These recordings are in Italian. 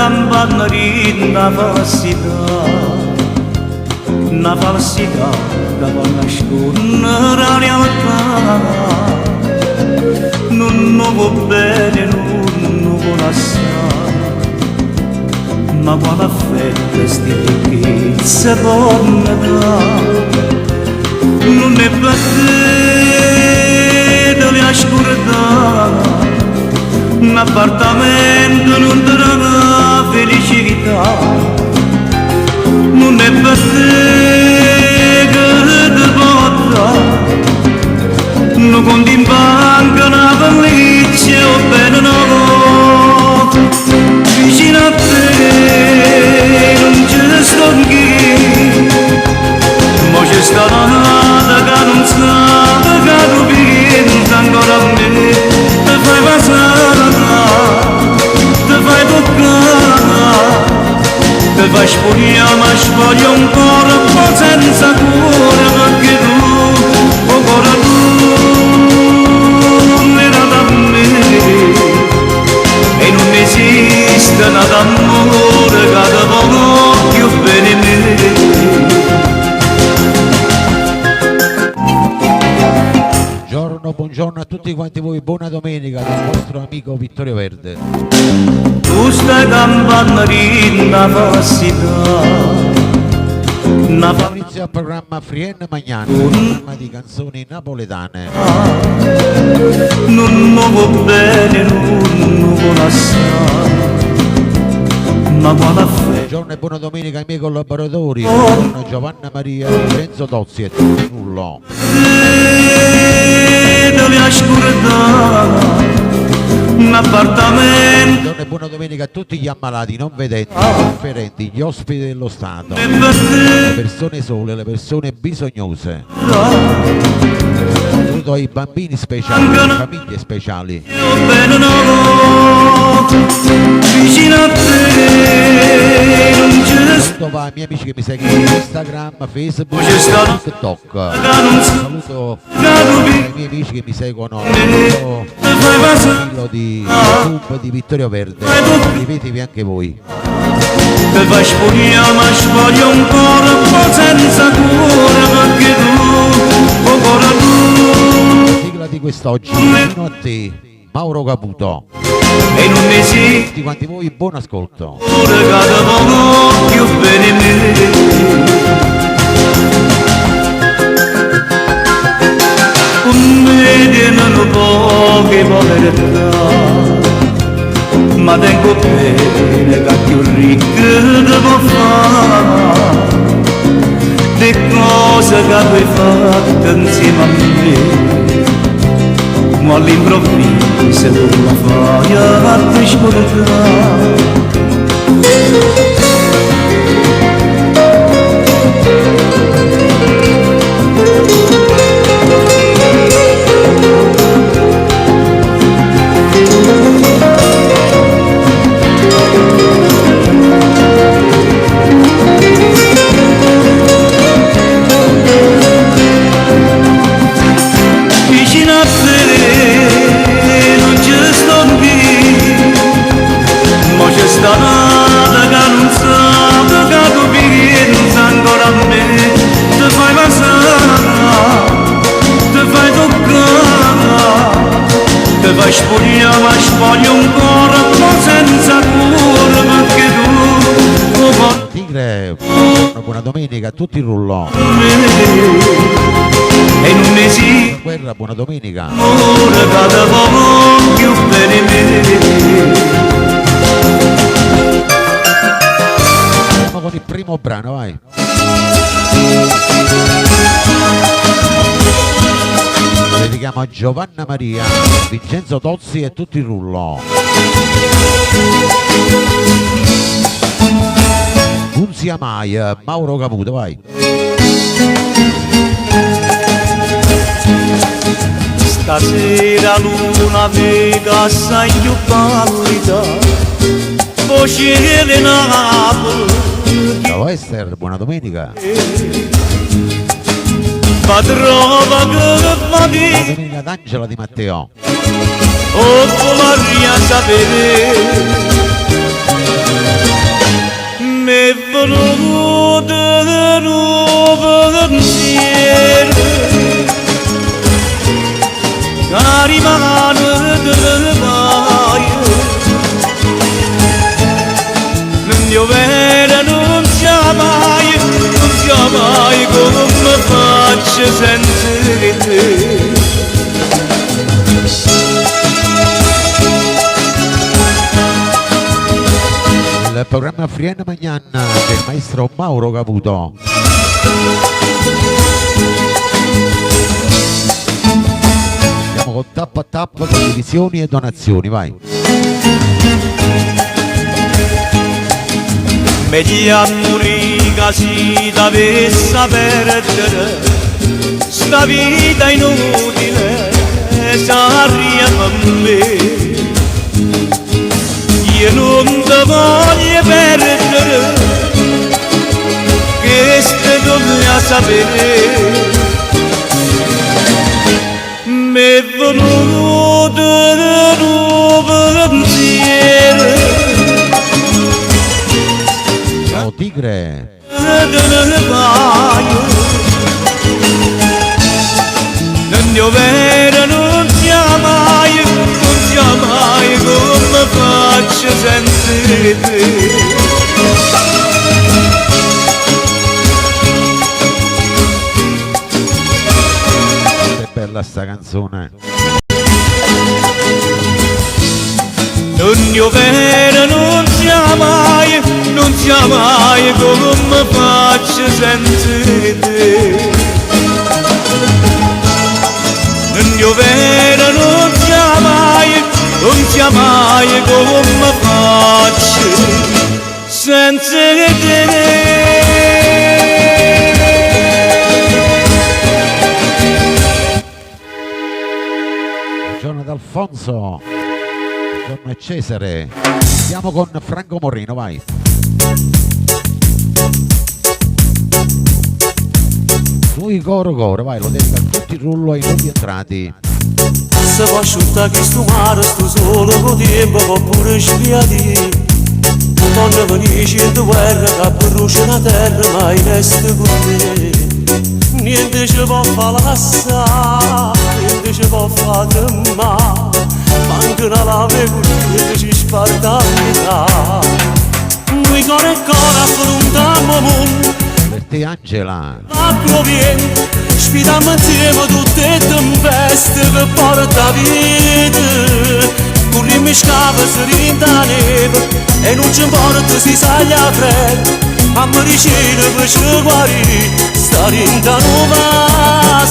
campanaria una falsità che può nascondere la realtà. Non può bene, non può lasciare, ma quale affetto e sti ricchezza può dare. Non è per te, devi ascoltare, un appartamento non ti dà felicità. Non è per te che ti porta, non conti in banca una pelliccia o bene no. Vicino a te non ci sto chi, ma c'è stata nata che non sa che tu pensi ancora a me. Ti fai passare, ti fai toccare, ti fai spogliare, ma spoglia un corpo senza cuore, perché tu, oh cuore tu, mi dà da me, e non esiste nada amore che ti voglio più bene me. Buongiorno a tutti quanti voi, buona domenica dal vostro amico Vittorio Verde. Tu stai campanaria una falsità. Inizia il programma Frienne Magnani, un programma di canzoni napoletane. Non può bene, non può lasciare, ma quale affetto. Buongiorno e buona domenica ai miei collaboratori. Buongiorno Giovanna Maria, Vincenzo Tozzi e Nullo. Devi ascoltare un appartamento. Buongiorno e buona domenica a tutti gli ammalati, non vedenti, gli sofferenti, gli ospiti dello Stato, le persone sole, le persone bisognose. Saluto ai bambini speciali, alle famiglie speciali. Vicino a te non c'è. Saluto ai miei amici che mi seguono su Instagram, Facebook e TikTok. Saluto ai miei amici che mi seguono sul profilo di YouTube di Vittorio Verde. Iscrivetevi anche voi. Ti fai spogliare, ma spoglia un corpo senza cuore, perché tu, oh cuore tu. Sigla di quest'oggi, fino a te, Mauro Caputo. E non esiste Tutti quanti voi, buon ascolto. che ti voglio più bene me. Con me diemelo poche povertà, ma tengo bene che più ricco ti può fare, le cose che tu hai fatto insieme a me, ma all'improvviso tu la fai a te scordare. Vicino a te non c'è sto qui, ma c'è sta nata che non sa che tu pensi ancora a me. Ti fai passare, ti fai toccare, ti fai spogliare, ma spoglia un corpo senza cuore, perché tu, oh cuore. Tigre, buona domenica a tutti il rullò. E non esiste Guerra, buona domenica. amore che ti voglio più bene me. Andiamo con il primo brano, vai. Dedichiamo a Giovanna Maria, Vincenzo Tozzi e tutto il rullo. Non sia mai, Mauro Caputo, vai. Stasera luna vega assai più pallida, voce di Napoli. Ciao Esther, buona domenica. Ma trova che Buona mattina, domenica d'Angela Di Matteo. oh Maria sapere, mi è venuto di nuovo pensiero che rimane delle paio non piovere non sia mai come faccio senza te. Il programma Frienne Magnan del maestro Mauro Caputo. Andiamo con tappa a tappa, condivisioni e donazioni, vai. Vediamo riga si dovesse perdere sta vita inutile s'arriva a me. Io non ti voglio perdere, questo dobbiamo sapere. Mi è venuto di nuovo pensiero. Ciao Tigre. Non piovere non sia mai come faccio senza te. Che bella sta canzone. Non piovere non sia mai come faccio senza te. Non piovere non sia mai come faccio senza te. Buongiorno ad Alfonso, buongiorno a Cesare. Andiamo con Franco Moreno, vai. Noi coro, vai, lo dedica a tutti il rullo ai nuovi entrati. Se può asciutta che sto mare, sto solo con tempo, può pure sviati. Quando venisci in guerra, che brucia la terra, mai resta con te. Niente ci può fare l'assai, niente ci può fare male. Manca una lave che ci sparta la vita. Noi cuore e cuore affrontiamo mondo. Per te Angela. L'acqua viene, sfidiamo insieme tutte le tempeste che porta vita. Corriamo in scava, si rinda neve e non ci importa si saglia freddo. A medicina per ci guarire, sta rinda nuova.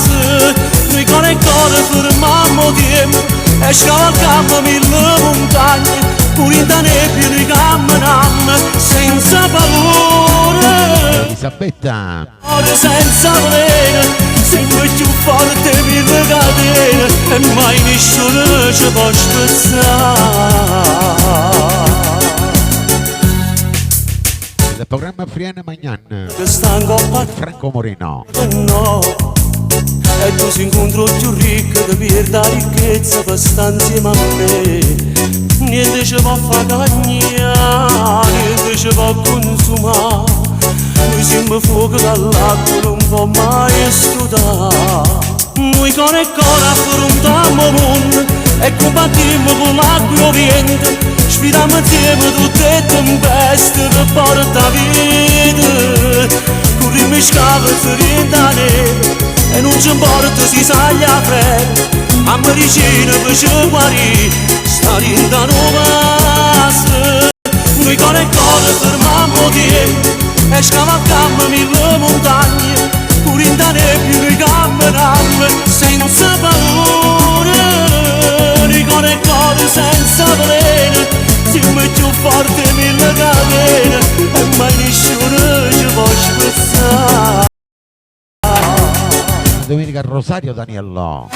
Noi cuore e cuore fermiamo tempo e scavalcammo mille montagne. Pure in da nebbia noi camminiamo senza paura. Elisabetta. Ora senza veleno, sempre più forte mille catene e mai nessuno ci può spezzare. Il programma Frienne Magnan. Che stanco a Franco Moreno. no, e tu si incontro più ricco che pierde la ricchezza per stare insieme a me. Niente ci può far cagnare, niente ci può consumare. Noi siamo fuoco dall'acqua, non può mai scudare. Noi cuore e cuore affrontiamo il mondo e combattiamo con l'acqua vento. Sfidiamo insieme tutte le tempeste che porta vita. Corriamo in scava, si rinda neve e non ci importa si saglia freddo. A medicina per ci guarire, sta rinda nuova. Noi cuore e cuore fermiamo tempo e scavalcammo mille montagne. Pure in da nebbia noi camminiamo senza paura. Noi cuore e cuore senza veleno, siamo più forti mille catene e mai nessuno ci può spezzare. Domenica Rosario Daniello.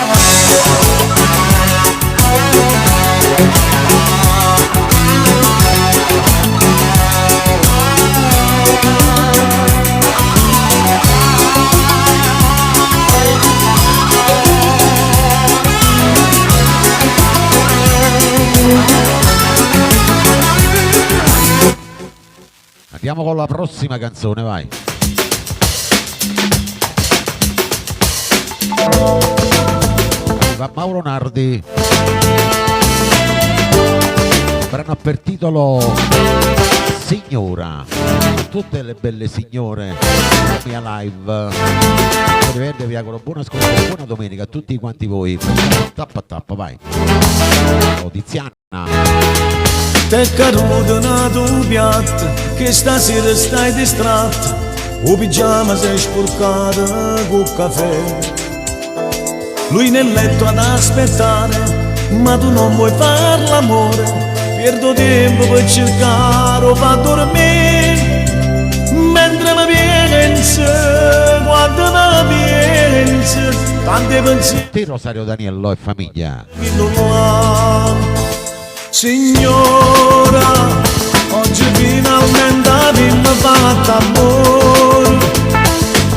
Andiamo con la prossima canzone, vai. Arriva Mauro Nardi. Brano per titolo Signora. Tutte le belle signore mia live. Verde, vi auguro buon ascolto, buona domenica a tutti quanti voi. Tappa tappa, vai. Oh, Tiziana. T'è caduto una tua piatta che stasera stai distratta. O pigiama sei sporcata col caffè. Lui nel letto ad aspettare, ma tu non vuoi far l'amore. Perdo tempo per cercare o fa dormire. Mentre mi pensa, quando mi pensa, tante pensieri. Ti Rosario Daniello e famiglia. Signora, oggi finalmente abbiamo fatto amore.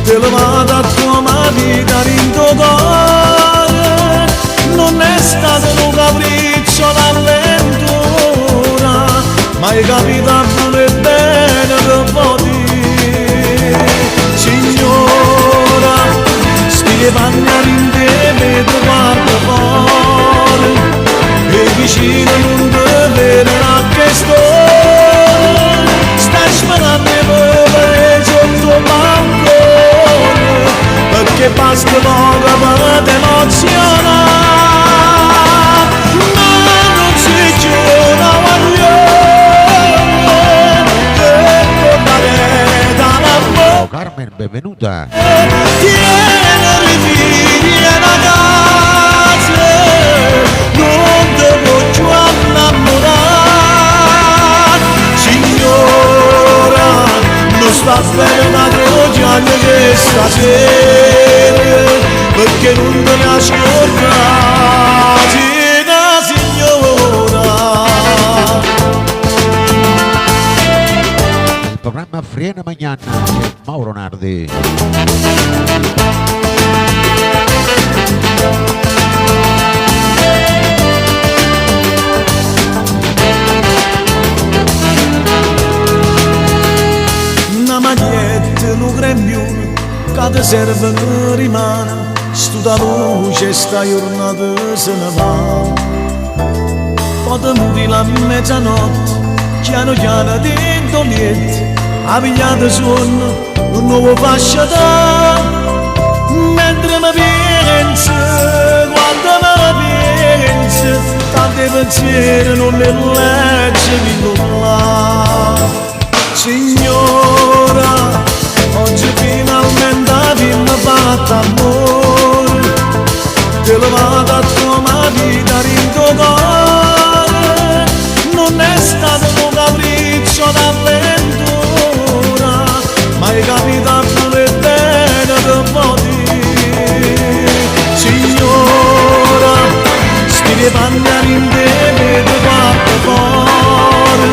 Te lo vado a tua vita rintogare. Non è stato un capriccio d'avventura, ma hai capito pure bene che vuoi dire. Signora, stile pagnare in te, mi guardo fuori. E vicino non deve che sto. Stai sparando per sotto il balcone, perché basta poco per t'emozionare. Ma non si giura che tornare dall'amore. Oh, Carmen, benvenuta. Tiene figli e una casa, non devo più innamorare. Signora, non sta bene una croce che stasera, perché non te ne ascoltati, signora. Il programma Friena Magnana e Mauro Nardi. Una maglietta, un grembiule, che ti serve che rimane. Sta luce, sta giornata se ne va. Poi ti muti la mezzanotte, piano piano dentro niente. Ha pigliato sonno, un nuovo fascia da. Mentre mi pensa, quando mi pensa, tanti pensieri non li legge più là. Signora, oggi finalmente abbiamo fatto amore. Te lo vado a tua vita rintogare. Non è stato un capriccio d'avventura, ma hai capito pure bene che vuoi dire. Signora, stile pagnare in te, mi guardo fuori.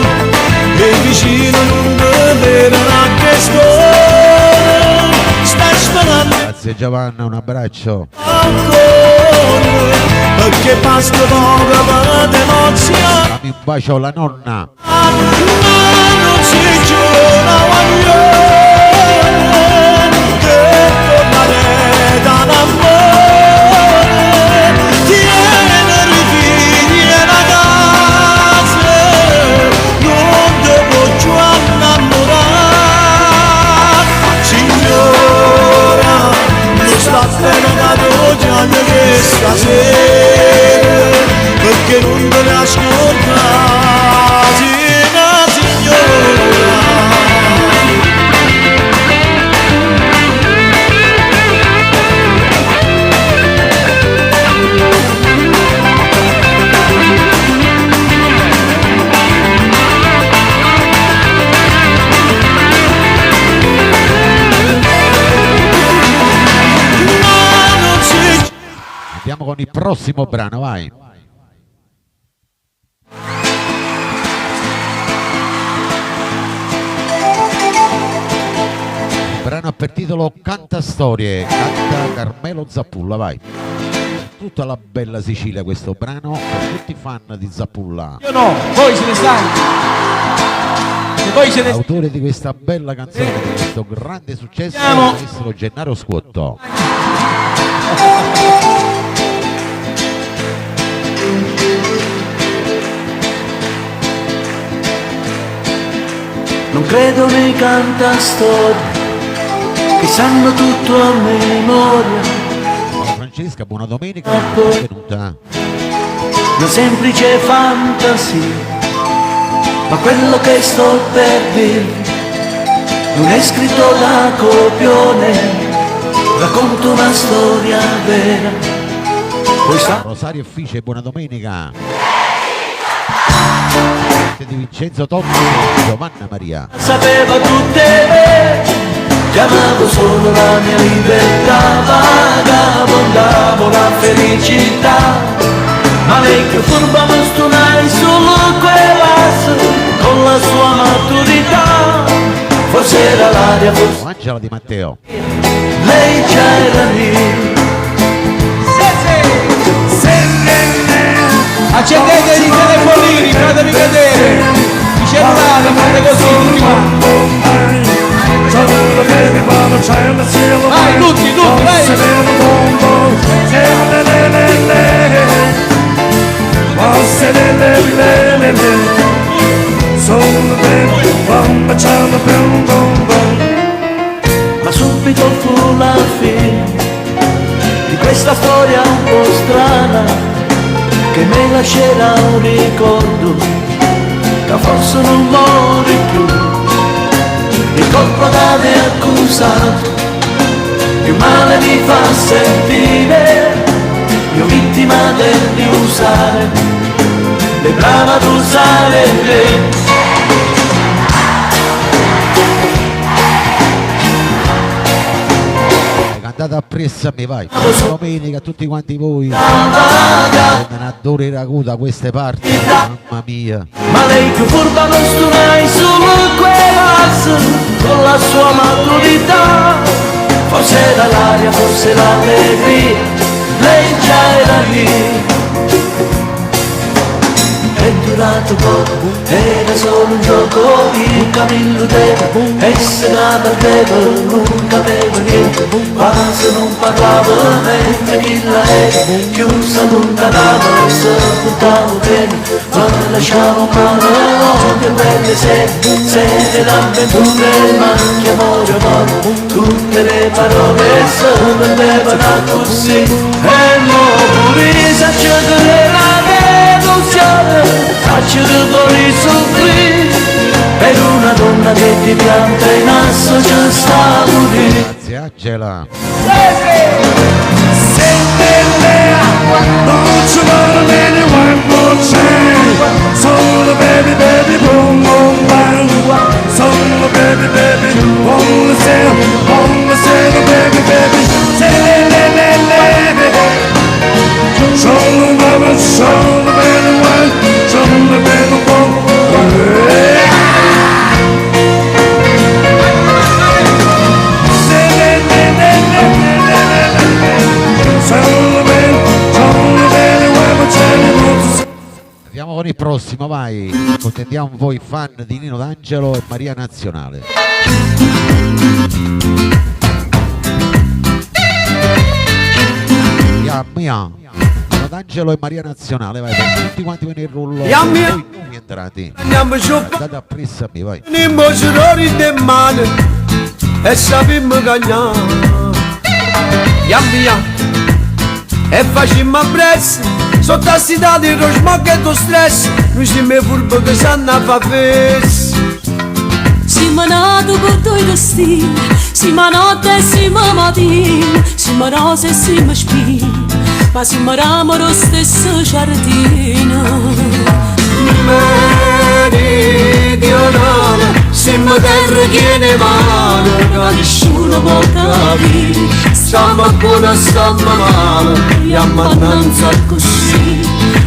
E vicino non deve che sto. Stai sperando Grazie Giovanna, un abbraccio. ancora, perché basta poco per t'emozionare. Dammi un bacio alla nonna. Ma non si giura che tornare dall'amore. Tiene figli e una casa, non devo più innamorare. Signora, non sta bene una croce che stasera, perché non te ne ascoltati, signora. Andiamo con il prossimo brano, vai. Brano per titolo Canta Storie, canta Carmelo Zappulla, vai. Tutta la bella Sicilia questo brano, per tutti i fan di Zappulla. Io no, voi siete stanchi. E poi ce ne L'autore di questa bella canzone, di questo grande successo, è il maestro Gennaro Squotto. Non credo nei cantastorie che sanno tutto a memoria. Ciao Francesca, buona domenica, benvenuta. Una semplice fantasia, ma quello che sto per dirvi non è scritto da copione, racconto una storia vera. Rosario Effice, buona domenica. Di Vincenzo Totti e Giovanna Maria. Sapeva tutte me, chiamavo solo la mia libertà, vagabondavo la felicità, ma lei che furba mi stunai solo quella con la sua maturità, forse era l'aria, forse Angela Di Matteo. lei già era lì. accendete i telefonini, fatemi vedere. I cellulari, fate così, tutti quanti. Vai, tutti, vai. Ma subito fu la fine di questa storia un po' strana, che me lascerà un ricordo che forse non muore più. Il colpo da me accusato più male mi fa sentire, io vittima di usare le brava ad usare me. Andate appresso a me, vai. Domenica a tutti quanti voi. Una dore raguta a queste parti, mamma mia. Ma lei più furba non stunai solo quella con la sua maturità, forse era l'aria, forse l'allegria, lei già era lì. È durato poco, era solo un gioco, mica mi illudevo, essere nata al tempo, nunca avevo niente, quasi non parlavo, mentre chi la era, chiusa allontanavo, se portavo bene, ma lasciavo male, che belle sere d'avventure, ma anche amore, amore, tutte le parole si perdevano così, e mo' pure s'accendere la delusione, faccio di fuori soffrire per una donna che ti pianta in asso c'è stato lì. Grazie Angela. Don't you wanna make it one more time? Solo baby, baby, boom, boom, bang. Solo baby, baby, wanna say, baby, baby, say, le. Solo mama, solo baby, one, solo baby, boom, Andiamo con il prossimo, vai. Accontentiamo voi fan di Nino D'Angelo e Maria Nazionale. Mia. Nino D'Angelo e Maria Nazionale, vai, per tutti quanti venire il rullo. Voi nuovi entrati. Andate appresso a me, vai. Nimboșurori de mane e sapimmo cagnare. Iambia e facimmo appresso sotto a cidade di rosmo che tu stress. Noi siamo furbo che sanno a fa fes. Siamo nati con due destini, siamo notte e siamo mattini, siamo rose e siamo spine, ma siamo ramo lo stesso giardino. Meridionale, siamo terra che ne mano, che nessuno può capire. Stiamo buona, stiamo male, e ammannanza così,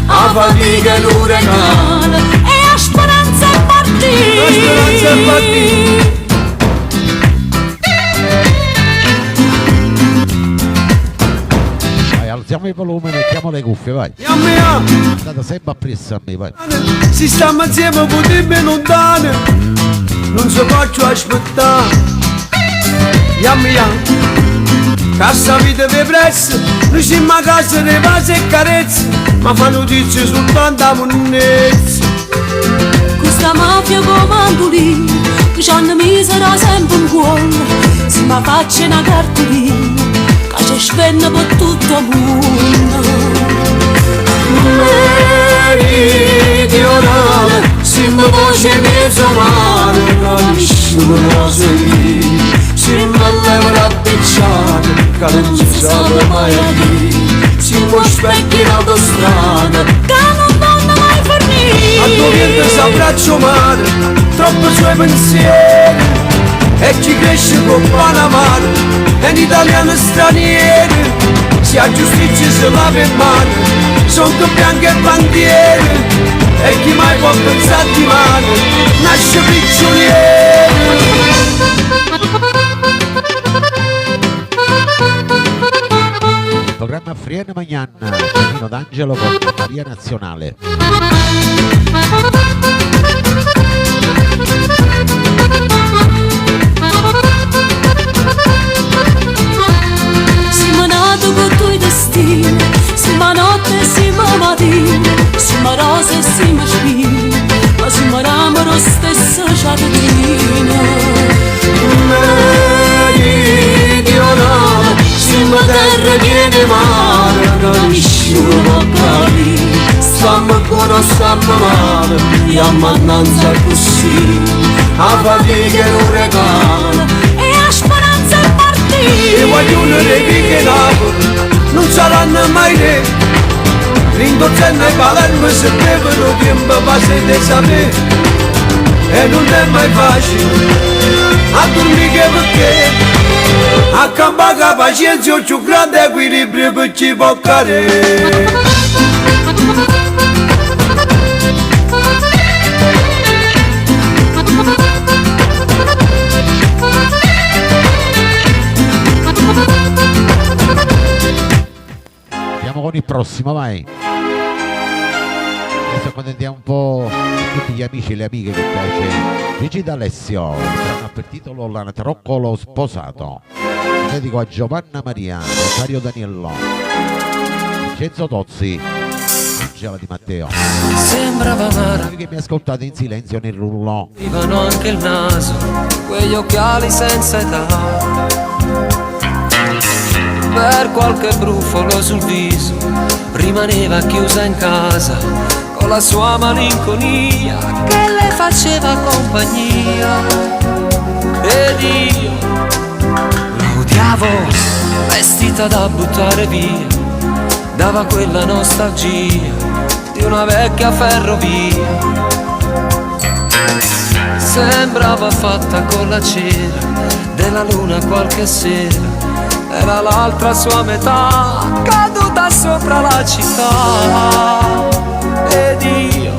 a fatica e l'uragano, E a speranza è partita. la speranza è partita. alziamo il volume, mettiamo le cuffie, vai. Yamma, State sempre appresso a me, vai. si stiamo insieme potrebbe lontane, non si faccio aspettare. Yamma, cassa vita vi pressa, noi siamo a casa di pace e carezze, ma fa notizie soltanto a monnezza. Questa mafia comandolina che ci hanno misera sempre un cuore, se mi faccio una cartolina che ci spende per tutto il mondo. Meridionale, siamo voce mezzo male, capisciamo cose lì, siamo all'euro appicciato, che non ci siamo mai a dire, siamo specchi in autostrada, Che non vanno mai fornire. a tuo niente si abbraccio male, troppo suoi pensieri, e chi cresce con Panamara, è un italiano straniero, se a giustizia si lava in mano, sono bianche e bandiere, e chi mai può pensare di mano, nasce prigioniero. Il programma Friene Magnanna, Camino d'Angelo con Maria Nazionale. Siamo nati con due destini, siamo notte e siamo mattina, siamo rose e siamo spine, ma siamo ramo lo stesso giardino. Meridionale, siamo terra piena mare, capisci un po' capire, stiamo buono, stiamo male, e a mannanza così, a fatica è un regalo. E a speranza è partita. I guaglioni dei picchi Napoli non saranno mai re, Ringozzeno e Palermo se bevono tempo passa di sapere, e non è mai facile a dormire perché a campare la pazienza più grande equilibrio per ci boccare. Andiamo con il prossimo, vai. Adesso accontentiamo un po' tutti gli amici e le amiche che piace. Gigi D'Alessio, il brano per titolo L'anatroccolo sposato. Dedico a Giovanna Maria, Rosario Daniello, Vincenzo Tozzi, Angela Di Matteo. Sembrava amara, Voi che mi ascoltate in silenzio nel rullo. avevano anche il naso, quegli occhiali senza età. Per qualche brufolo sul viso, rimaneva chiusa in casa, con la sua malinconia che le faceva compagnia. Ed io la odiavo, vestita da buttare via, dava quella nostalgia di una vecchia ferrovia. Sembrava fatta con la cera della luna qualche sera, era l'altra sua metà caduta sopra la città. Ed io,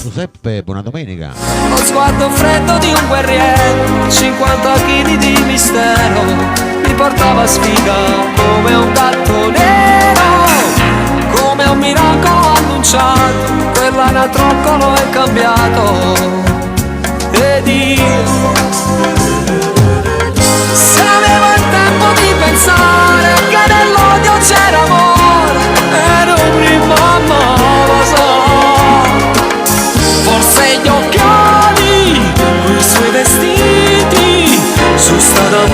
Giuseppe, buona domenica. lo sguardo freddo di un guerriero, 50 kg di mistero, mi portava a sfiga come un gatto nero, come un miracolo annunciato, quell'anatroccolo è cambiato. Ed io, se avevo il tempo di pensare che nell'odio c'era amore, ero prima non lo so. Forse gli occhiali, quei suoi vestiti, sono stata a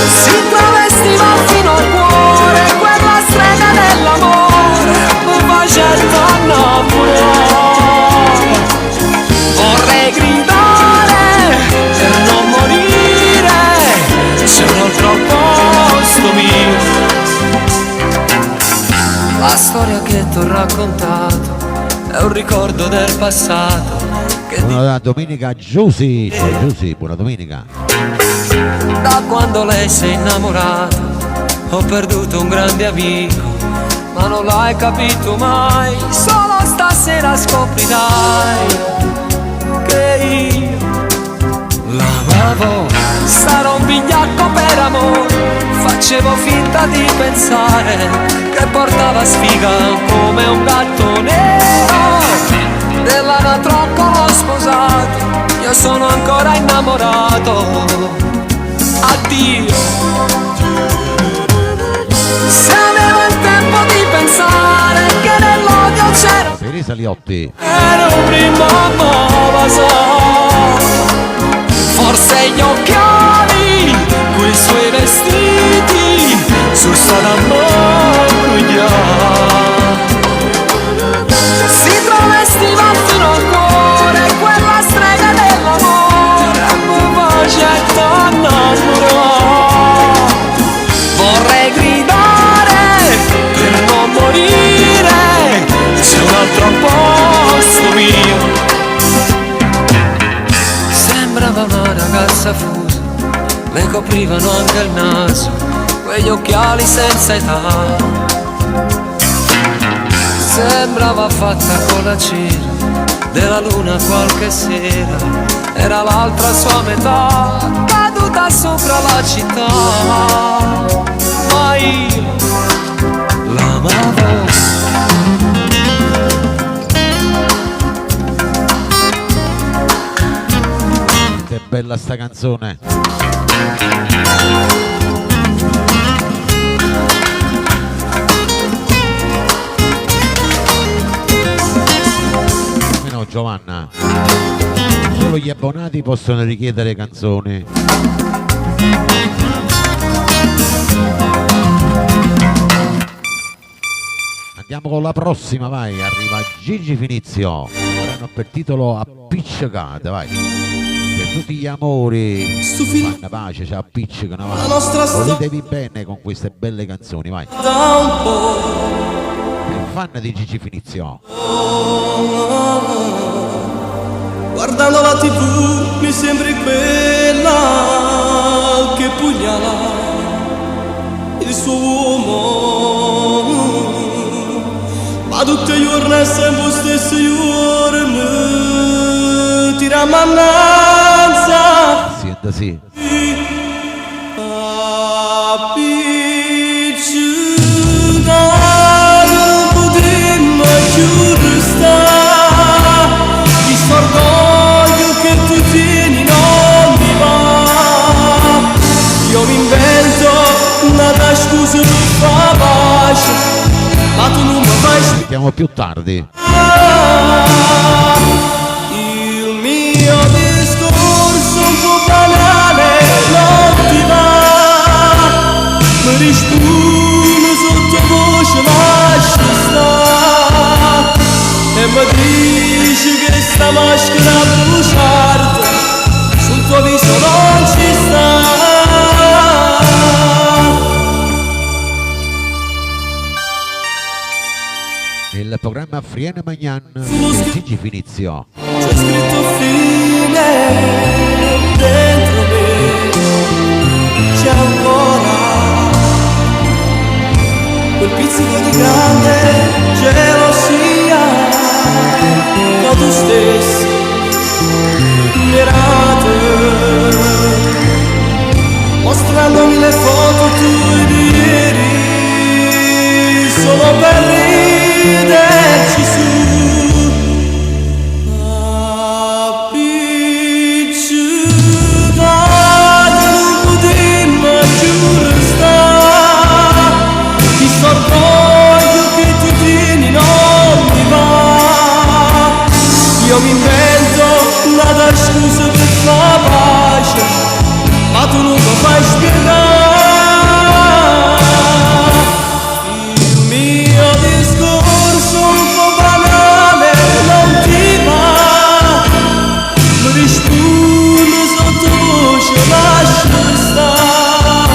si travestiva fino al cuore, quella strega dell'amore, mi faceva innamorare. Vorrei gridare per non morire, c'è un altro posto mio. La storia che t'ho raccontato è un ricordo del passato che Buona domenica Giusy. Ciao Giusy, buona domenica. da quando lei si è innamorata ho perduto un grande amico, ma non l'hai capito mai, solo stasera scoprirai che io l'amavo. Sarò un vigliacco per amore, facevo finta di pensare che portava sfiga come un gatto nero. Dell'anatrocco l'ho sposato, io sono ancora innamorato. Addio. Se avevo il tempo di pensare che nell'odio c'era Teresa Liotti. Ero prima so. Forse gli occhiali, quei suoi vestiti, sul Sadamoglia. Si travestiva fino al cuore quella strega dell'amore, mi facetta innamorare. Vorrei gridare per non morire, c'è un altro posto mio. Sembrava una ragazza fusa, le coprivano anche il naso, quegli occhiali senza età. Sembrava fatta con la cera della luna qualche sera, era l'altra sua metà, caduta sopra la città. Ma io l'amavo. Che bella sta canzone. Come no, Giovanna? Solo gli abbonati possono richiedere canzoni. Andiamo con la prossima, vai. Arriva Gigi Finizio. Brano per titolo Appiccicata, vai. Per tutti gli amori fanno pace, ci appiccicano, vai. Volitevi bene con queste belle canzoni, vai. Da un po'. Il fan di Gigi Finizio. Guardando la TV mi sembri quella che pugnala il suo uomo, ma tutti i giorni è sempre lo stesso giorno, ti ramannanza. Senta sì. Appiccicata non potremmo più restare, questo orgoglio che tu tieni non mi va. Io mi invento una scusa per far pace, ma tu non mi fai Sentiamo più tardi. il mio discorso un po' banale non ti va, mi risponde sottovoce lascia stare e mi dici che sta maschera a bruciarti sul tuo viso non ci sta. Il programma Friene Magnan di Gigi Finizio. C'è scritto fine dentro me, c'è ancora quel pizzico di grande gelosia che tu stessi mirate, mostrandomi le foto tue di ieri solo per riderci su. Appiccicata non potremmo più restare, questo orgoglio che tu tieni non mi va. Io mi invento una scusa per far pace, ma tu non lo fai spiegare. Il mio discorso un po' banale non ti va, mi risponde sottovoce lascia stare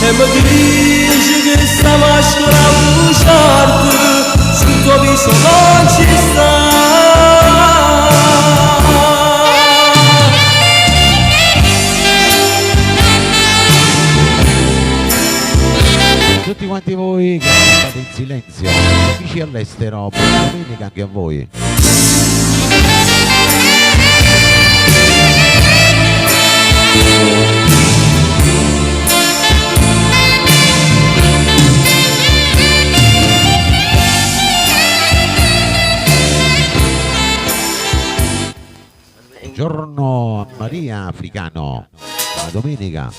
e mi dici che sta maschera a bruciarti sul tuo viso non ci sta. Tutti quanti voi che state in silenzio, amici all'estero, buona domenica anche a voi. Maria Africano. La domenica.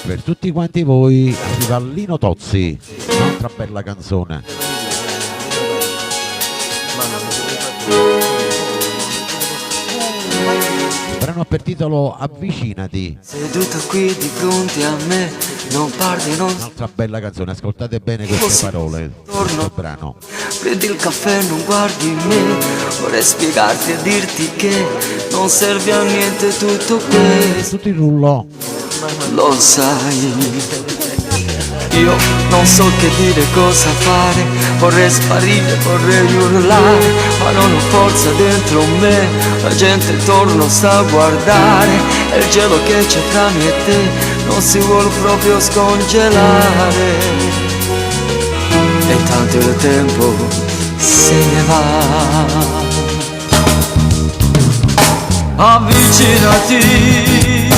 Per tutti quanti voi arriva Lino Tozzi, un'altra bella canzone. Il brano per titolo Avvicinati. Seduto qui di fronte a me, non parli, non Un'altra bella canzone, ascoltate bene queste parole. Questo brano. prendi il caffè, non guardi me. Vorrei spiegarti e dirti che non serve a niente tutto questo. Tutto in rullo. Lo sai. Io non so che dire, cosa fare. Vorrei sparire, vorrei urlare, ma non ho forza dentro me. La gente intorno sta a guardare, e il gelo che c'è tra me e te non si vuole proprio scongelare. E tanto il tempo se ne va. Avvicinati.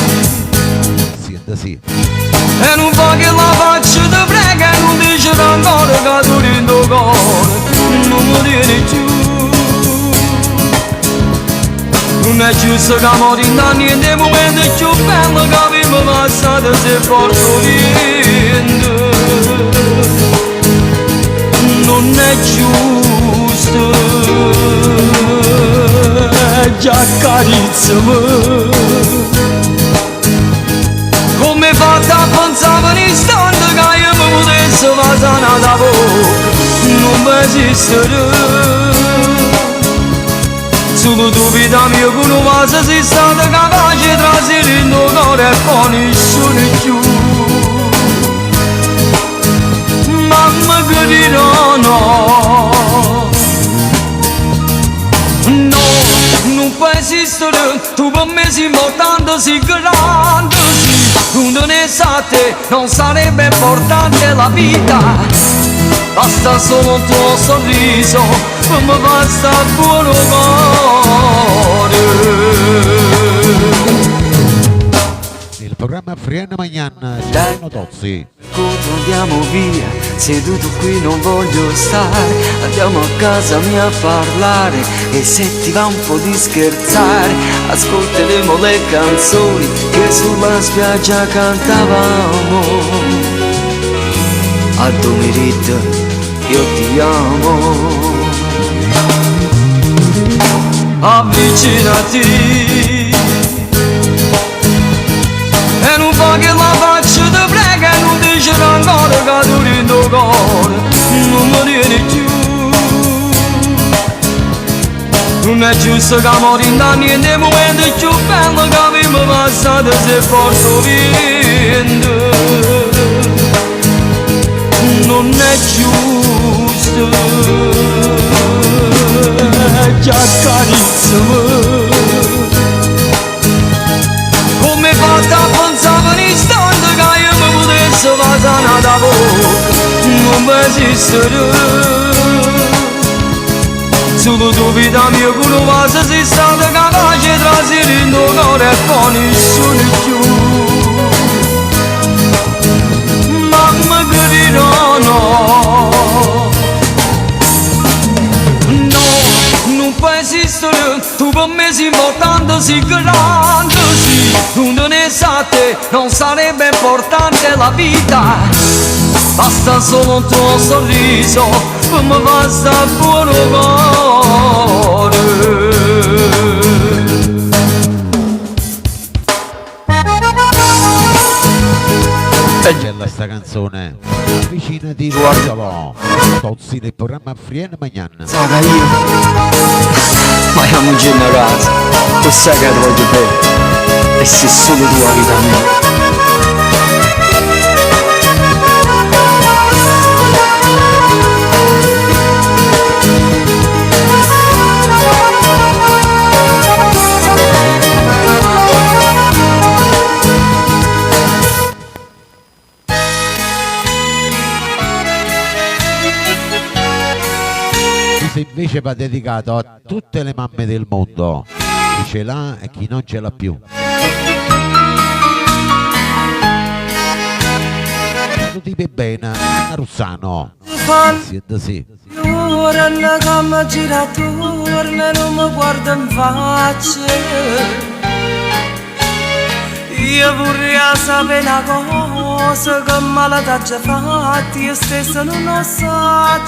Sì. E non fa che la faccia ti prega, e non dice ancora che tu rindo cuore non mi tieni più. Non è giusto che mori da niente, il momento più bello che abbiamo passato se porto niente. Non è giusto, già accarezzami. Come fatta a pensare un istante che io mi potessi passare da bocca, non può esistere. Solo tu vita mia che non va sei stata capace di trasire il tuo cuore e poi nessuno più. Mamma che dirò no, no, non può esistere. Tu per me sei importante, sei grande, sì. Tu non ne sa te, non sarebbe importante la vita. Basta solo un tuo sorriso, come basta buono cuore. Il programma Frienne Magnan, Lino Tozzi. Andiamo via, seduto qui non voglio stare. Andiamo a casa mia a parlare, e se ti va un po' di scherzare, ascolteremo le canzoni che sulla spiaggia cantavamo. A Domerit io ti amo. Avvicinati. E non fa che la faccia ti prega, e non dice ancora che tu rindo cuore non mi tieni più. Non è giusto che mori da niente, il momento più bello che abbiamo passato se porto niente. Non è giusto, già accarezzami. Come fatta a pensare un istante che io mi potessi passare da bocca, non può esistere. Solo tu vita mia che non va sei stata capace di trasire il tuo cuore e poi nessuno più. Mamma che dirò no, no, non può esistere. Tu per me sei importante, sei grande, sì. Tu non ne sa te, non sarebbe importante la vita. Basta solo un tuo sorriso, come basta buono cuore. Bella sta canzone. Avvicinati, guardalo. Tozzi nel programma Frienne Magnan. Sarà io, ma siamo un giorno a casa, tu sai che ti voglio bene, e sei solo tu la vita mia. Invece va dedicato a tutte le mamme del mondo, chi ce l'ha e chi non ce l'ha più. Tutti bene, Anna Russano. Sì. ora che mi gira attorno e non mi guarda in faccia. Io vorrei sapere una cosa che me la t'ha già fatta, io stessa non lo so.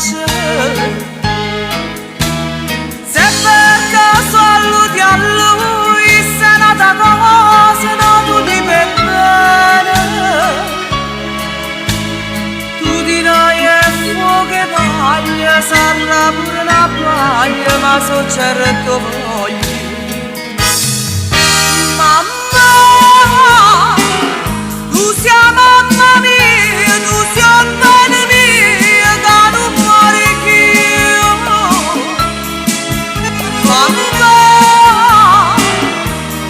Se per caso alludi a lui, se è nata cosa, no, tu ti per bene. Tu dirai è fuoco e paglia, sarà pure una paglia, ma so certo voglio. Mamma, tu sei mamma mia, tu sei bene mia, che non muori più. Mamma,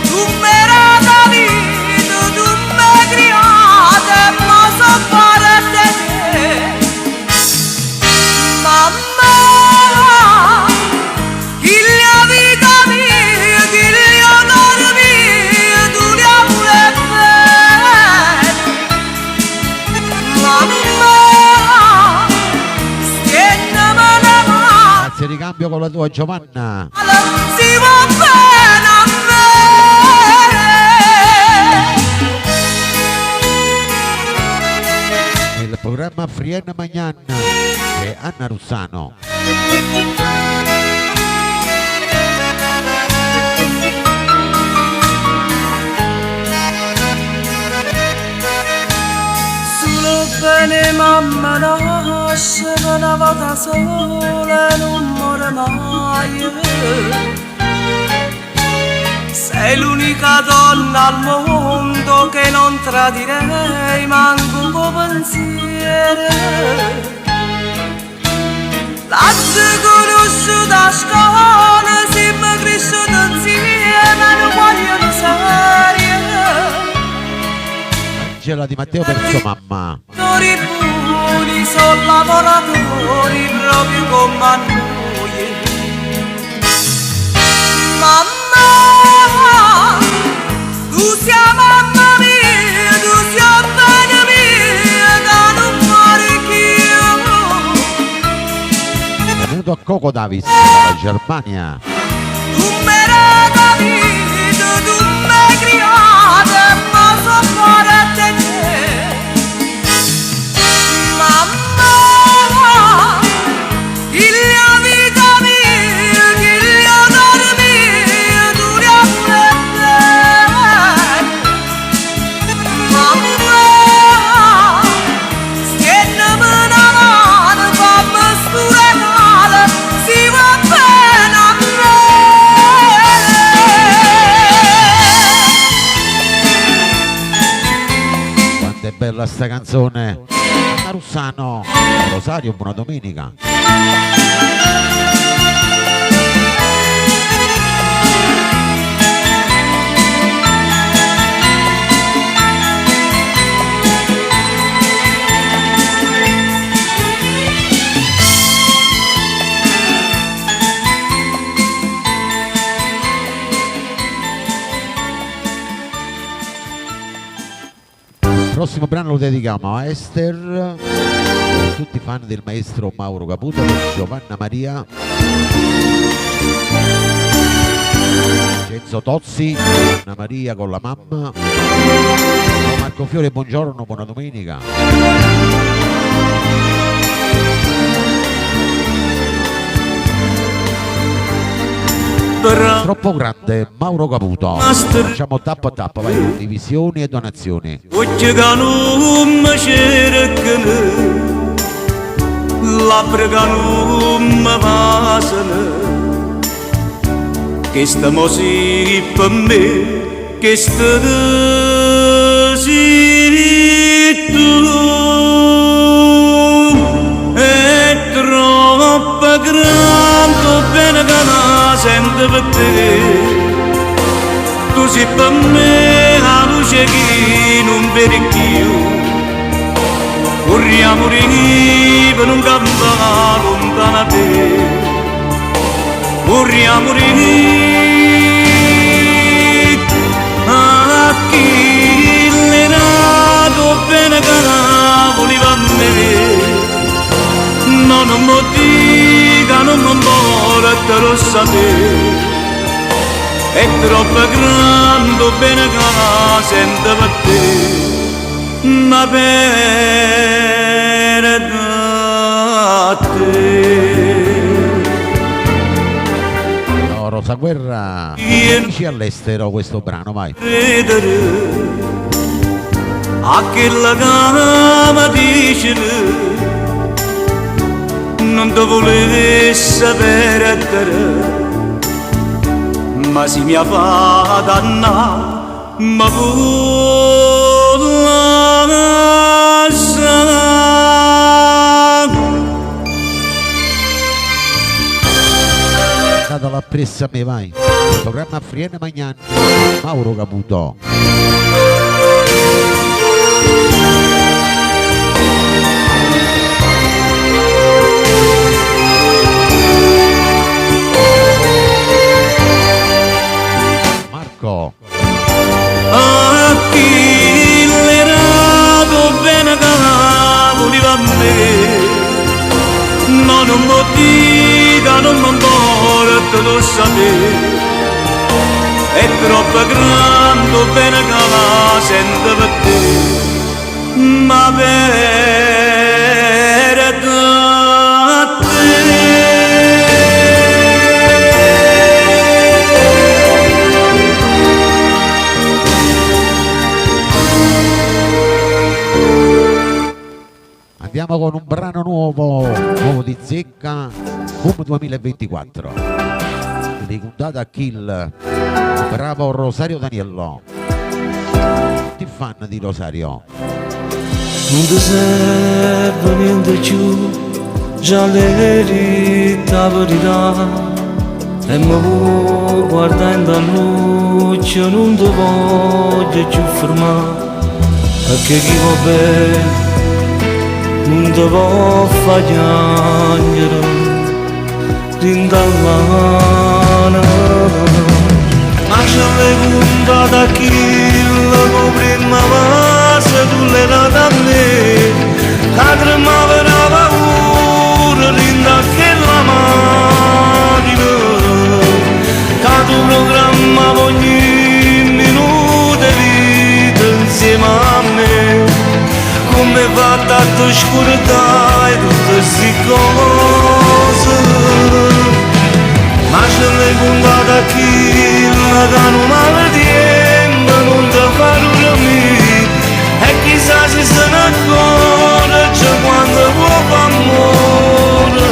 tu mi hai dato vita, tu mi hai criata e mi so fare te. Mamma, chi la vita mia, chi l'onore mio, tu li hai pure bene. Mamma, stiennami la mano, Grazie, ricambio con la tua Giovanna. si va bene a me. Il programma Frienna Magnan e Anna Russano. Solo bene mamma nasce una volta sola e non muore mai. Sei l'unica donna al mondo che non tradirei manco un po' pensiero. L'ho conosciuta a scuola, siamo cresciuti insieme, non vogliono serie. Angela Di Matteo per sua mamma. Lavoratori buoni sono lavoratori proprio come noi. Mamma, tu sei mamma mia, tu sei bene mia, che non muori più. Venuto a Coco Davis dalla Germania. Tu mi hai dato vita, tu mi hai criata e mi so fare te. Mamma, chi la vita mia, chi l'onore mio, tu li hai pure bene. Mamma, stiennami una mano, fammi sturare, si va bene a me. Quanto è bella sta canzone. Anna Russano. Rosario, buona domenica. Il prossimo brano lo dedichiamo a Esther, per tutti i fan del maestro Mauro Caputo, Giovanna Maria, Vincenzo Tozzi, Anna Maria con la mamma, Marco Fiore, buongiorno, buona domenica. Troppo grande, Mauro Caputo. Facciamo tappa a tappa, vai, condivisioni e donazioni. Occhi che non mi cercano, labbra che non mi passano, che sta musica per me, che sta sei tu, è troppo grande, bene che la sento per te. Tu sei per me la luce che non vedi più. Corriamo per un campo lontano a te. Corriamo a chi l'era bene che la voleva a me. Non mi dica troppo grande bene che la sento per te, ma bene da te. No, Rosa Guerra, dici all'estero questo brano, vai. Credere a quella che mi dice non ti volessi perdere, ma si mi ha fatto dannare, ma Dato la pressa a me, vai. Programma Friene Magnani, Mauro Caputo. Marco. a chi l'erato bene che voleva a me, no non mi dica, non mi importa, lo sapere, è troppo grande bene che la sento per te, ma per te. Andiamo con un brano nuovo di Zecca, Boom 2024. Ricordate a Kill, bravo Rosario Daniello. Ti fan di Rosario? Non ti serve niente più, già l'eredità verità. E mi vuoi guardando a luce, non ti voglio più fermare. Perché chi va bene non ti può far piangere rindallana. Ma c'è le punta da kill, con prima base tu le date a me, che tremava la paura rinda che la macchina, che tu programma ogni minuto di vita insieme a me. Come va tanto scordare tutte queste cose, ma ce l'hai puntata chi la danno male tempo, non ti fa dormire, e chissà se se ne accorge quando può amore.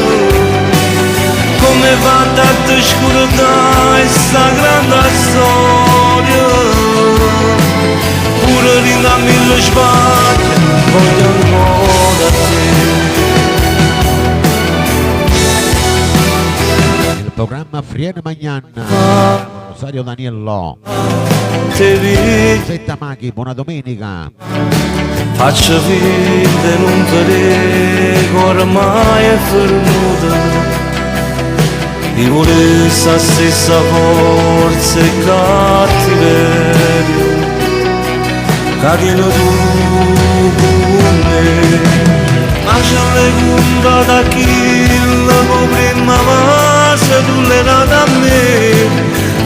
Come va tanto scordare questa grande storia, pure rinda mille sbagli, voglio ancora te. Il programma Friene Magnana, Rosario Daniello. Te vedi, Setta Maghi, buona domenica. faccio finta non te dico, ormai è fermuta. Di volesse la stessa forza e cattiveria, cadino tu con me. Ma c'è le punta da kill, con prima base tu le date a me,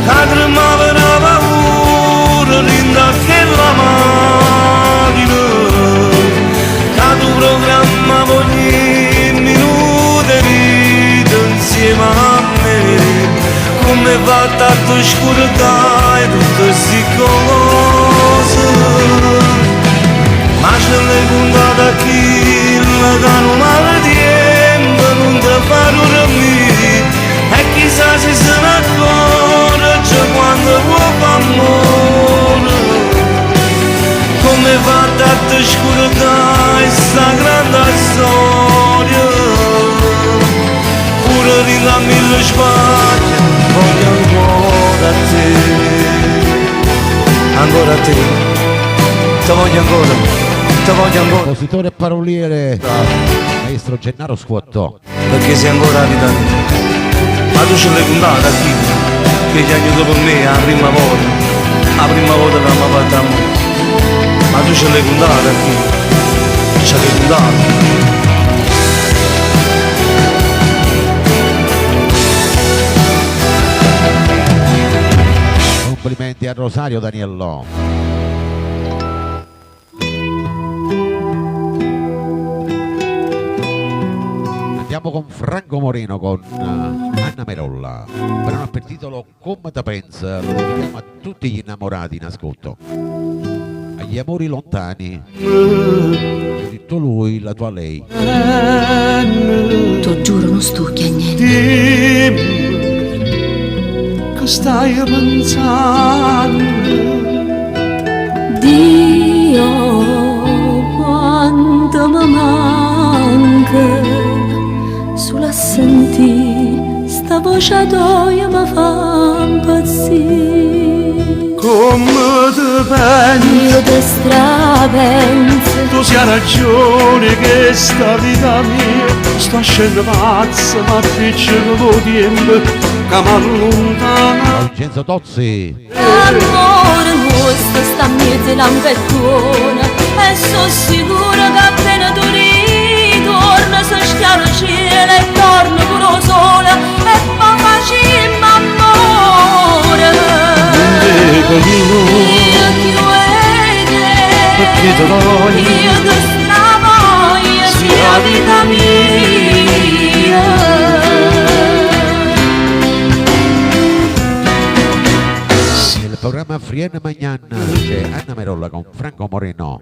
che tremava la paura rinda che la macchina, che tu programma ogni minuto di vita insieme a me. Come va tanto scordare tutte queste cose, ma ce l'hai puntata chi la danno male tempo, non ti fa dormire, e chissà se se ne accorge quando può amore. Come va tanto scordare questa grande storia, pure rinda mille sbagli, voglio ancora te, ancora te, ti voglio ancora, ti voglio ancora. Compositore e paroliere, maestro Gennaro Squotto. Perché sei ancora la vita mia. Ma tu ce l'hai puntata qui, che ti ha aiutato per me la prima volta che mi ha fatto amore. Ma tu ce l'hai puntata qui, ce l'hai puntata. complimenti a Rosario Daniello. Andiamo con Franco Moreno con Anna Merolla. Brano per titolo Come te pensa, lo dedichiamo a tutti gli innamorati in ascolto. Agli amori lontani, detto lui, la tua lei. Ti giuro non stucchia niente. Dimmi che stai pensando. Dio, quanto mi manca. Solo a sentire sta voce tua mi fa impazzire. Come te pensi? Io te strapenso. Tu sia ragione che sta vita mia sta scendendo pazza, ma appiccica con tempo che mi allontana. Vincenzo Tozzi. L'amore nostro sta in mezzo all'ambettone e sono sicura che appena tu ritorni si schiara il cielo e torna pure il sole e poi facciamo amore. Io ti vede, perché ti voglio, io ti stravoglio, sia vita mia. Nel programma Frienne Magnan c'è Anna Merolla con Franco Moreno.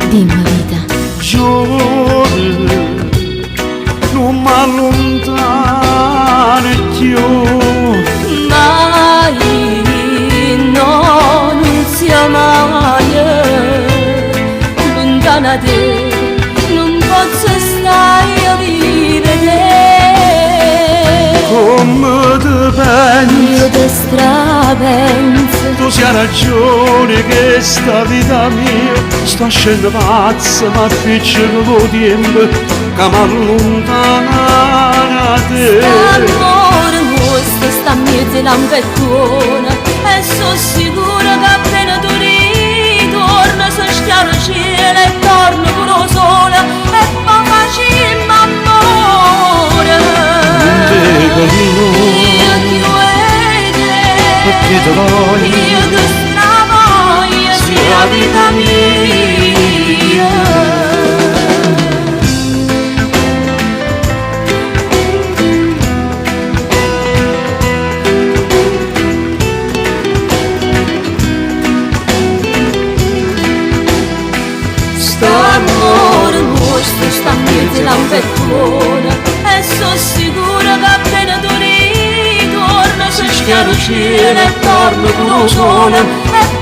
Dimmi vita. giorni non mi allontano più. Mai, no, non sia mai lontana da te, non posso stare a vivere. Come te pensi? Io te strapenso. Tu sia ragione che sta vita mia sta scendendo pazza, ma appiccica con tempo che mi allontana da te. L'amore nostro sta in mezzo all'ambettone e sono sicura che appena tu ritorni si schiara il cielo e torna pure il sole e poi facciamo amore. Io ti vede, Perché ti voglio, io ti stravoglio, sia vita mia. L'amore nostro sta in mezzo all'ambettone e sono sicura che appena tu ritorni si schiara il cielo e torna pure il sole e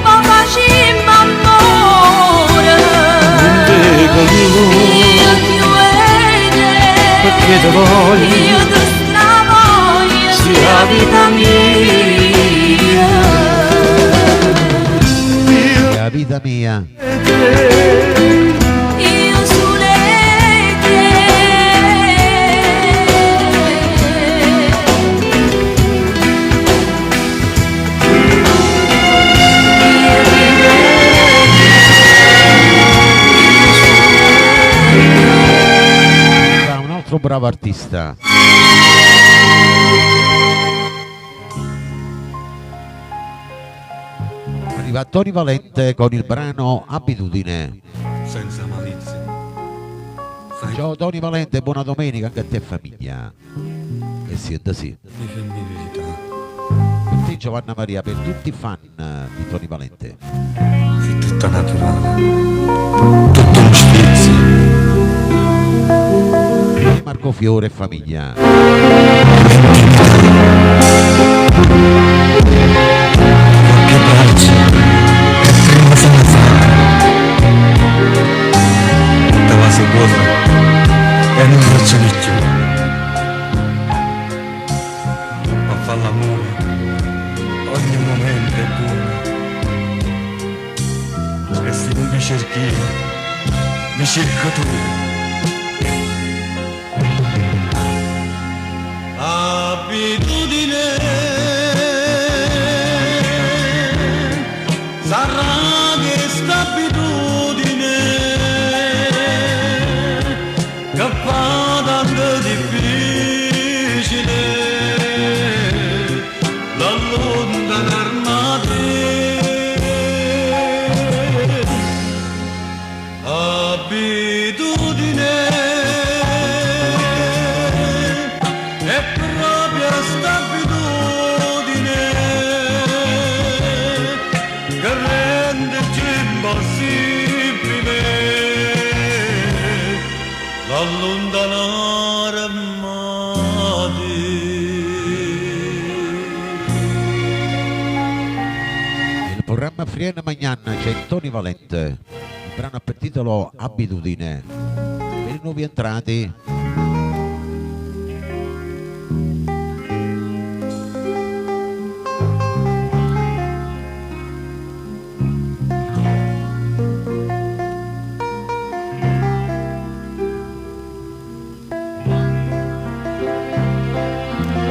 poi facciamo amore. Io ti vede, perché ti voglio, io ti stravoglio, sia vita mia. La vita mia. Io sulle te. Un altro bravo artista. Arriva Tony Valente con il brano Abitudine. senza malizia. Ciao Tony Valente, buona domenica anche a te e famiglia. E siete sì. Difendi verità. Per te Giovanna Maria, per tutti i fan di Tony Valente. È tutta naturale. Tutto uno sfizio. E Marco Fiore e famiglia. Che braccia. E prima se ne fa. Stava secosa. E non faccio di più. Ma fa l'amore. Ogni momento è buono. E se non mi cerchi io, mi cerco tu. Abitudine sarà che sta abitudine che fa tanto difficile l'allontano programma Frienne Magnan c'è Tony Valente, il brano ha per titolo Abitudine. Per i nuovi entrati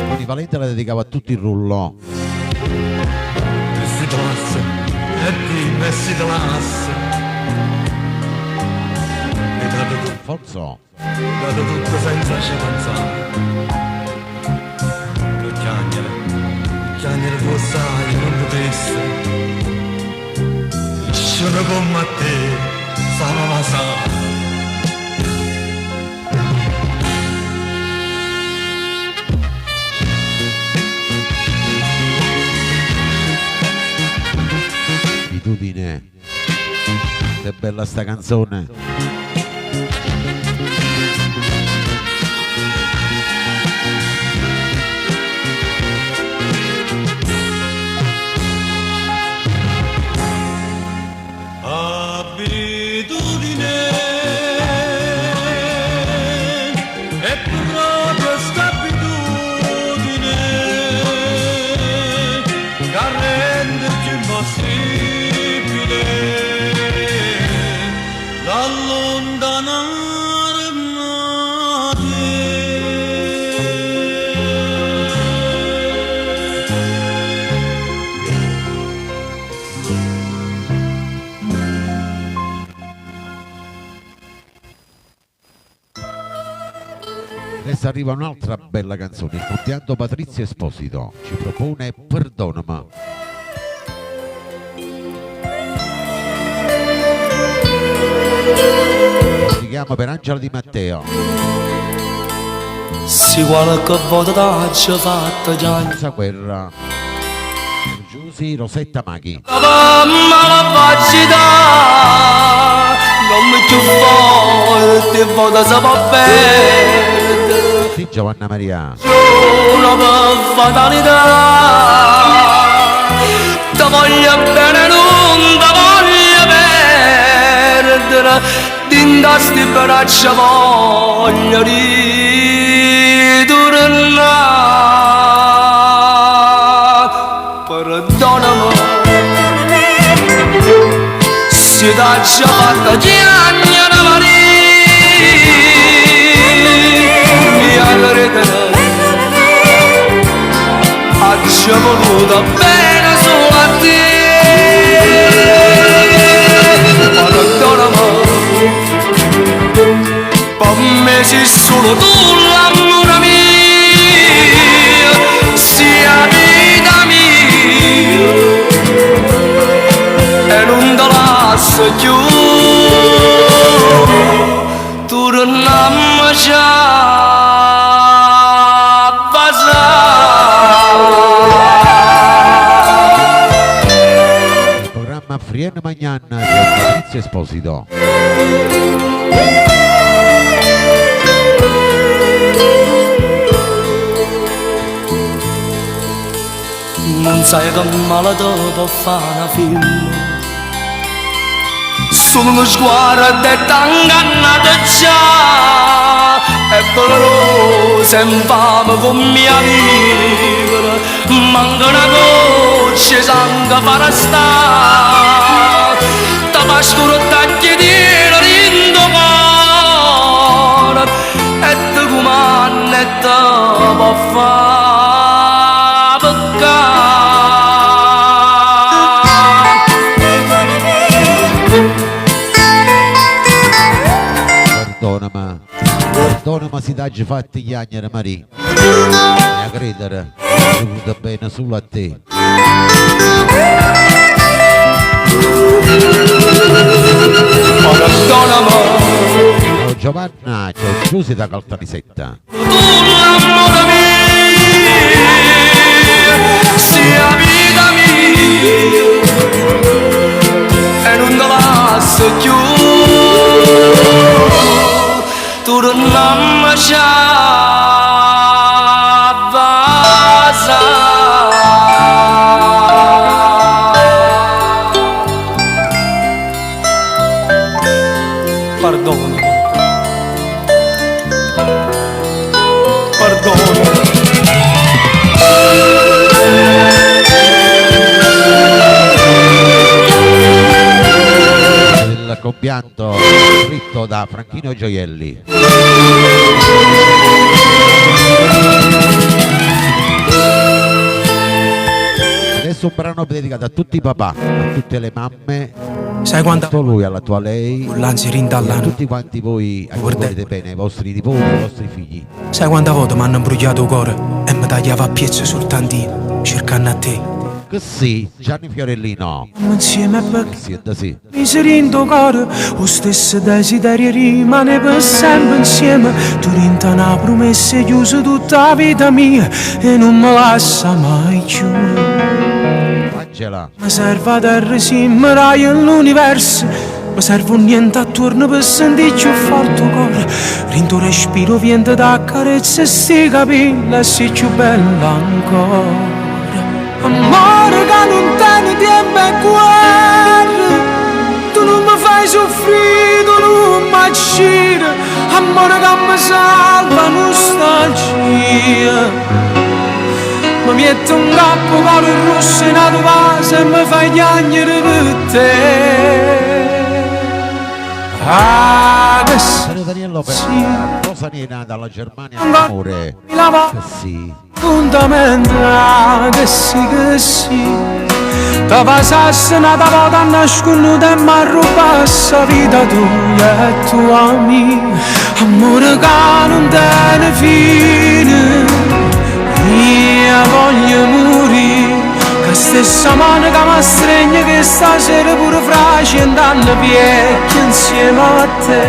Tony Valente la dedicava a tutti il rullo. Messi classe, e qui messi classe. E Alfonso, dato tutto senza ci pensare. Lo chiagnere tu sai, non potesse. Sono come a te, sama sa. Abitudine, che bella sta canzone. Abitudine è proprio sta abitudine che rende più impossibile l'allontanarmi da Adesso arriva un'altra bella canzone, il compianto Patrizio Esposito ci propone Perdonami. Si chiama per Angela Di Matteo. Se qualche volta t'hai fatto già Senza guerra. Giusy Rosetta Maghi. malvagità, non mi più forte, volta si può perdere. Sì, Giovanna Maria. Sono per fatalità, ti voglio bene, non ti voglio perdere. Dinda sti braccia voglio ritornare. Perdonami se t'ha già fatto chiagnare Maria, mi credere ha già voluto bene solo a te. Perdonami, per me sei solo tu l'amore mio, sia vita mia e non te lascio più. Tornammo già a passare. Il programma Frienne Magnan con Patrizio Esposito. Non sai che male ti può fare una film. Sono uno sguardo e t'ingannate già. E dolorosa e infame con mia vivere. Manca una goccia sangue farà stare. Da pastore tagli di rindo cuore. E te comanda e te può fare peccare. Perdonami se t'hai fatti chiagnare Maria. E a credere, è venuta bene solo a te. Perdonami, Oh, Giovanna, c'è Giusy da Caltanissetta. tu l'amore mio, sia vita mia e non te lascio più. Tornammo già a passare. pianto scritto da Franchino Gioielli. Adesso un brano dedicato a tutti i papà, a tutte le mamme, sai quando lui, alla tua lei, l'anzi a rindallano, tutti quanti voi a cui volete bene, ai vostri nipoti, ai vostri figli. sai quante volte mi hanno imbrugliato il cuore e mi tagliava a piezza sul tantino cercando a te. Che sì, Gianni Fiorellino. Insieme perché Sì, da sì. mi si rindo cuore, lo stesso desiderio rimane per sempre insieme. Tu rinta una promessa chiusa tutta la vita mia e non mi lascia mai giù. Angela. Mi serve a terra simmerai nell'universo, mi serve un niente attorno per sentire più forte il cuore. Rinto respiro viento da carezza e sti capelli e sei più bella ancora. Amore che non tiene tempo e guerra, tu non mi fai soffrire, tu non mi accidi. Amore che mi salva nostalgia, mi mette un capo con il rosso in una vase e mi fai piangere per te. Ah, che Mario Daniello per sì, Rosa Nena dalla Germania, amore. la Che sì. fondamentale che sì da passasse una volta a nascondere e mi ha rubato la vita tua e tua mia. Amore che non tiene fine, io voglio morire, che stessa mano che mi stringe che stasera pure fra 100 anni vecchia insieme a te,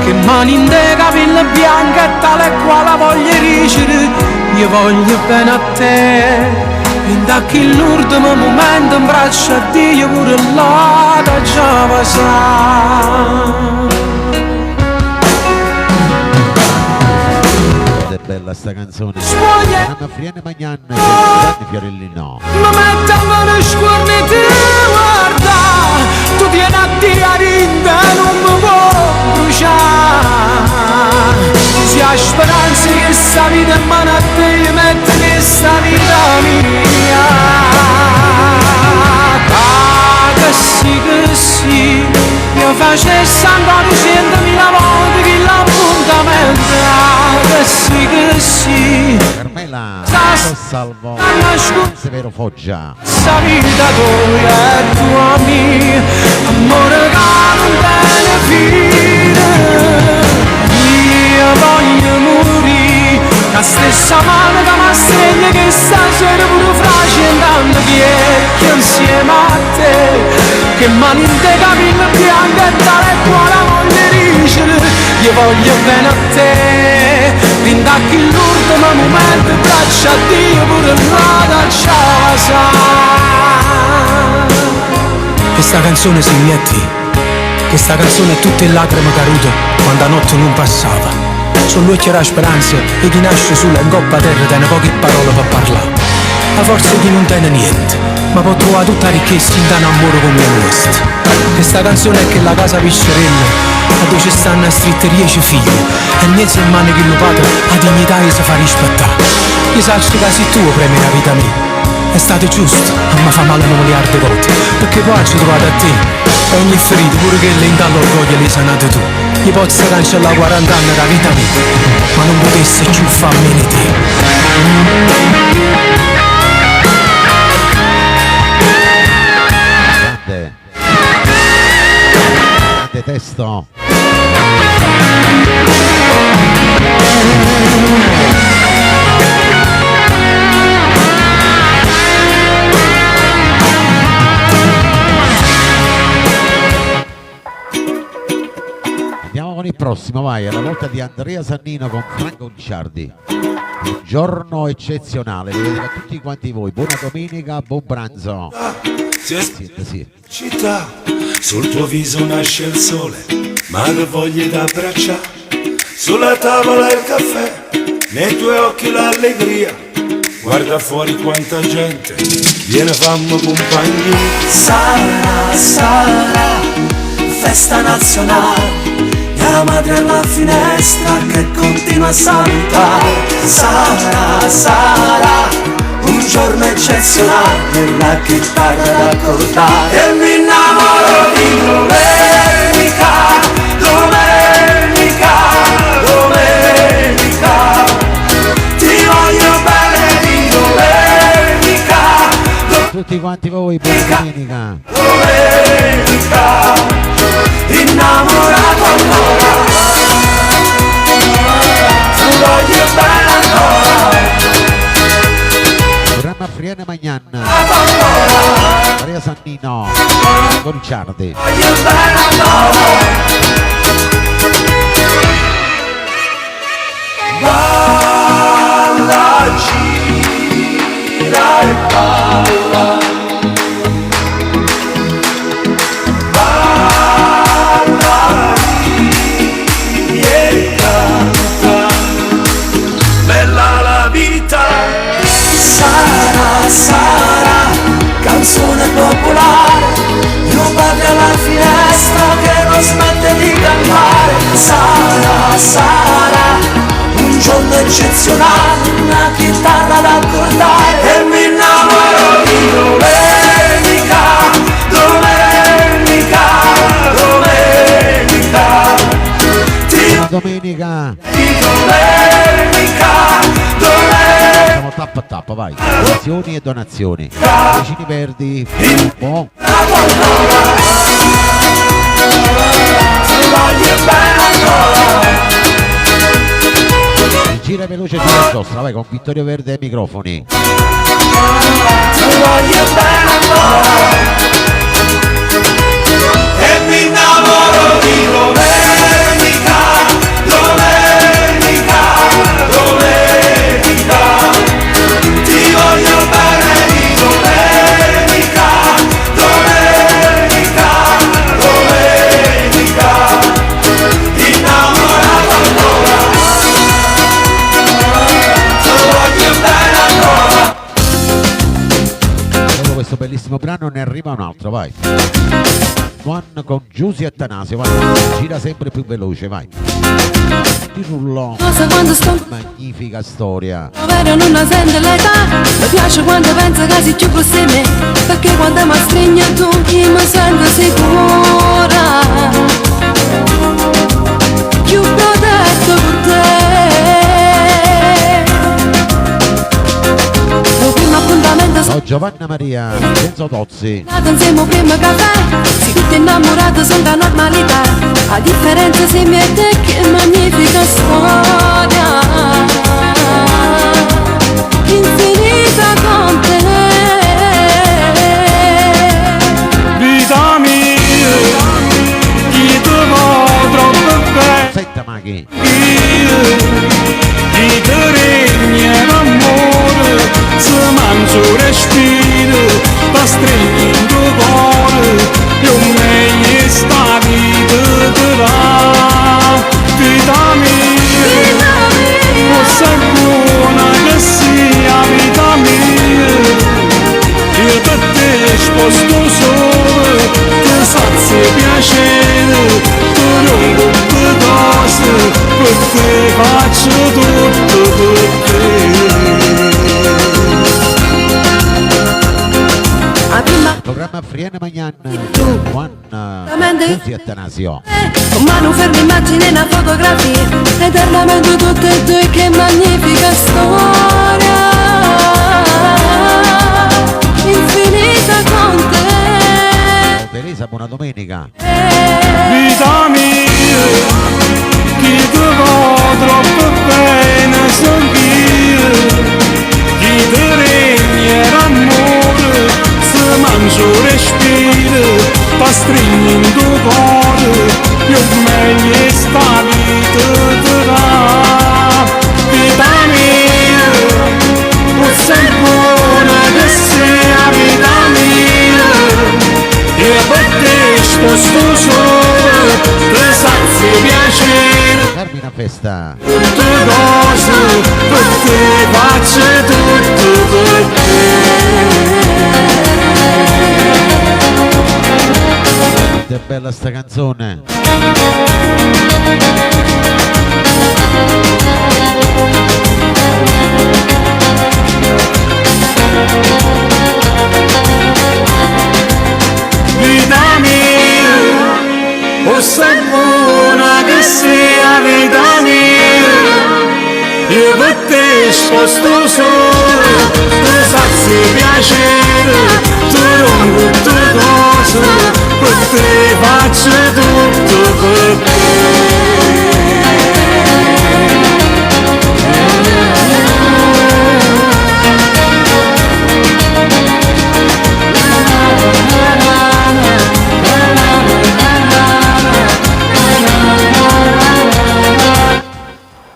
che mani in te capelli bianchi e tale e quale voglio ricevere. Io voglio bene a te, in da chi l'ultimo momento in braccio a Dio pure là da già passare. È bella sta canzone. Spoglia Anna Friene Magnan e Gianni Fiorellino. mi mette a mano scorni e ti guarda, tu vieni a dire a rinda e non mi può bruciare. Si ha speranza che sta vita in mano a te, mette questa vita mia. Ah, che sì, io facessi ancora 100.000 volte che l'appuntamento. Che sì, Carmela Salvo Severo Foggia. sta vita tua e tua mia, amore che non tiene fine. Io voglio morire, la stessa mano che mi stringe che stasera pure fra 100 anni vecchia insieme a te, che mani in te capelli bianchi e tale e quale voglio ricevere. Io voglio bene a te, rindacchi l'ultimo momento e braccia a Dio pure là da casa. Questa canzone si metti, questa canzone è tutte lacrime cadute quando la notte non passava. Sono l'occhio la speranza e chi nasce sulla in coppa terra tiene poche parole per parlare. La forza di non tiene niente, ma può trovare tutta ricchezza in un amore come questo. Questa canzone è che la casa piscerella, a dove ci stanno scritte 10 figli, e niente in mano che lo padre la dignità che si fa rispettare. Io saccio che sei tuo premi la vita mia, è stato giusto, ma mi fa male un miliardo di volte, perché poi ci ho trovato a te, e ogni ferito, pure che lei dall'orgoglio l'hai sanato tu. Io posso cancellare 40 anni da vita mia, ma non potessi più farmi di te. Grande testo. Andiamo con il prossimo, vai, è la volta di Andrea Sannino con Franco Ricciardi. Un giorno eccezionale, lo dedico a tutti quanti voi. Buona domenica, buon pranzo. Sì. Città, sul tuo viso nasce il sole, ma che voglia d'abbracciare. Sulla tavola il caffè, nei tuoi occhi l'allegria. Guarda fuori quanta gente, viene fammi compagnia. Sarà festa nazionale, e la madre alla finestra che continua a salutare. Sarà un giorno eccezionale, la chitarra da cordare. E mi innamoro di volermi domenica, domenica, ti voglio bene di domenica, tutti quanti voi, buona domenica. domenica, innamorato ancora, ti voglio bene ancora, Programma Friene Magnan, Maria Sannino, Conciardi. voglio bene ancora. Balla, gira e balla, balla, ridi e canta, bella la vita. Sarà, sarà, canzone popolare, mio padre alla finestra che non smette di cantare. Sarà, sarà, un giorno eccezionale, una chitarra da accordare e mi innamoro di domenica, domenica, domenica, Domenica di domenica, domenica. siamo tappa a tappa, vai. Donazioni e donazioni. Vicini Verdi, boh. Gira veloce sulla giostra, vai con Vittorio Verde ai microfoni. E mi innamoro di domenica, domenica, domenica, ti voglio bene di domenica, domenica, domenica, innamorato ancora, ti voglio bene ancora. Dopo questo bellissimo brano ne arriva un altro, vai. One con Giusy e Tanasio, vai. Gira sempre più veloce, vai. Ti rullo. Cosa quando sto Magnifica storia. povera non la sente l'età. Mi piace quando pensa che sei più così me, perché quando mi stringi tu mi sento sicura, più protetto per te. Lo primo appuntamento Oh, Giovanna Maria, Enzo Tozzi. nato insieme al primo caffè, si tutti innamorati sono la normalità, a differenza se mi e te che magnifica storia, infinita con te. Vita mia, chi ti vuole troppo bene, Senta Maghi. chi ti regna l'amore, se mangia un respiro, sta stringendo il cuore, io meglio sta vita te dà. Vita mia, forse è buona che sia vita mia, io per te sposto solo, ti sazio piacere, ti rompo un cose, per te faccio tutto per te. A prima Programma Friene Magnan. One Giusy e Tanasio. con mano ferma immagine una fotografia, eternamente tutte e due, che magnifica storia, infinita con te. Oh, Teresa, buona domenica. Vita mia, chi ti vuole troppo bene son io, chi ti regna l'amore, se mangio un respiro, sta stringendo il cuore, io meglio sta vita te dà. Vita mia, forse è buona che sia vita mia, io per te sposto solo, te sazio piacere, Carmina Festa. tutte cose, per te faccio tutto per te. Che bella sta canzone. Vita mia, forse è te sposto solo, ti sazi piacere, ti rompo tutte cose, per te faccio tutto per te.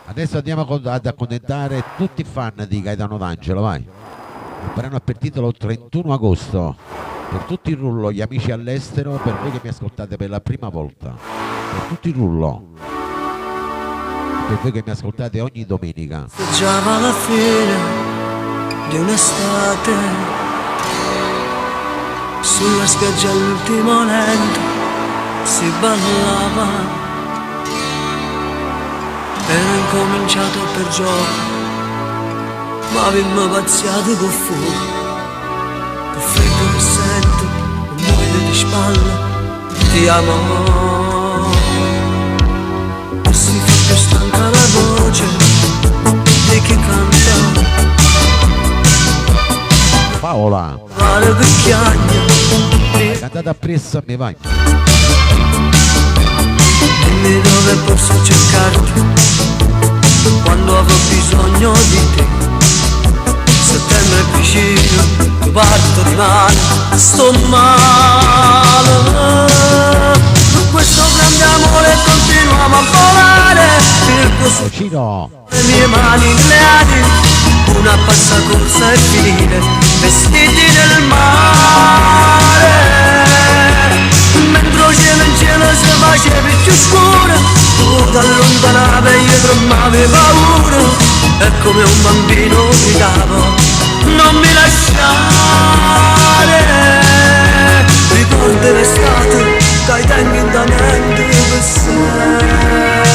Adesso andiamo ad accontentare tutti i fan di Gaetano D'Angelo, vai. Il brano ha per titolo 31 agosto. Per tutti il rullo, gli amici all'estero, per voi che mi ascoltate per la prima volta. Per tutti il rullo. Per voi che mi ascoltate ogni domenica. Festeggiava la fine di un'estate, sulla spiaggia all'ultimo lento si ballava. Era incominciato per gioco, ma avevamo pazziato con fuoco. Che freddo che sento, un muoio di spalle, ti amo. E si fa più stanca la voce di chi canta. Paola, Vale vecchiaia, cantate appresso a me, vai. dimmi dove posso cercarti quando avrò bisogno di te. Settembre è vicino, io parto di male, sto male. Questo grande amore continuiamo a volare, il tuo Cino, le mie mani le ali, una passacorsa e finire vestiti nel mare. Mentre il cielo si faceva più scuro, tu da lontanavi e io tremavi paura, e come un bambino gridavo non mi lasciare. Ricordi l'estate che ai tempi in da mente per sempre.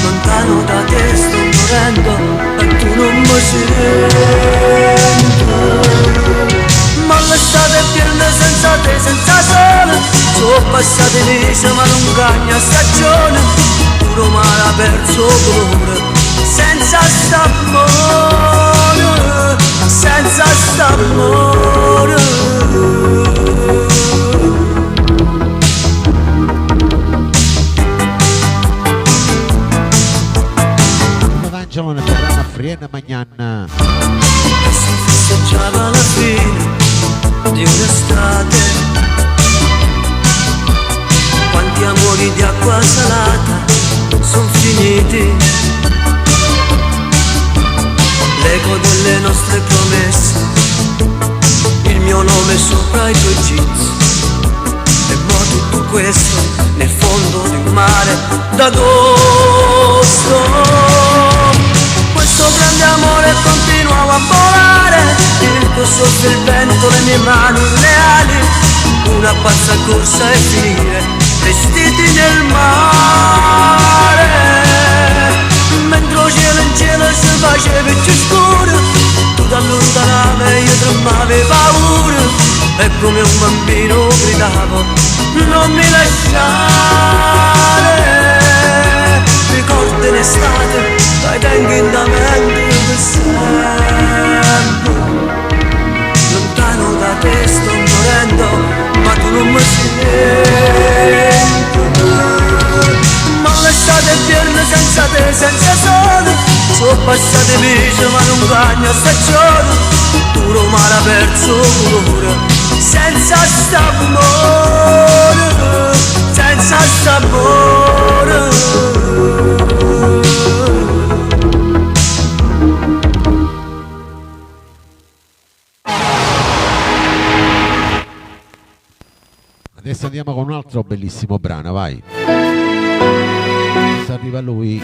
Lontano da te sto morendo e tu non mi senti. Ma l'estate è piena senza te, senza sole. Sono passati mesi ma non cambia stagione. Puro mare ha perso colore, senza st'amore, senza st'amore. D'Angelo nel programma Friena Magnan. Si festeggiava la fine di un'estate. Quanti amori di acqua salata son finiti. L'eco delle nostre promesse, il mio nome sopra i tuoi jeans. E mo tutto questo nel fondo di un mare d'agosto. Questo grande amore continuava a volare, il tuo sotto il vento, le mie mani leali, una pazza corsa e finire vestiti nel mare. Mentre il cielo in cielo si faceva più scuro, tu da lontanavi e io tremavi paura, e come un bambino gridavo non mi lasciare. Ricordi l'estate, dai tempi in da mente per sempre. Lontano da te sto morendo, ma tu non mi senti. Ma l'estate è piena senza te, senza sole. Sono passati mesi ma non cambia stagione. Puro mare ha perso colore, senza st'amore, senza st'amore. Adesso andiamo con un altro bellissimo brano, vai. Adesso arriva lui.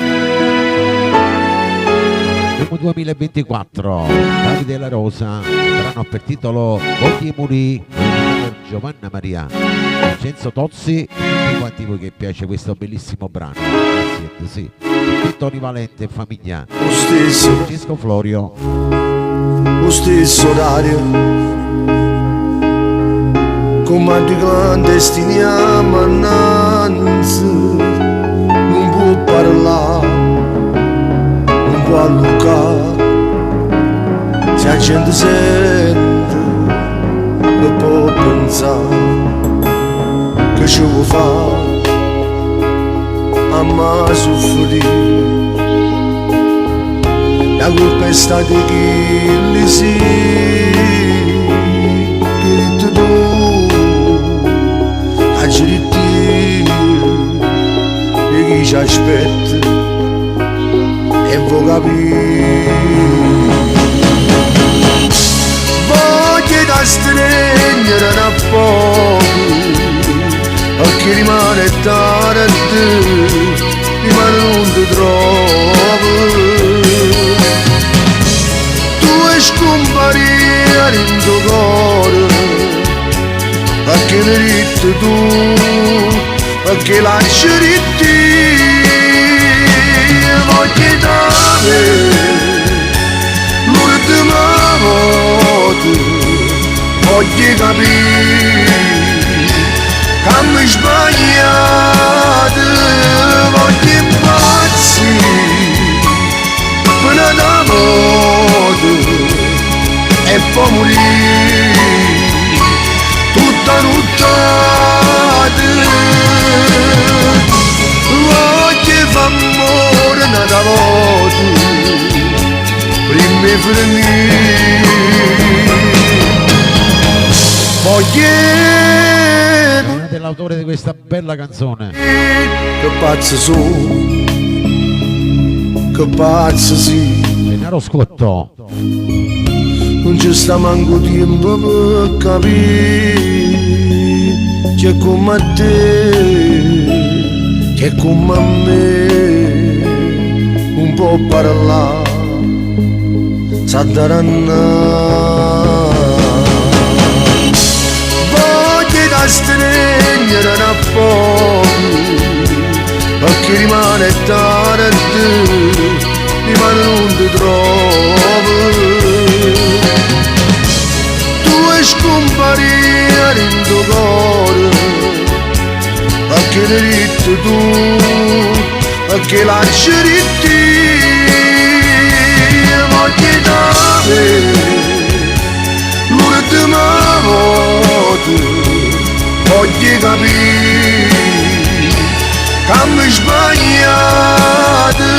Primo 2024, Davide La Rosa, brano per titolo Vogli Muri, per Giovanna Maria, Vincenzo Tozzi, tutti quanti voi che piace questo bellissimo brano. Siete, sì. Tony Valente e famiglia. Lo stesso, Francesco Florio. lo stesso orario, come due clandestini ammananza, non può parlare, non toccare, se la gente sente e può pensare che ci vuoi fare a me soffrire. La colpa è stata chi li si, che tu ci ritiri e chi ci aspetta e vuoi capire. Voglio da stringere un po', perché rimane tardi, rimane non ti trovo. Tu scomparire in tuo cuore, perché ne ritti tu, perché lasci ritti, voglio dare l'ultima volta, voglio capire che mi sbagliate, voglio impazzire per una volta e poi morire tutta nottata. Voglio fare amore una volta prima di finire. Voglio dell'autore di questa bella canzone. Che pazzo sono, che pazzo sì. Gennaro Scotto. Non ci sta manco tempo per capire, c'è come a te, c'è come a me, un po' parlare, sa daranna. Voglio da stringere un po', perché rimane tardi, rimane non ti trovo. Scomparire in tuo cuore, perché ne ritti tu, perché lasci ritti, voglio dare l'ultima volta, voglio capire che mi sbagliate,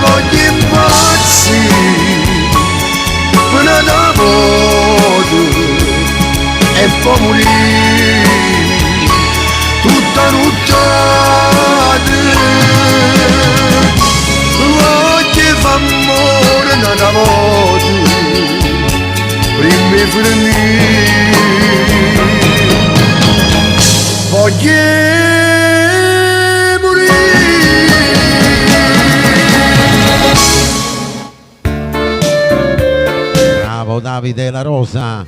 voglio impazzire per una volta e poi morire tutta nottata. Voglio fare amore una volta prima di finire. Voglio morire. Bravo Davide La Rosa.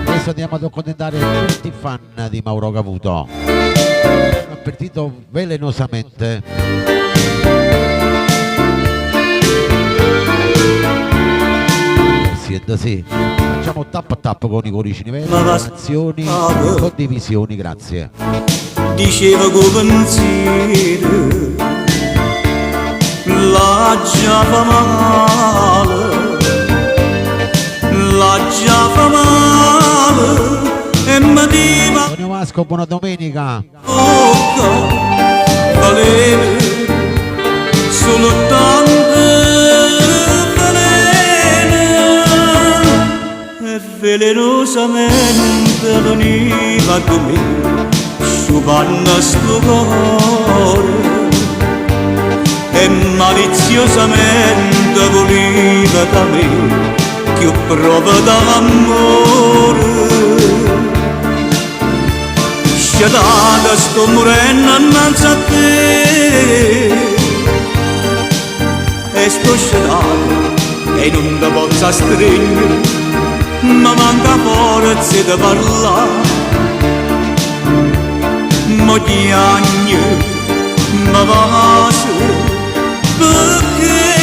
Adesso andiamo ad accontentare tutti i fan di Mauro Cavuto. Hanno avvertito velenosamente. Siete sì. Facciamo tap a tap con i cuoricini veri, donazioni e condivisioni, grazie. Diceva con pensiero, la già fa male, la già fa male, e mi diva Antonio Vasco, buona domenica. bocca, valere, solo tante velene, e velenosamente veniva con me, sciupando sto cuore, e maliziosamente voleva da me che prova d'amore. Sciatata sto morendo innanzi a te, e sto sciatata e non ti posso stringere, ma manca forza di parlare. Ma chiagno, ma vaso, perché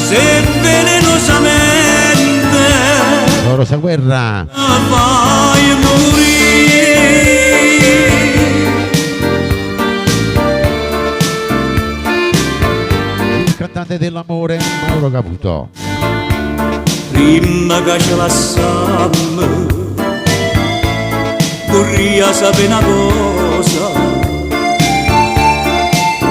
se velenosamente Rosa Guerra. vai morire. strade dell'amore, Mauro Caputo. Prima che ci lasciammo, vorrei sapere una cosa,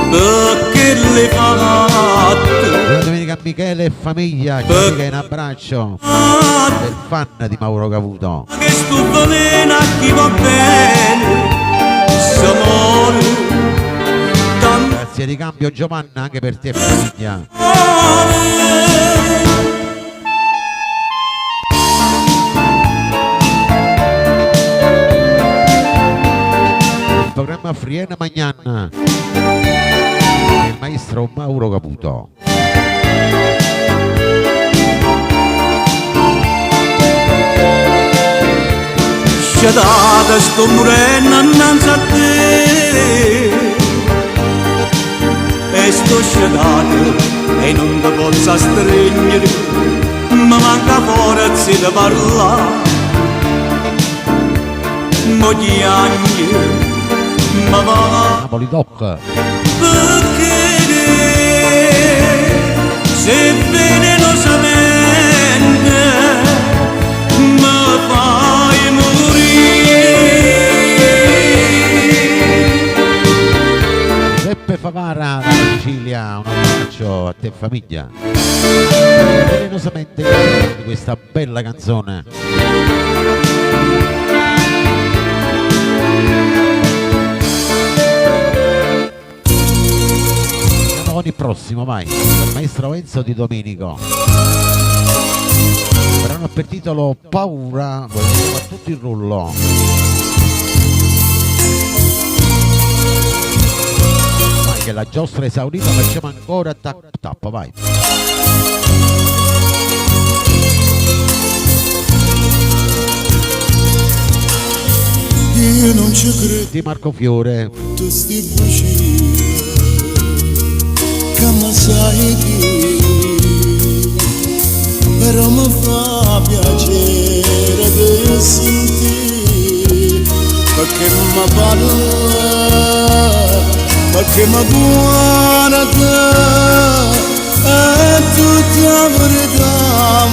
perché le fatte. Buona domenica a Michele e famiglia, ciao Michele, un abbraccio per fan di Mauro Caputo. Che sto venendo a chi va bene, s'amore. Grazie di cambio Giovanna anche per te famiglia. Il programma Friena Magnan, il maestro Mauro Caputo. Sciatata sto morendo innanzi a te, e sto sciatato e non ti posso stringere, mi manca forza di parlare, mo gli anni mi va Napoli Doc. perché se venenosamente mi fai morire. Giuseppe Favara da Sicilia, un abbraccio a te e famiglia. Venenosamente di questa bella canzone. Andiamo con il prossimo, vai. Il maestro Enzo Di Domenico. Brano per titolo Paura, vogliamo a tutto il rullo. Vai che la giostra è esaurita, facciamo ancora tap, vai. Io non ci credo, Di Marco Fiore. tu sti bugie, che mi sai dire, però mi fa piacere di sentire, perché mi parla, perché mi guarda, e tutta la verità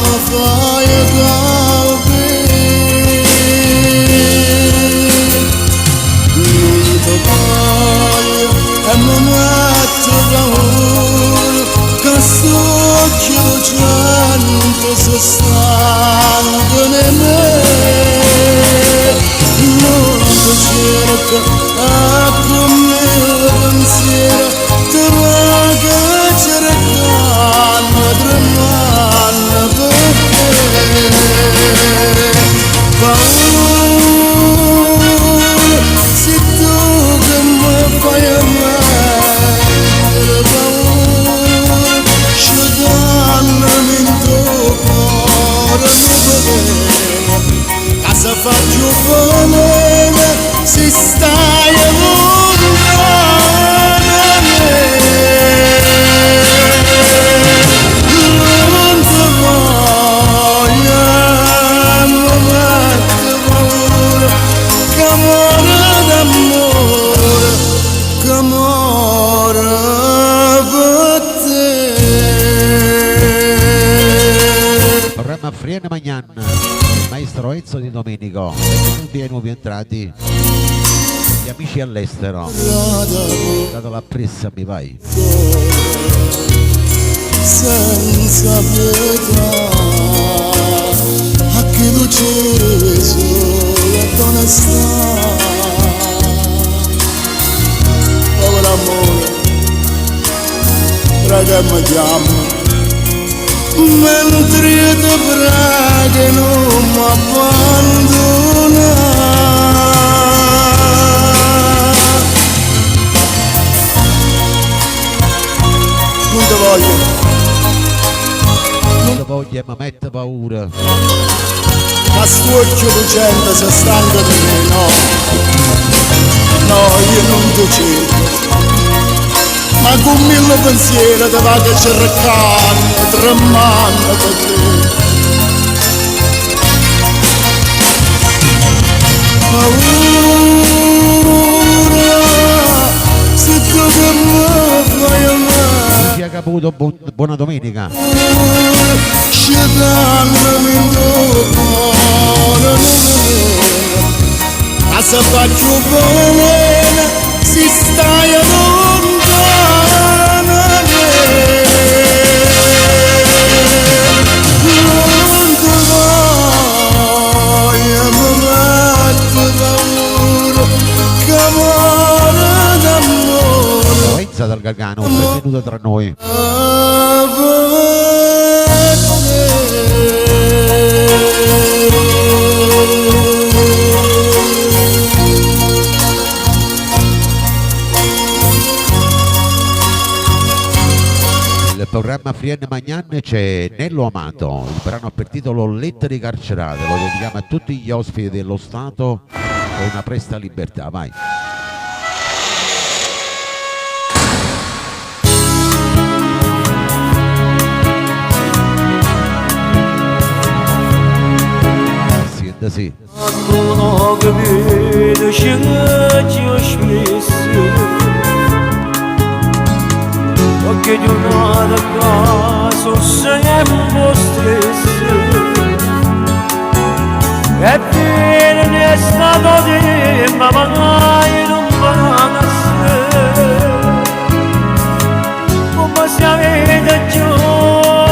mi fai capire. Non ti voglio e mi metto paura, che sto occhio lucente si stanno in me. Non ti cerco e con me il pensiero ti va che cercando, tremando per te. Paura, se tu che mi fai amare, paura, sciogannami in tuo cuore mi potere, casa faccio volere, se stai lontano da me. Non ti voglio, mi metto paura, che amore d'amore, che amore per te. Programma Friena Magnan, il maestro Enzo Di Domenico. Benvenuti ai nuovi entrati, gli amici all'estero. Dato la pressa mi vai. Senza pietà, a chi tu c'eri solo d'onestà. Povero amore, raga mi chiamo, mentre io ti prego non mi abbandona. Non ti voglio, Non voglia ma mette paura. ma sto occhio lucente si stanca di me, no. No, io non ti cerco, ma con mille pensieri ti va che cercando, tremando per te. Paura, se tu che mi fai amare, Sia che saputo, buona domenica. Ma se faccio bene si stai lontano, non ti voglio mettere paura, che muore d'amore. Lorenza dal Gargano, benvenuta tra noi. Nel programma Frienne Magnan c'è Nello Amato, il brano per titolo Lettere carcerate, lo dedichiamo a tutti gli ospiti dello Stato e una presta libertà, vai. Siente sì. Non ho capito che ci ho smesso. Qualche giornata qua sono sempre stesso. E bene ne è stato di ma mai non va da sé. Come se avete giù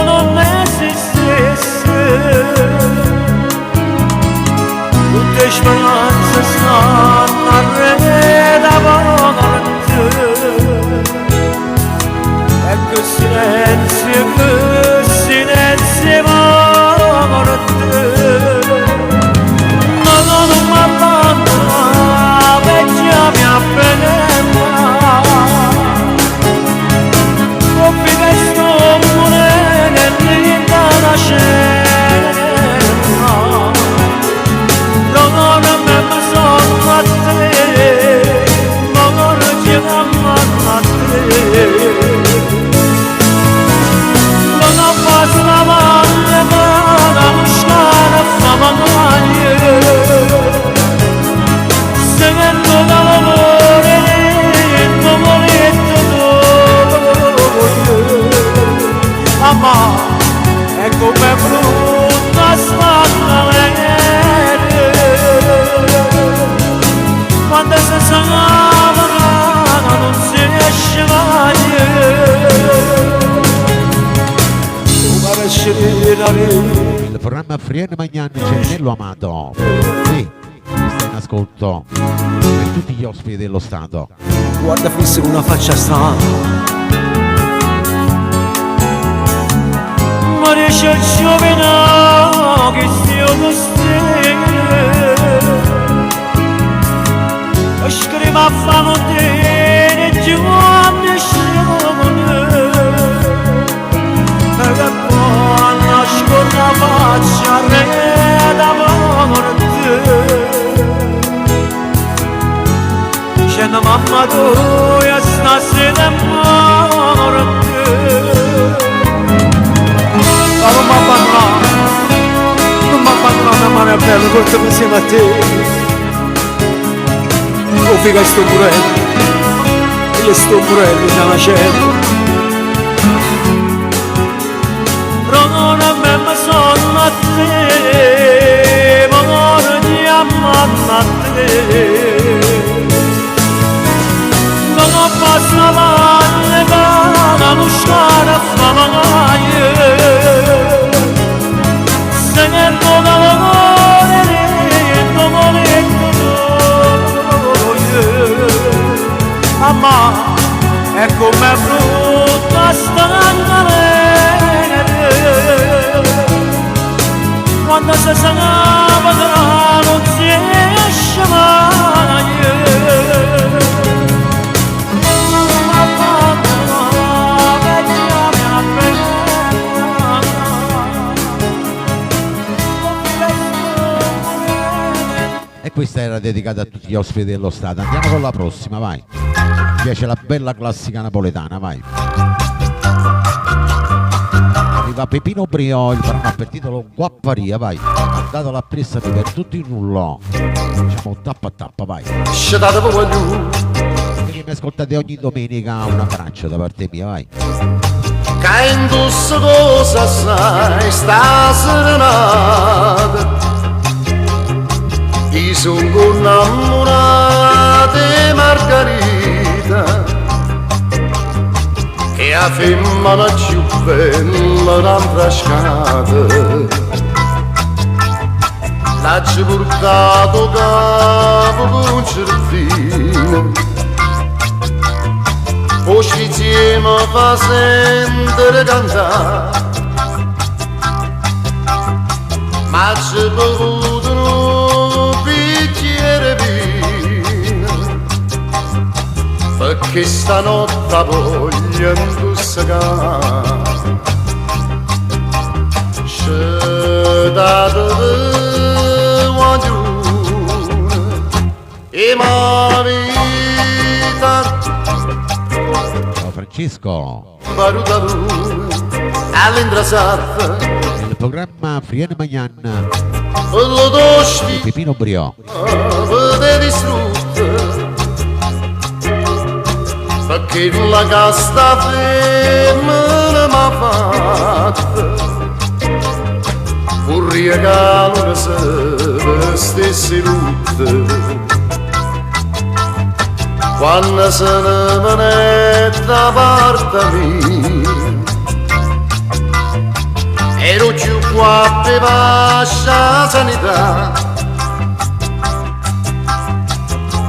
non esistesse. Tutte le speranze stanno a re davanti. Che silenzio morte. Ma non mi abbandona, vecchia mia bella. Coppi che sto morendo da cena. Non me sono a te, ma non chiamo a te. La valle vada muscare fa maglie seguendo dall'amore il moletto d'oro ma è come brutta stanna quando si salva non si esce mai. Il programma Frienne Magnan c'è Nello Amato. Sì, mi stai in ascolto. Per tutti gli ospiti dello Stato. Guarda fisso con una faccia strana. Ma riesce il giovane che stia costretto. E scrive a famiglia giù a nessuno. Che buona scorda faccia re d'amore. C'è una mamma tua stasera morte. Ma non mi abbandonare, mare bella, portami insieme a te. Oh figa sto morendo, io sto morendo, sta nascendo. Non a me ma sono a te, ma non chiamo a te. Non ho passato valle, vada muscare a famaglie. Seguendo dall'amore, il moletto d'oro. Ma è come brutta stanna. Quando si salva non si esce mai. E questa era dedicata a tutti gli ospiti dello Stato. Andiamo con la prossima, vai. Mi piace la bella classica napoletana, vai. Arriva Pepino Brio, il brano per titolo Guapparia, vai. Ha dato la pressa per tutti in rullo. Diciamo tappa a tappa, vai. Quindi mi ascoltate ogni domenica un abbraccio da parte mia, vai. ma indosso cosa sai sta serenata. Io sono innamorata di Margherita, che è la femmina più bella d'Ambrascata. L'ha portato capo con un cervino, poi insieme fa sentire cantare, ma c'è bevuto un bicchiere vino, perché stanotte voglio indossare. C'è dato e ma vita. Ciao Francesco. All'indrasata nel programma Friene Magnan quello d'ospi Pepino Brio vede distrutta, perché la casta femmina m'ha fatta un regalo che se stesse tutte. Quando se ne mette da parte mia, ero più qua per la sanità,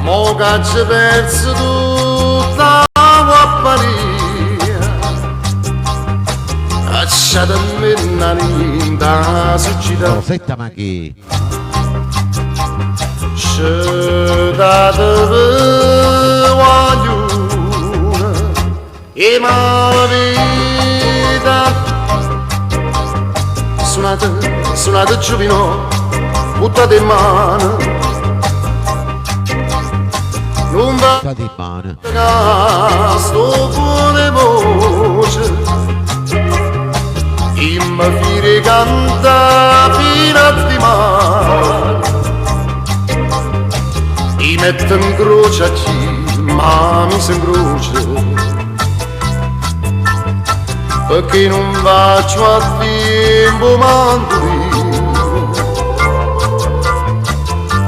mo che c'è perso tutta la guapparia, lasciatemi una linda società. Rosetta Maghi. C'è dato guaglione e ma vita. Suonate giovino, buttate in mano, non va Buttate in mano. sto buone voce, in me fire canta fino di mare. I metto in croce a chi, ma mi si incrocia, perché non faccio a tempo mandolino,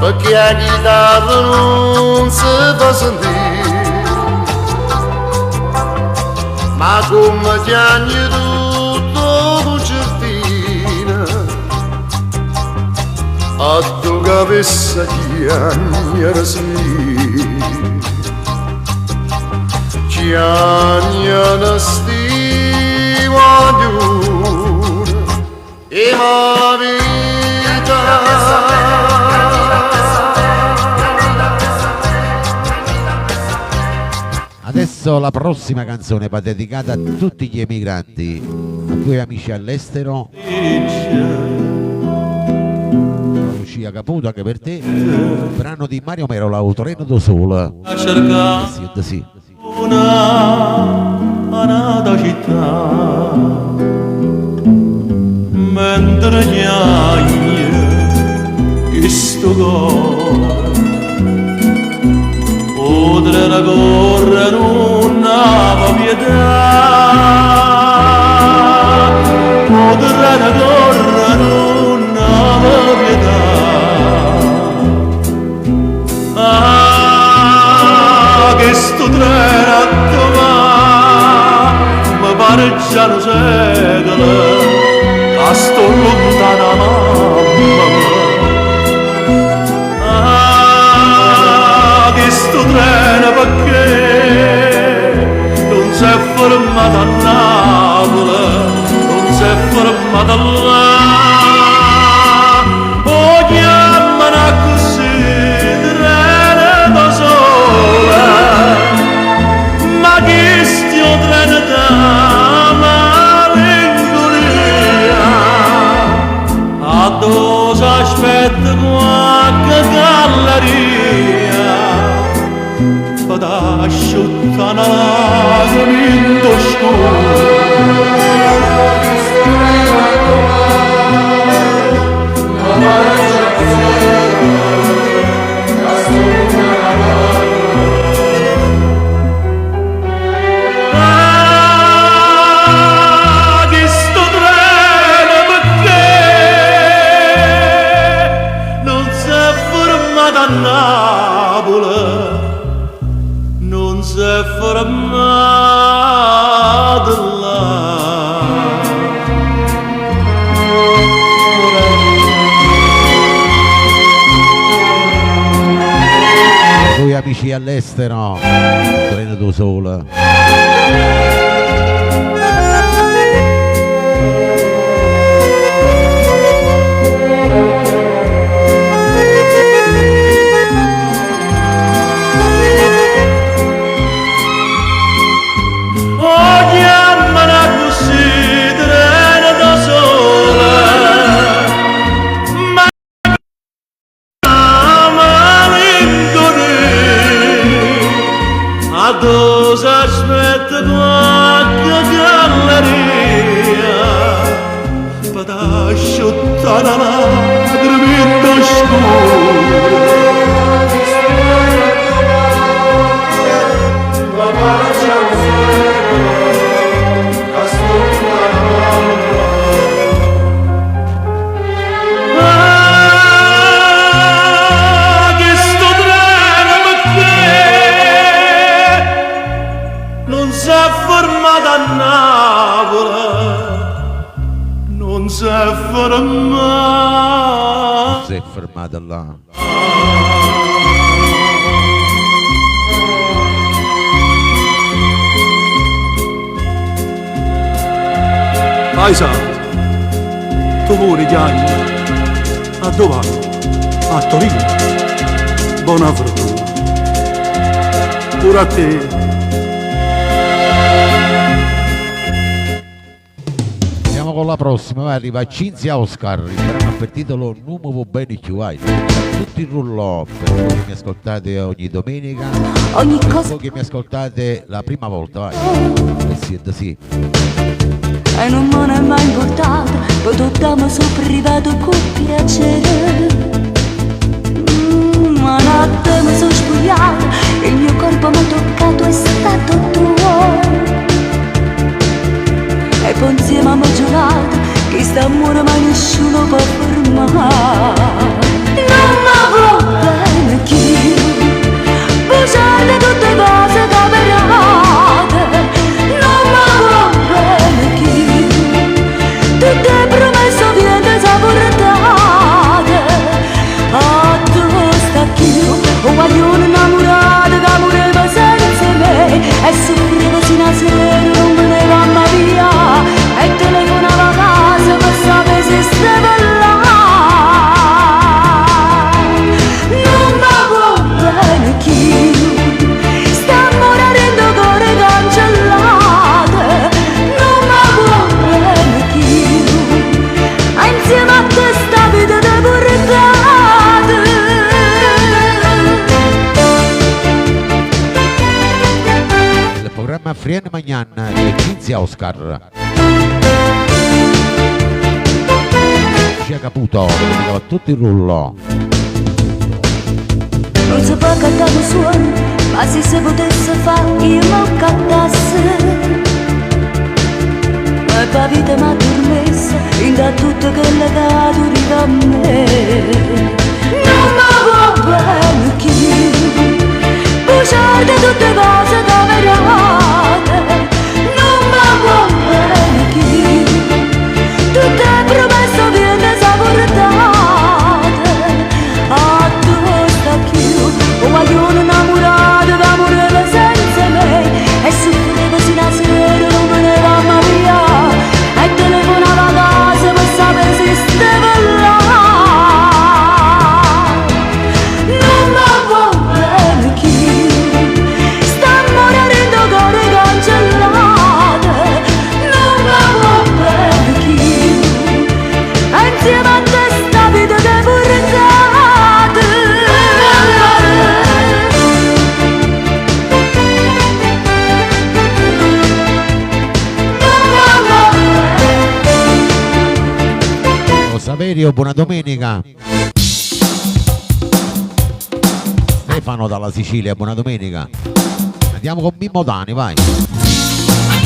perché la chitarra non si fa sentire, ma come chiagni tutto concertina, a tu capessa chiagnere sì, chiagnere sti guaglione e ma vita. Adesso la prossima canzone va dedicata a tutti gli emigranti, a tuoi amici all'estero. Lucia Caputo, anche per te. Brano di Mario Merola, Autoreno do Sole. Sì. Una città, mentre ghiagne questo cuore potrà correre una pietà, potrà correre una pietà. Che sto treno a domani mi pare già un secolo, a sto lontana mamma. Che sto treno perché non si è fermato a Napoli, non si è fermato là. Oh, chiamano così treno da sola, ma che stia treno da malinconia, a dove aspetta qualche galleria, per asciuttare una lacrima in Napoli non si è fermata là. Voi amici all'estero, Treno do Sole. Dos aspetta qualche galleria per asciuttare la lagrimetta scura. La pace al secolo che sto treno non si è fermata a Napoli, non si è fermata. Si è fermata là. Paesano, tu pure Gianni, a dove vai? A Torino. Buona fortuna. Pure a te. Con la prossima arriva Cinzia Oscar, il brano per titolo Nuovo Bene Ci Vai. Tutti in rullò per voi che mi ascoltate ogni domenica, Ogni per cosa voi che mi ascoltate la prima volta, vai. Siete sì. e non me ne è mai importato, poi dobbiamo privato con piacere. Ma un attimo mi sono spogliata, il mio corpo mi ha toccato, è stato tuo. E poi insieme abbiamo giurato che st'amore mai nessuno può fermare. Non mi può bene chi bruciate tutte cose camerate. Non mi può bene chi tutte promesse viene saportate. A dove sta chi un guaglione innamorato che moreva senza me e soffriva sino a sera non me ne va mai via. E telefonava a casa per sapere se stava là. Non mi può bene chi sta morendo cuore cancellate. Non mi può bene chi insieme a te sta vita da portate. Il programma Frienne Magnan di Cinzia Oscar. Lucia Caputo, a tutti il rullo. Non si può cantare un suono, ma se si potesse fare io non cantassi. Ma la vita mi ha permessa in da tutto quello che ha durato a me. Non mi può bene chi bruciate tutte cose camerate. Non mi può bene chi tutte promesse viene saportate. A dove sta chi un guaglione innamorato che moreva senza me e soffriva sino a sera non me ne va mai via. E telefonava a casa per sapere se stava là. Non mi può bene chi sta morendo cuore cancellate. Non mi può bene chi insieme a te sta vita che portate. Saverio, buona domenica. Stefano dalla Sicilia, buona domenica. Andiamo con Mimmo Dani, vai.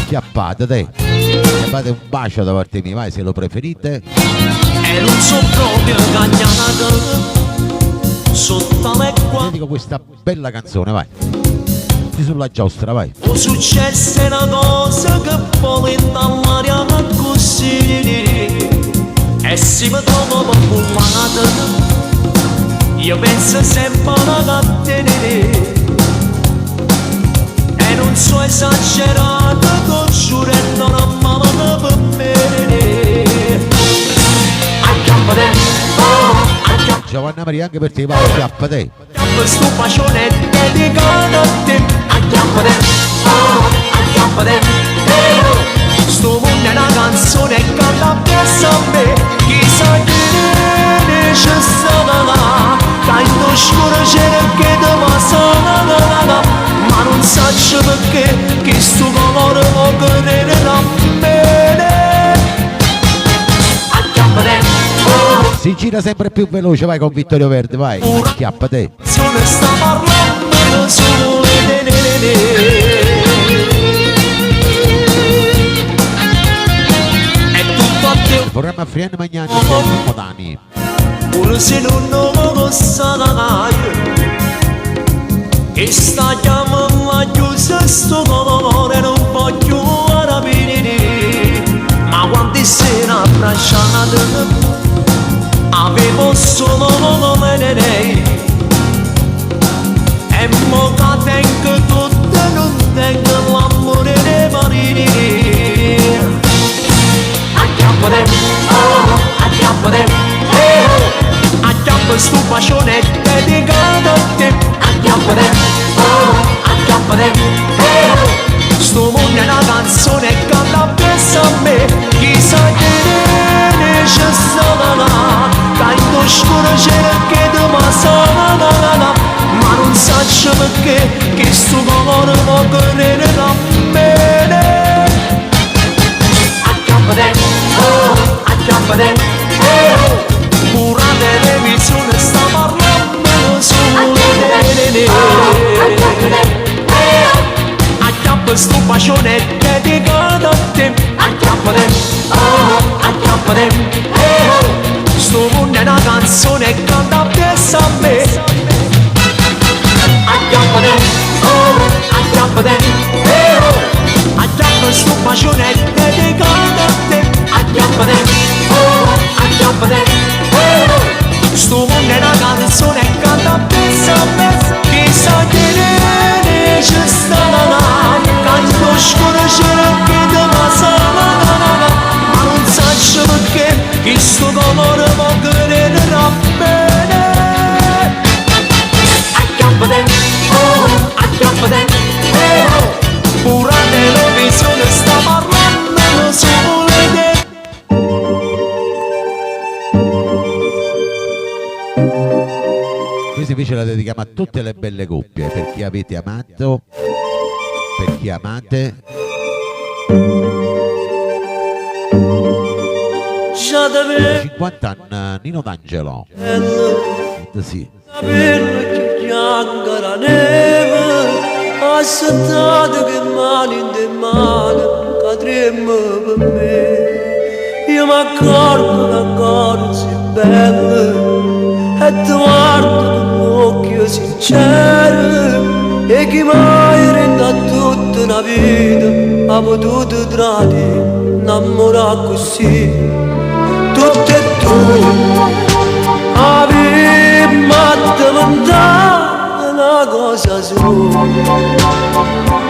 Chiappate, te. Chiappate un bacio da parte mia, vai, se lo preferite. E non so proprio ingagnato, sotto le qua. Dedico questa bella canzone, vai. Sulla giostra, vai. O successe una cosa che poi dall'aria così e si mi trova pullata. Io penso sempre a te e non so esagerato, ti giuro e non amavo per me. Giovanna Maria, anche per te, vai, chiappa te. Questo passione è dedicato a te. Sto mondo è una canzone che canta presso a me. Chissà che c'è stata tanto scuro c'era che te passa ma non so perché che sto colore lo credere da bene. Si gira sempre più veloce, vai con Vittorio Verde, vai. Chiappa te. Sono sta parlando solo Il programma Frienne Magnani e Modani. pure se non lo sai che sta chiamando chiusa sto colore non voglio rapire ma quante sera abbracciate avevo solo come lei e mo che tengo tutto non tengo l'amore dei marini. Acchiappo sto passione dedicato a te. Sto mondo è una canzone che canta presso a me. Chissà che c'è stata tanto scuro c'era che te passa ma non so perché che sto colore lo credere da bene. Pura televisione sta parlando solo di acchiappa sto passione dedicato a te. Sto mondo è una canzone che canta presso a me. Acchiappa sto passione dedicato a te. Sto mondo è una canzone che canta presso a me. Chissà che c'è stata tanto scuro c'era che te passa ma non so perché che sto colore può credere da bene. Pura televisione sta parlando solo di te. Questa invece la dedichiamo a tutte le belle coppie, per chi avete amato, per chi amate. Già da me 50 anni, Nino D'Angelo. Sì. sapere che bianca la neve aspettato che male in te male cadremmo per me. Io mi accorgo che ancora sei bella e ti guardo con occhio sincero e chi mai renda tutta una vita ha potuto tradire innamorare così tutte e due avevo addiventata una cosa sola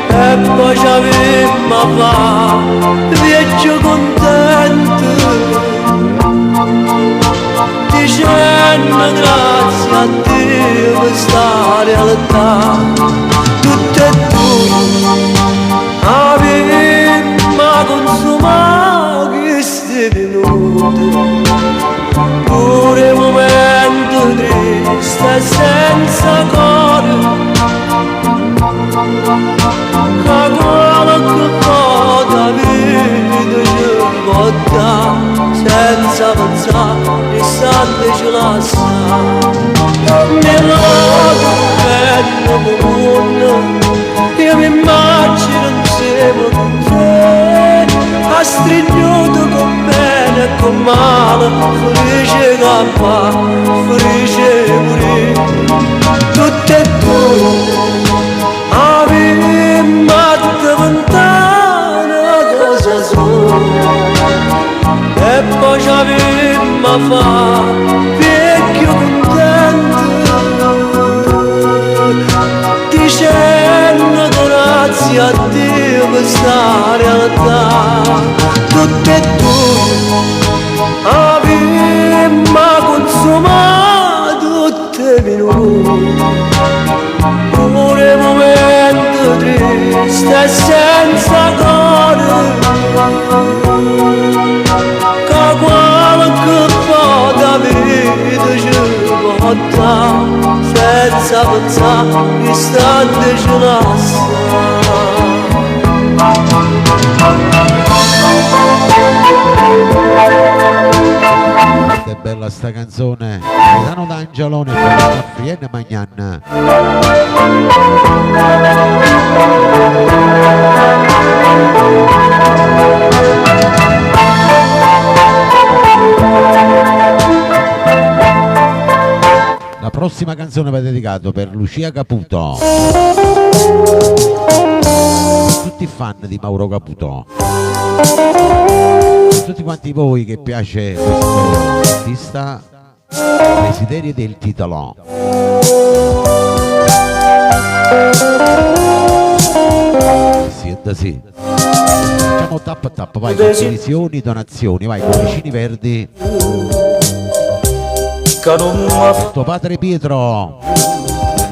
e poi ci avevamo a fare viaggio contento dicendo grazie a Dio per sta realtà tutte e due avevamo consumato questi minuti pure momento triste senza cuore che qualche volta vita ci porta senza pensare istante ci lascia nella bella comune io mi immagino insieme con te ha stringiuto con bene e con male felice che va felice pure avemmo diventata casa sua e poi ci avemmo fatto vecchio contento dicendo grazie a Dio questa realtà tutte e due avemmo consumato tutti i minuti pure momento triste e senza cuore che qualche volta vita ci porta senza pensare istante ci lascia. Che bella sta canzone, Gaetano D'Angelone e Frienne Magnan. La prossima canzone va dedicato per Lucia Caputo, tutti fan di Mauro Caputo, tutti quanti voi che piace questo artista, desiderio del titolo. Sì. Facciamo tap, vai, condivisioni, donazioni, vai, cuoricini verdi. Tuo padre Pietro,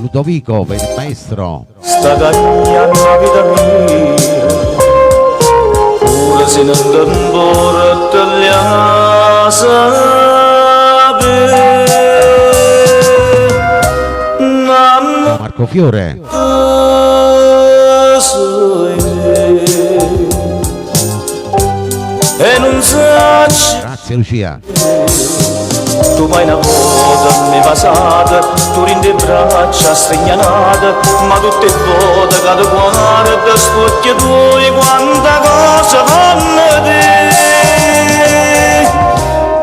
Ludovico, per il maestro. Sta cagnando la vita mia, pure se non tamburo te la sape. Marco Fiore. E non sacci. Grazie Lucia. Tu mai una volta mi passata, tu rindi in braccia stringanata, ma tutte le volte che ti guarda spocchi tuoi quanta cosa fanno te.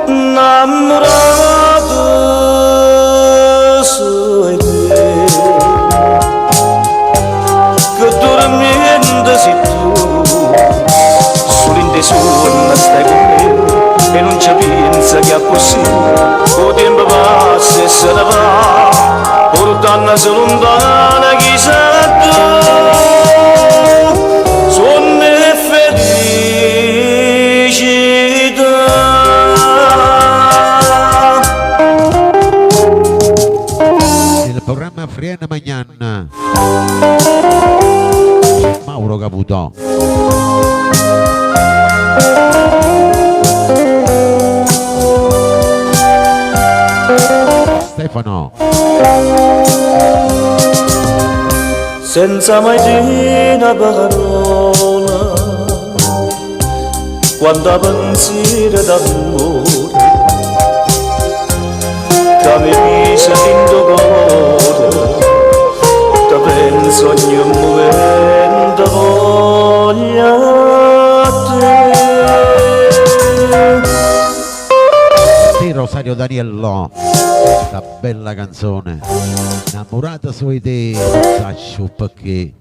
Innamorato sei te, che dormiendo sei tu, sull'inde suona stai con me. E non ci pensa che è possibile, il tempo passa e se ne va, portandosi lontana chissà dove, sono felicità. Il programma Frienne Magnan, Mauro Caputo. Stefano. Senza mai dire una parola, quando pensiero d'amore, che mi mise dentro cuore, te penso ogni momento voglio te. Rosario Daniello, questa bella canzone, innamorata su di te, non so perché.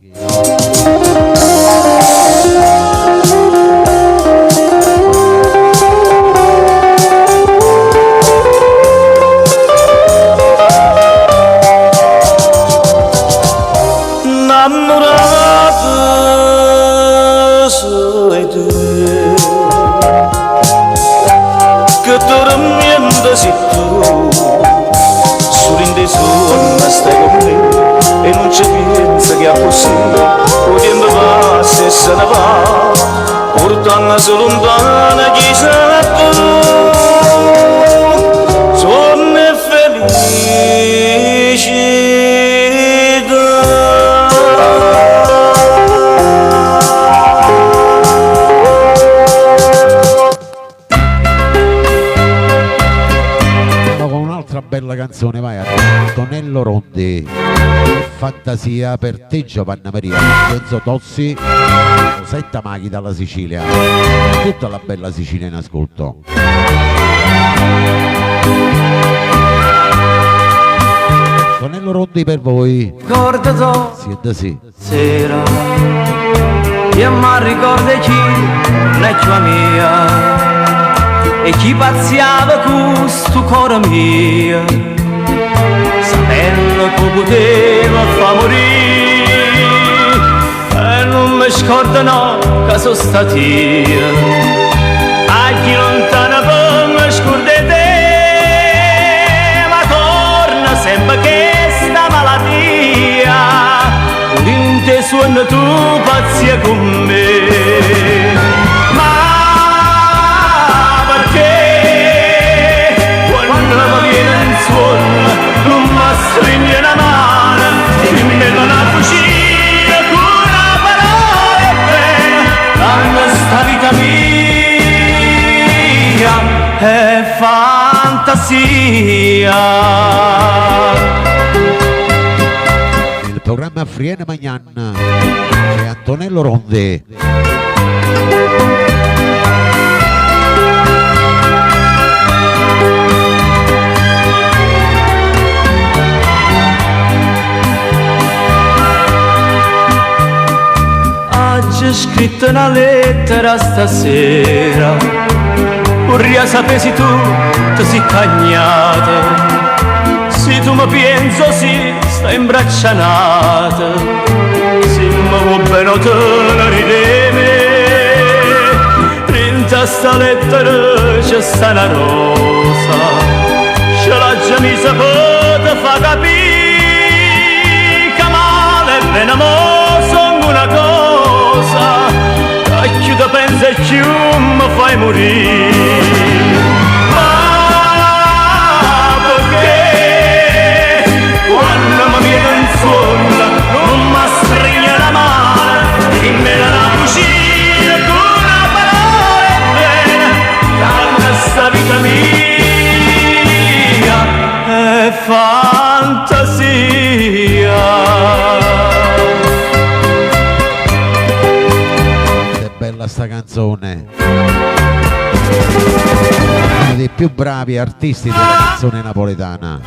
Innamorato sei te, che dormiendo sei tu, sull'inde suona stai con me, e non ci pensa che è possibile, il tempo passa e se ne va, portandosi lontana chissà dove, sono felicità. Bella canzone, vai, Antonello Rondi, fantasia per te Giovanna Maria, Enzo Tossi, Rosetta Maghi dalla Sicilia, tutta la bella Sicilia in ascolto. Antonello Antonello Rondi per voi. Ricordato Siete sì. sera, io mi ricordo chi non è tua mia, e chi pazziava con sto cuore mio, sapendo che poteva fa morire, e non mi scordo no che sono stato io. A chi lontana per mi scordare te, ma torna sempre che sta malattia, l'inte suona tu pazzia con me. Ma perché quando mi viene in suono non mi stringe la mano, mi mette una fucina con una parola e bene, danno sta vita mia è fantasia. Nel programma Friene Magnan c'è Antonello Rondi. Oggi ho scritto una lettera stasera, vorrei sapessi tu, ti sei cagnata. Se tu mi penso sì, sta imbraccianata, se mi vuoi bene tenere me, in sta lettera c'è sta una rosa, ce l'ha già misa per te fa capire che male e bene mo sono una cosa, che più te pensi e più mi fai morire. Quando mi viene in suono non mi stringe la mano, e me la cucina con una parola e bene, tanta sta vita mia è fantasia. È bella sta canzone, uno dei più bravi artisti della canzone napoletana,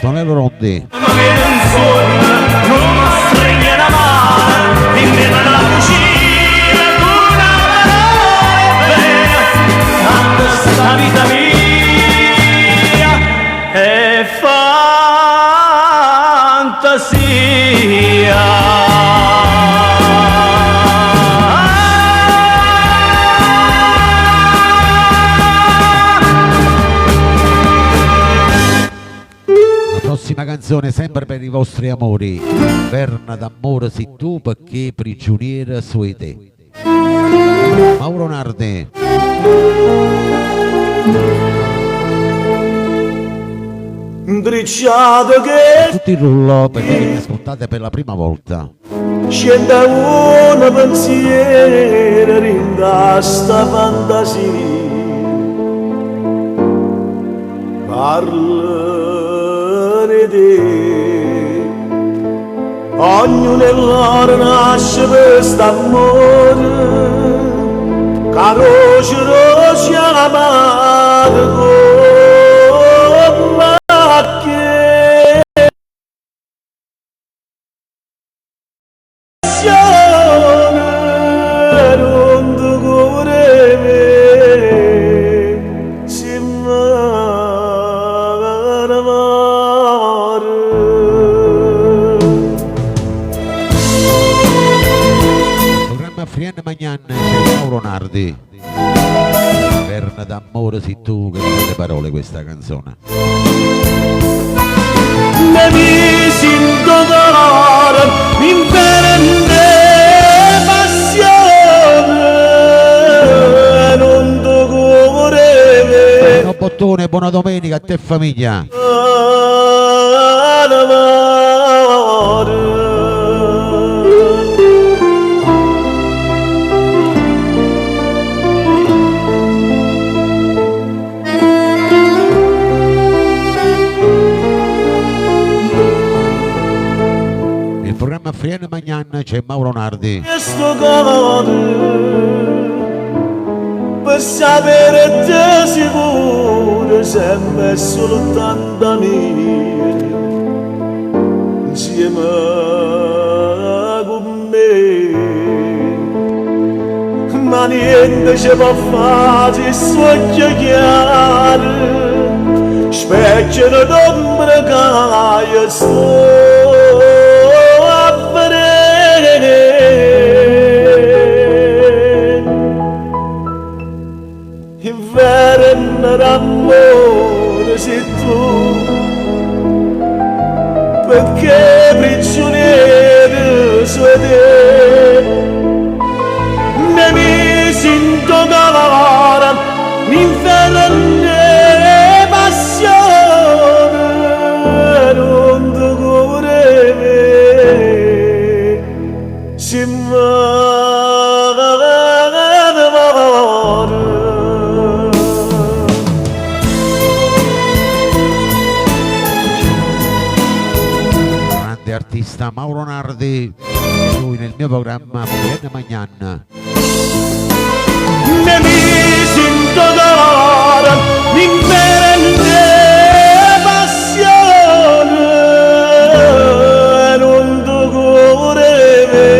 Antonello Rondi. Non mi viene in suono, non mi stringe la mano, mi mette la cucina con una parola e bene, tanto sta vita mia è fantasia. Prossima canzone sempre per i vostri amori, Verna d'amore si tu perché prigioniera sui te. Mauro Nardi. Dricciato che Tutti in rullo per voi che mi ascoltate per la prima volta. scende un pensiero rinda sta fantasia, parla di te, ognuno nell'ora nasce per st'amore, caro ci amato come che non ti cuore me, si Programma Frienne Magnan c'è Mauro Nardi. Verna d'amore si tu, che belle parole questa canzone. ne mi sento dolore, mi imperende passione, non ti cuore Buon bottone, buona domenica a te famiglia. Il programma Frienne Magnan c'è Mauro Nardi. Questo cuore per sapere te sicuro sempre soltanto mia. insieme con me, ma niente ci può fare se soglia chiara, specchio d'ombra che io sto a vedere. Inverno d'amore sei tu, perché prigioniero sei te. Ne mi sento calare, mi inferno passione, non ti cuore me, si artista Mauro Nardi, lui nel mio programma Frienne Magnan. Ne mi sento calare, mi prende passione, non ti cuore me,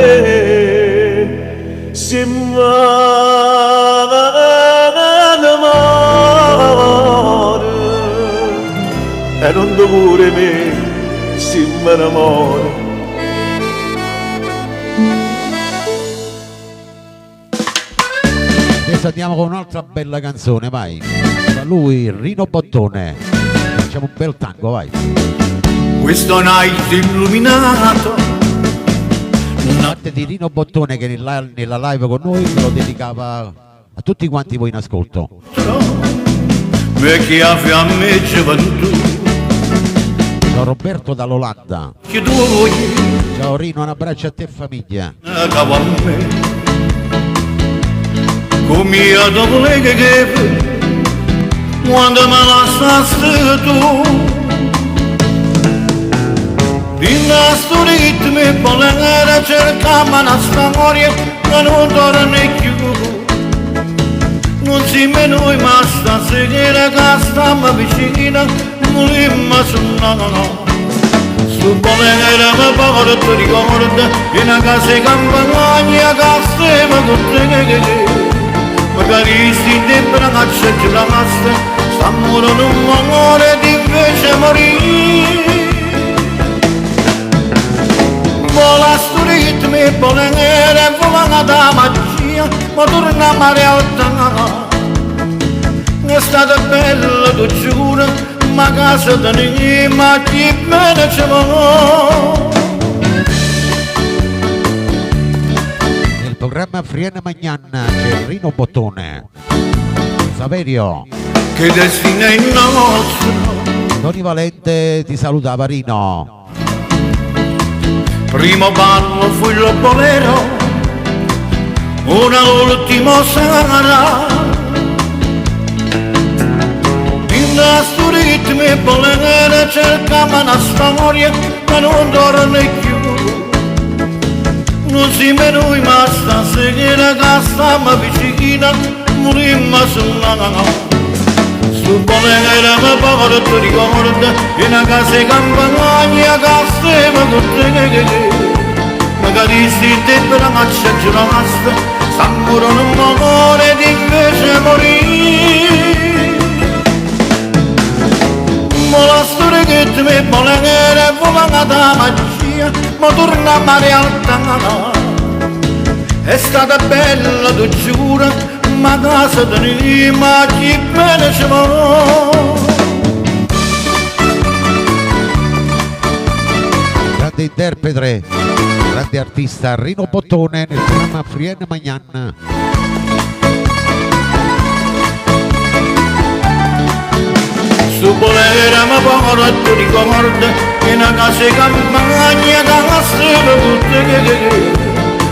si m'amore, e non ti cuore me, si m'amore. Adesso andiamo con un'altra bella canzone, vai. Da lui Rino Bottone. Facciamo un bel tango, vai. Questo night illuminato, Parte di Rino Bottone che nella live con noi lo dedicava a tutti quanti voi in ascolto. vecchia fiamme e gioventù. Ciao Roberto dall'Olanda. Che tu vuoi, Ciao Rino, un abbraccio a te e famiglia. cavo a me. Come io dopo le che quando me lasciaste tu, in questo ritmo e volere cercare una storia che non torna più. Non si me noi ma stasera che stiamo vicino, morimmo su no. Su volere mi porto ricorda, in una casa di campagna che stiamo con te. Magari si debra caccia giù la massa, sta morendo un amore di invece morire. Vola sto ritmo e volere, vola da magia, ma torniamo a realtà. È stata bella, tu giuro, ma casa da noi, ma chi bene ce l'ho. Programma Frienne Magnan c'è Rino Bottone. Saverio. Che destino è il nostro. Tony Valente ti salutava Rino. Primo ballo fu il bolero, una ultima sera. In questo ritmo e volere cercava una storia che non torna più. Non si me noi ma stasera che stiamo vicino, morimmo su no. Su volere mi porto ricorda, in una casa di campagna che stiamo con te. Magari si debra caccia giù la massa, sta morendo un amore di invece morire. Ma la storia che ti mi volere, vola da magia, ma torniamo a realtà. È stata bella, tu giuro, ma casa da noi, ma chi bene ce l'ho. Grande interprete, grande artista Rino Bottone nel programma Frienne Magnan. Su volere mi porto ricorda, in una casa di campagna che stiamo con te.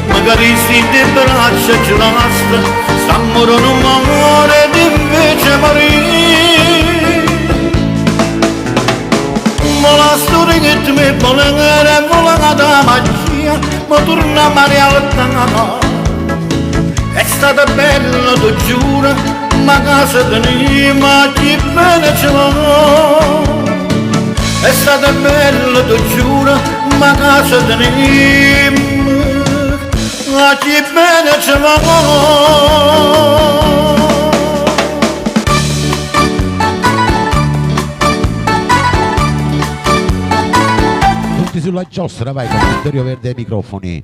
Magari si debraccia giù la massa, sta morendo un amore di invece morire. Ma la storia che ti mi volere, vola da magia, ma torniamo a realtà. È stata bella, tu giuro, ma casa da noi, ma chi bene ce l'ho. È stata bella, tu giuro, ma casa tenim, oggi bene ce l'ho. Tutti sulla giostra, vai, con Vittorio Verde ai microfoni.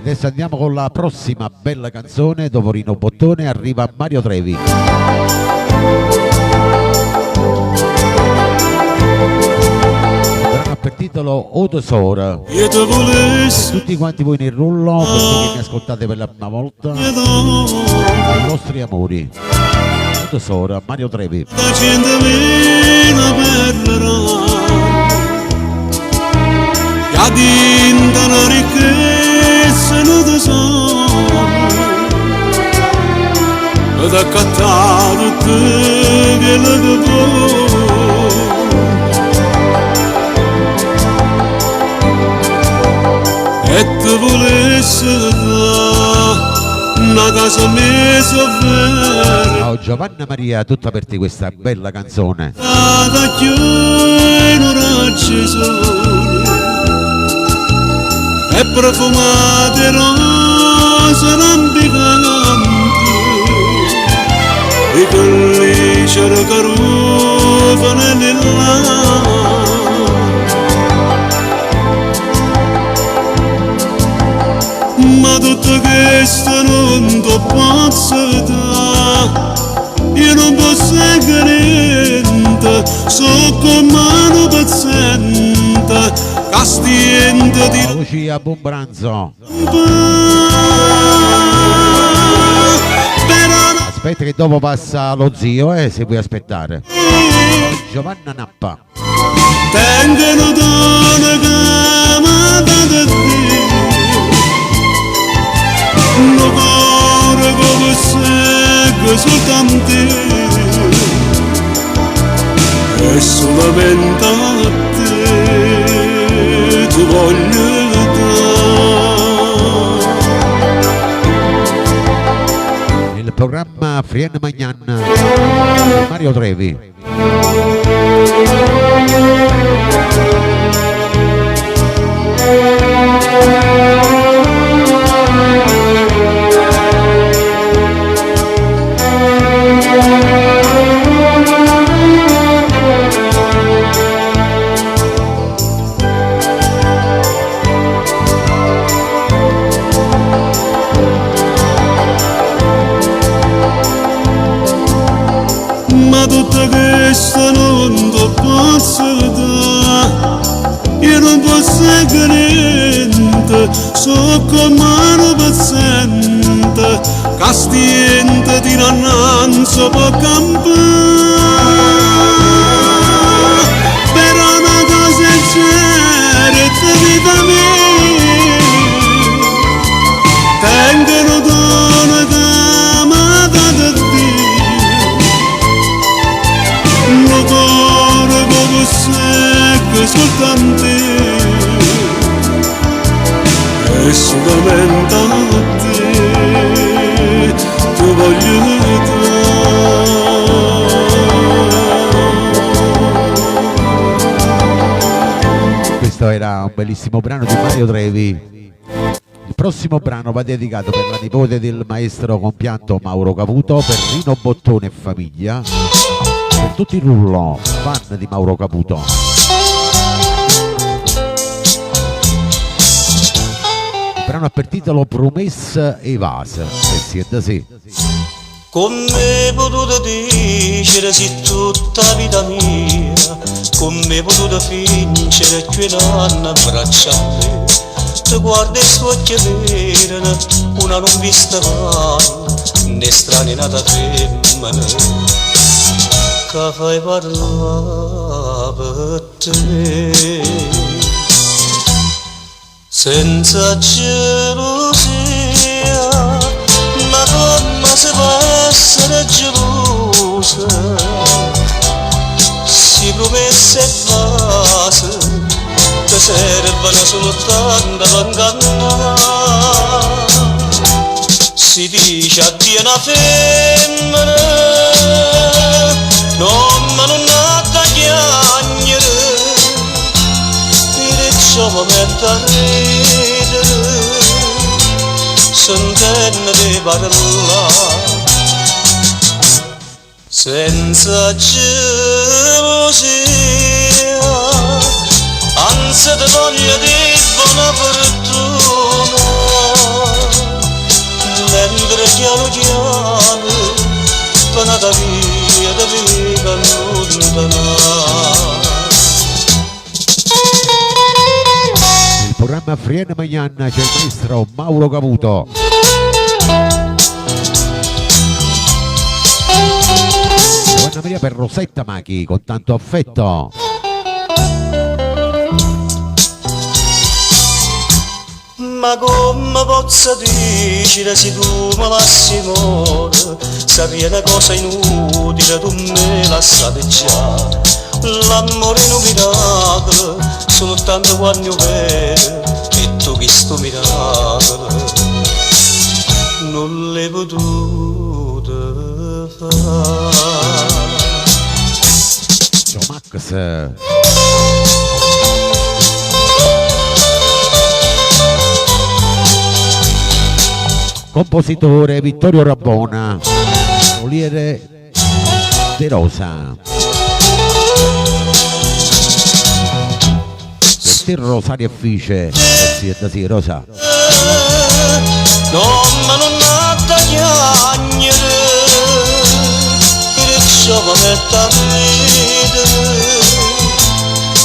Adesso andiamo con la prossima bella canzone. Dopo Rino Bottone arriva Mario Trevi. Brano per titolo O Tesoro. Tutti quanti voi nel rullo, per voi che mi ascoltate per la prima volta, i vostri amori. O Tesoro, Mario Trevi. Adinta la ricchezza non ti so, ed accattato te che la può. E te volesse da una casa messa vera. Ciao Giovanna Maria, tutta per te questa bella canzone. Da chiudere non raggi sole e profumate rose rampicanti, i quelli cercano nell'aria. Ma tutto questo non ti posso dare, io non posso niente, so come un paziente, castiente di Lucia Bumbranzo. Aspetta che dopo passa lo zio, se vuoi aspettare. Giovanna Nappa. tengono donna chiamata da te, un cuore come segue soltanto e solamente a te tu voglio dare. Il programma Frien Magnan, Mario Trevi. Ma tutto questo non ti posso dare, io non posso niente, so come un paziente, castiente di non so può campare, però una cosa è certa vita mia, tengono donna chiamata da te, un cuore come secco soltanto e solamente a te tu voglio dare. Questo era un bellissimo brano di Mario Trevi. Il prossimo brano va dedicato per la nipote del maestro compianto Mauro Caputo, per Rino Bottone e famiglia, per tutti i rullo fan di Mauro Caputo. Il brano ha per titolo Promessa evasa, e siete sì. Come potuto dicere se tutta la vita mia, come potuto fingere che non abbraccia a me, ti guarda e sto occhi veri, una non vista mai, né strana nata femmina, che fai parlare per te, senza gelosia, ma come si può essere gelosa, si promesse e base, ti servono soltanto per ingannare, si dice addio una femmina, mi mette a ridere sentendo di parlare senza gelosia, anzi ti voglio di buona fortuna, mentre piano piano tornata via da vita allontanare. Nel programma Frienne Magnan c'è il maestro Mauro Cavuto. Giovanna Maria per Rosetta Machi con tanto affetto. Ma come posso dire se tu mi lasci amore, sarebbe una cosa inutile, tu me lasciate già. L'amore è un miracolo, sono tanti anni vero, e tu che sto miracolo non l'hai potuto fare. Ciao Max. Compositore Vittorio Rabona, Oliere De Rosa. Per te Rosario Effice, sì, Rosa. No, ma non ha da chiagnere, perciò mi mette a ridere,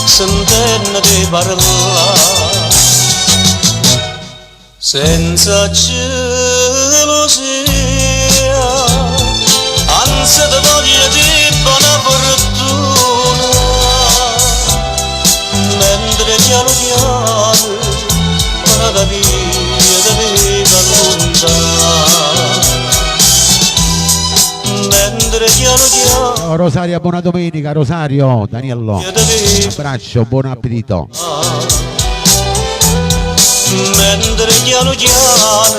sentendo di parlare, senza gelosia, anzi ti voglio di buona fortuna, mentre piano piano tornata via da vita lontana, mentre piano piano. Ciao Rosario, buona domenica Rosario, Daniello. Un abbraccio, buon appetito. Mentre piano piano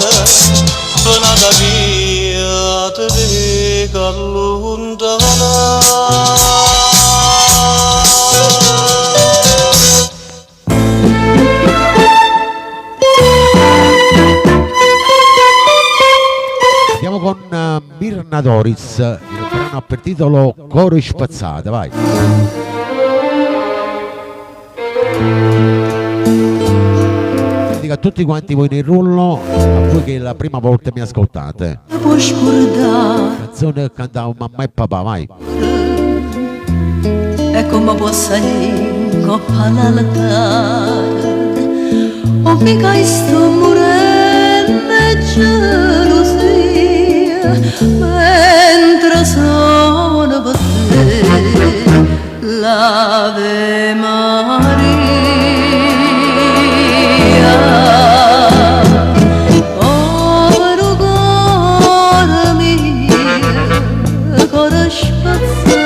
tornata via da vita lontana. Andiamo con Mirna Doris, il brano per titolo Cuore spazzate, vai. Dico a tutti quanti voi nel rullo, a voi che è la prima volta mi ascoltate. Canzone che cantavo mamma e papà, vai. E come posso dire coppa all'altare, o mica sto morendo e gelosia, mentre sono per te l'Ave Maria. Povero cuore mio, cuore spazzato,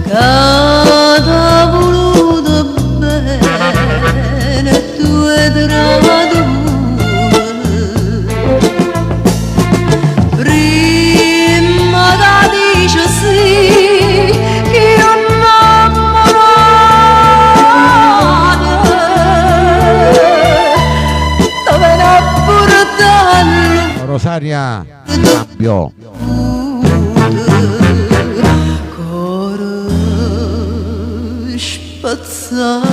cada voluto bene tu hai tradotto, prima da dice sì che io innamorato, dove ne portarlo Rosaria, cambio. cuore spazzato.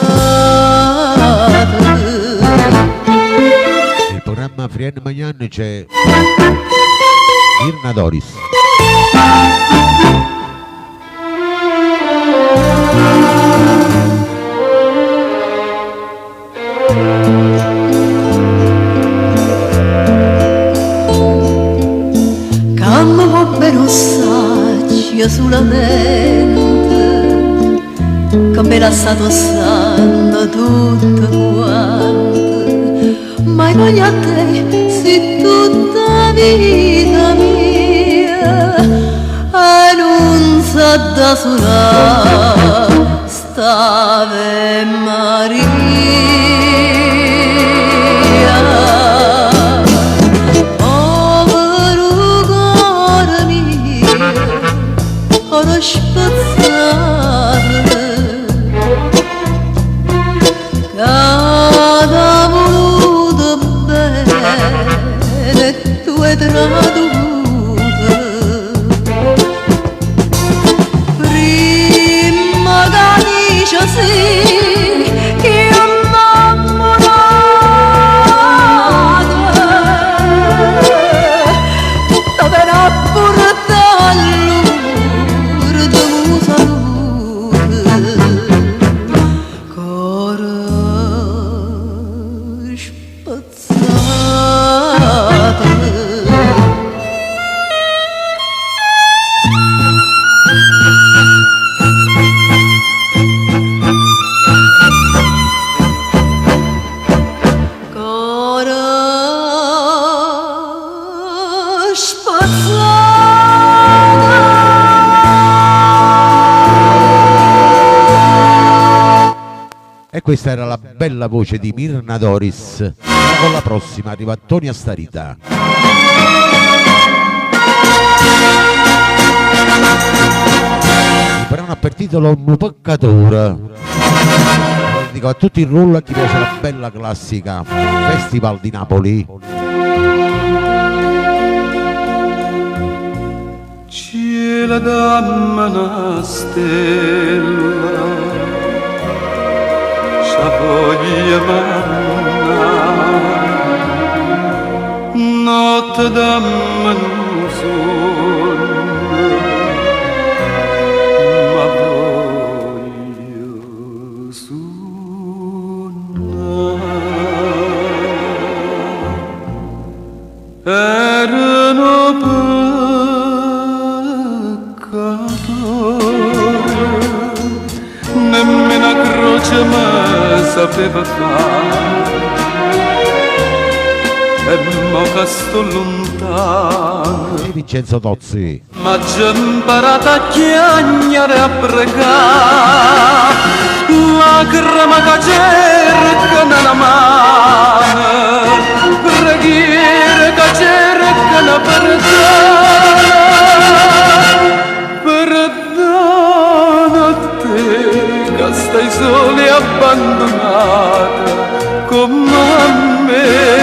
Nel programma Frienne Magnan c'è Mirna Doris. Cammo bene assaggia sulla mente, che me l'ha stato sanno tutto quanto, ma voglio a te se tutta vita mia, e non sa da suonare st'Ave Maria. Ora spazzato, graduta prima che dice sì che E questa era la bella voce di Mirna Doris. Con la prossima arriva Tonia Starita. Il brano per titolo Un peccatore. Dico a tutti il rullo a chi piace la bella classica Festival di Napoli. Cielo dammi una stella, voglia manna, notte dammi un sogno, ma voglio sognare. Erano peccatori, nemmeno a croce ma sapeva fare, e mo che sto lontano E Vincenzo Tozzi. ma già imparato a chiagnare e a pregare, lacrima che cerca nella mano, preghiere che cercano perdono a te che stai solo e abbandonata come a me.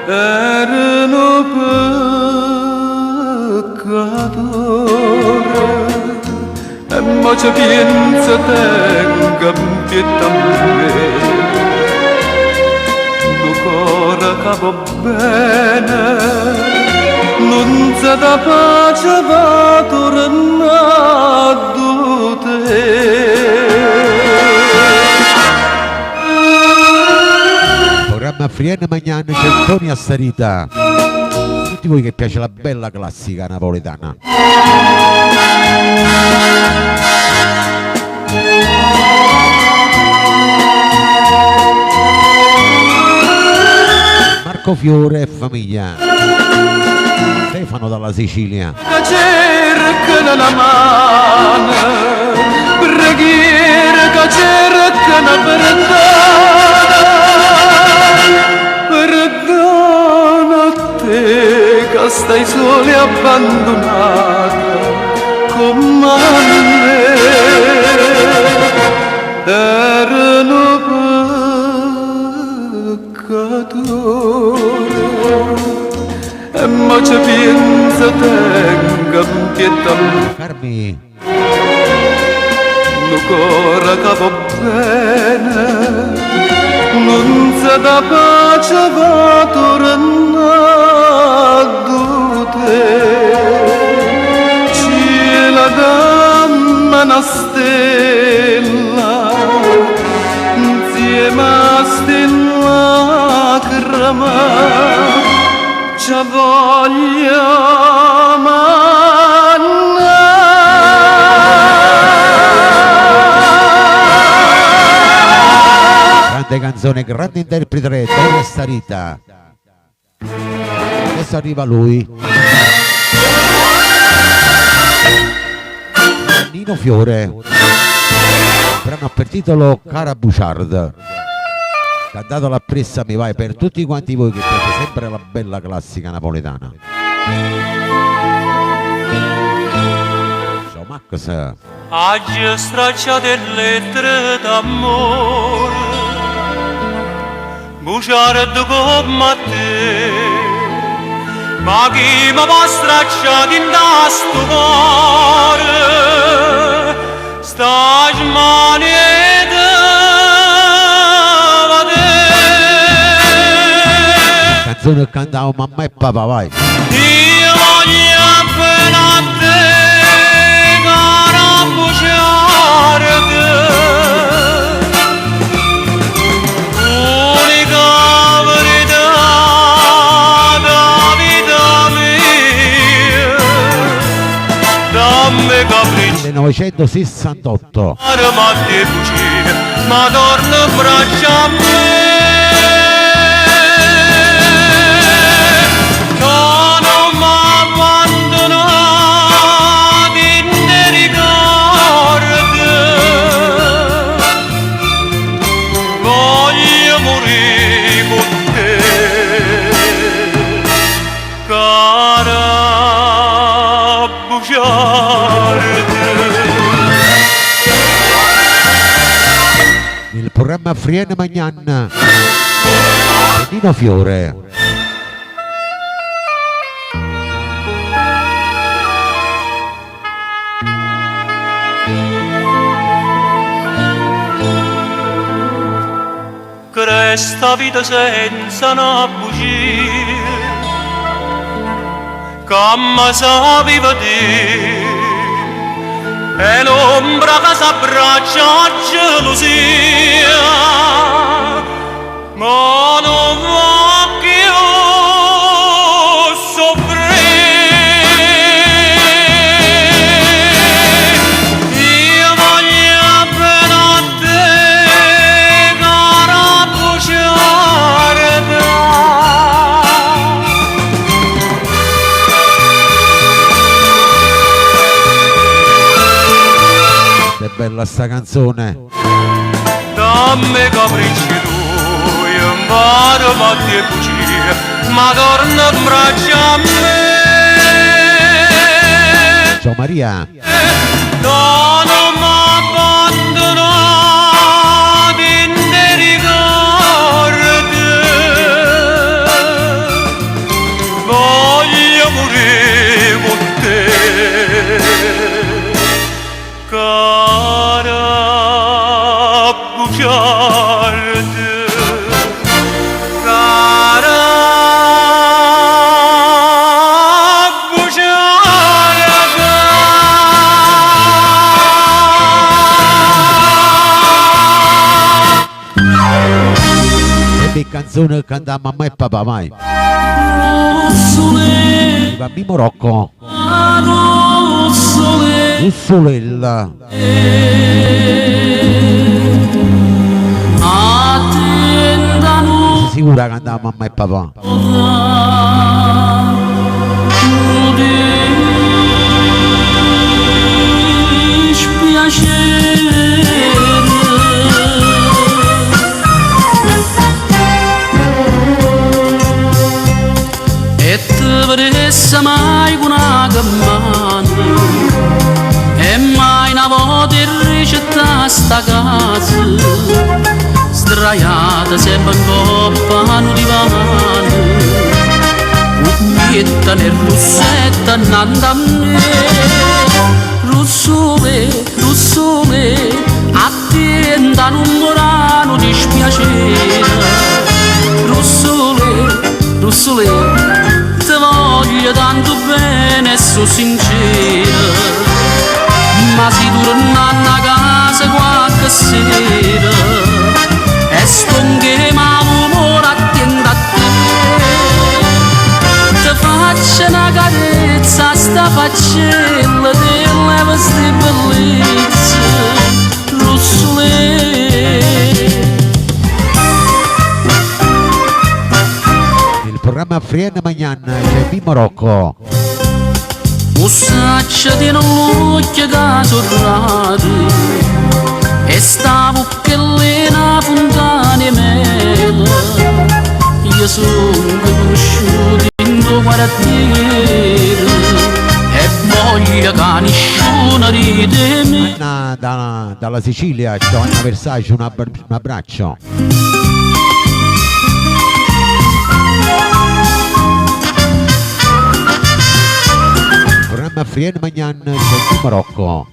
Erano peccatori e mo ci pensa tenga pietà a me. Il cuore che va bene non si dà pace va tornando te. Programma Frienne Magnan c'è Tonia Starita. Tutti voi che piace la bella classica napoletana. Marco Fiore e famiglia. Stefano dalla Sicilia. Che cercano la mano, preghiere che cercano perdono a te che stai solo e abbandonata come a me. Erano peccatori e mo ci pensa tenga pietà. Carmi. Il cuore che va bene non si dà pace va tornando te. Cielo dammi una stella insieme a stella crema, ci voglio Grande canzone, grande interprete, Tonia Starita. Adesso arriva lui. Nino Fiore. Brano per titolo Cara Bouchard. Cantato la pressa mi vai per tutti quanti voi che piace sempre la bella classica napoletana. Ciao Max. Oggi stracciate lettere d'amore, bugiardo come te, ma chi mi può stracciare in sto cuore sta smanetta canzone che cantavo mamma e papà, vai. io voglio appena a te cara bruciarti unica verità da vita mia dammi capriccio 1968. ma ti bugie ma torna in braccio a me Il programma Friene Magnan e Nino Fiore. Cresta vita senza una bugia come sa viva te e l'ombra che s'abbraccia a gelosia ma non voglio soffrire io voglio appena a te cara bruciarti È bella sta canzone. dammi capricci tu io imparo ma ti bugie ma torna in braccio a me Ciao Maria. no non mi abbandonati in te ricordi voglio morire con te cara bruciarti cara bruciarti E che canzone che canta mamma e papà, vai. Viva Mimo Rocco. Ussolella. Sicura che andava mamma e papà. E te vedesse mai una gammana e mai una volta in ricetta sta casa sdraiata sempre in coppa a un divano ucchietta nel russetto annanto a me russole, russole attenta non morano dispiacere russole, russole te voglio tanto bene e so sincera ma si torna a casa qualche sera e sto che l'umore attende a te ti faccio una carezza a sta faccella ti leva ste bellezze russole Il programma Friene Magnan c'è Mimo Rocco. Mussaccia di l'occhio che sorrade e stavo che lì una fontana mela io sono conosciuto in due quartiere e voglio che nessuno ride me Anna dalla Sicilia, ciao Anna Versace, un abbraccio. programma Frien Magnan c'è il Marocco.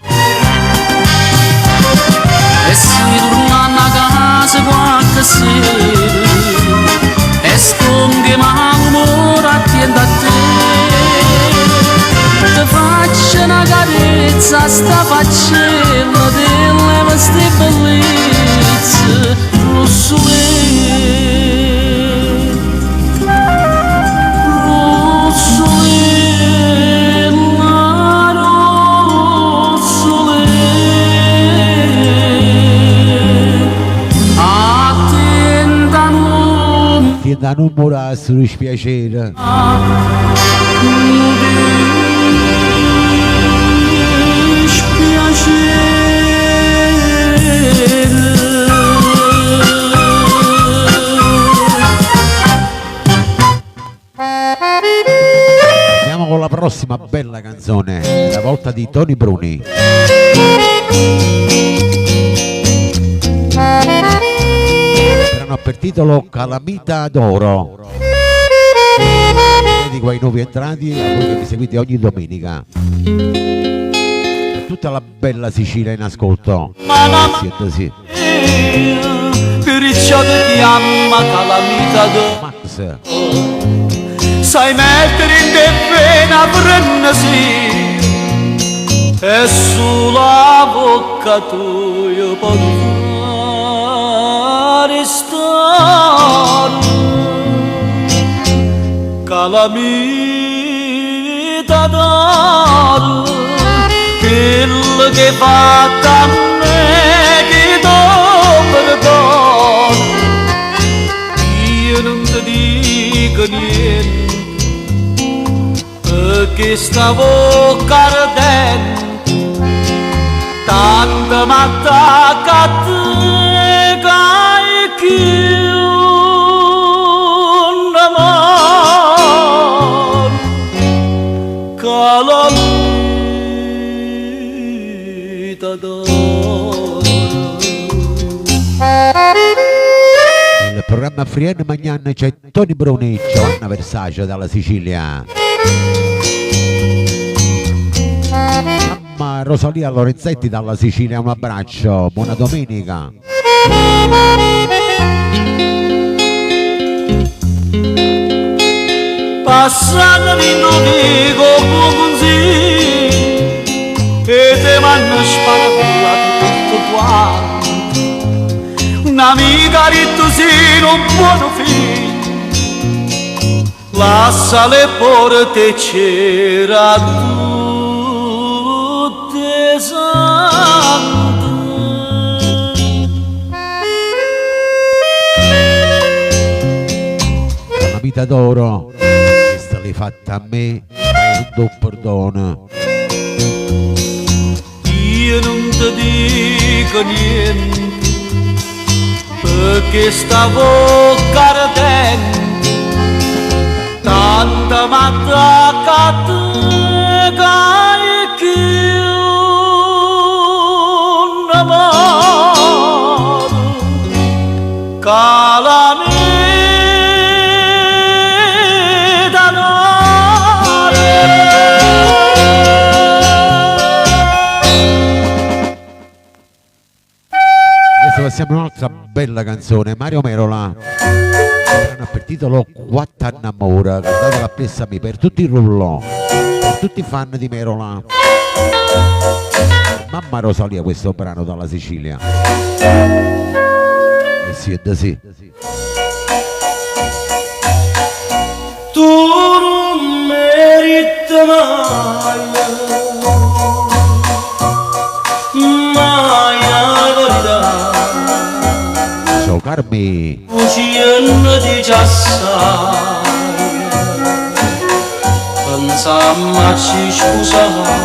E si tornano a casa qualche sera e sconche ma l'umore attiende a te. Ti faccio una carezza, sta faccella delle vostre bellezze, Da non morassi dispiacere. Andiamo con la prossima bella canzone, la volta di Tony Bruni. Per titolo Calamita d'Oro. Di quei nuovi entrati, a voi che mi seguite ogni domenica. Per tutta la bella Sicilia in ascolto. Siete sì. Per ciò che ti ama Calamita d'Oro. Max. Sai mettere in te pena prendesi e sulla bocca tua puoi restare. Calamita d'oro, quello che fatta a me che do perdono. Io non ti dico niente perché sta bocca ardente tanto m'attacca a te. Calamita d'oro. Nel programma Frien Magnan c'è Tony Bruni, Giovanna Versace dalla Sicilia. Mamma Rosalia Lorenzetti dalla Sicilia, un abbraccio, buona domenica. Passando in dico consiglio e te m'hanno sparato tutto quanto. Un'amica ritto sì non buono figlio, lascia le porte c'era tutte sante. Calamita d'oro, questa l'hai fatta a me, ma non do perdono. Io non ti dico niente perché sta bocca ardente tanta m'attacca a te che un amore calamita Passiamo un'altra bella canzone, Mario Merola, per titolo Quatt'annamora, cantatela appessami per tutti i rullò, per tutti i fan di Merola. Mamma Rosalia questo brano dalla Sicilia. E sì, è da sì. Tu non meriti mai la verità. Ciao Carmi. Cucina di assai, pensammo a ci scusare,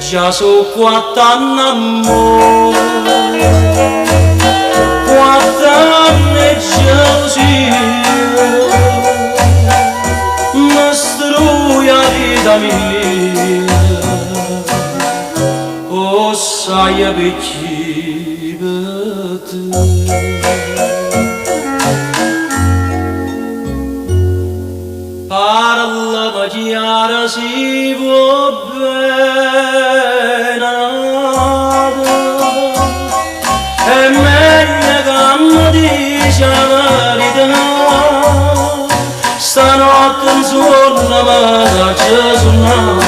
già so 4 anni amore, 4 anni gelosia, mi struia la vita mia, oh sai perché. Parla magia si può bene, è meglio che mi dice la verità. Stanotte non suona ma c'è suonare,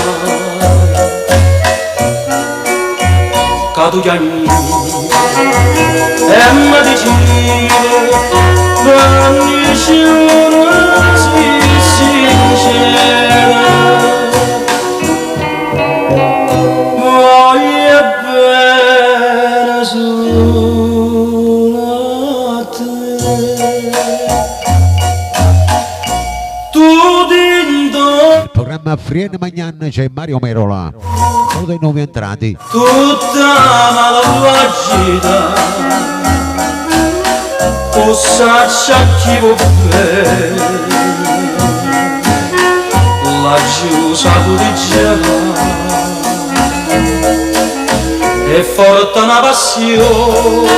che tu chiami e mi dici quando ci vuole sincera, voglio bene solo a te. Il programma Friene Magnan c'è Mario Merola, uno dei nuovi entrati. Tutta malvagità, possa chi vuol bene, la giusa di già, è forte una passione,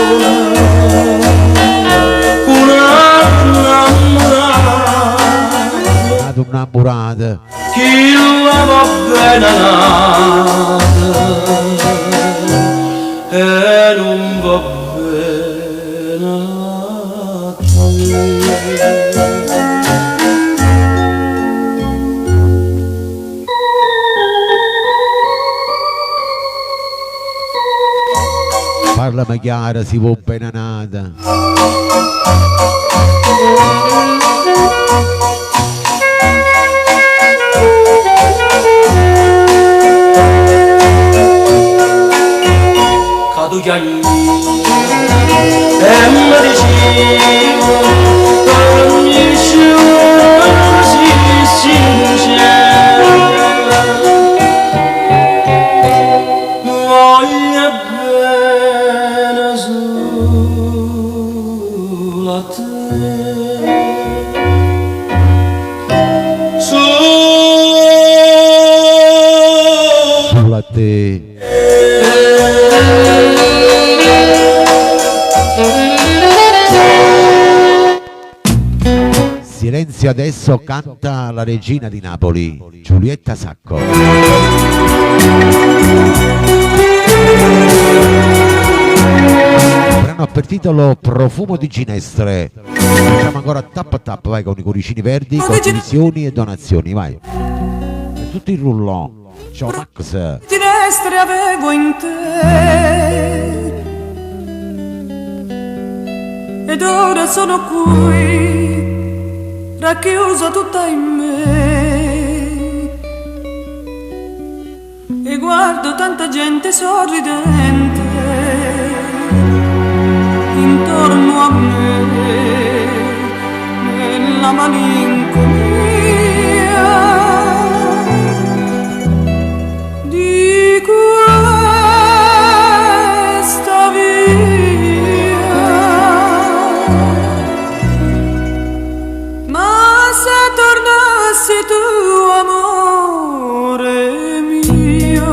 una innamorata, Innamorata, chi la va bene nata e non va bene a te. Parlami chiara, si può bene nata. tu chiami e mi dicevo ogni giorno si sincera, voglio bene solo a te, solo a te. Silenzio adesso canta la regina di Napoli, Giulietta Sacco. Brano per titolo Profumo di Ginestre. Facciamo ancora tap tap, vai con i cuoricini verdi, condivisioni e donazioni, vai. E tutto il rullo. Ciao Max. Ginestre avevo in te ed ora sono qui racchiusa tutta in me e guardo tanta gente sorridente intorno a me nella malinconia di questa via. Ma se tornassi tu, amore mio,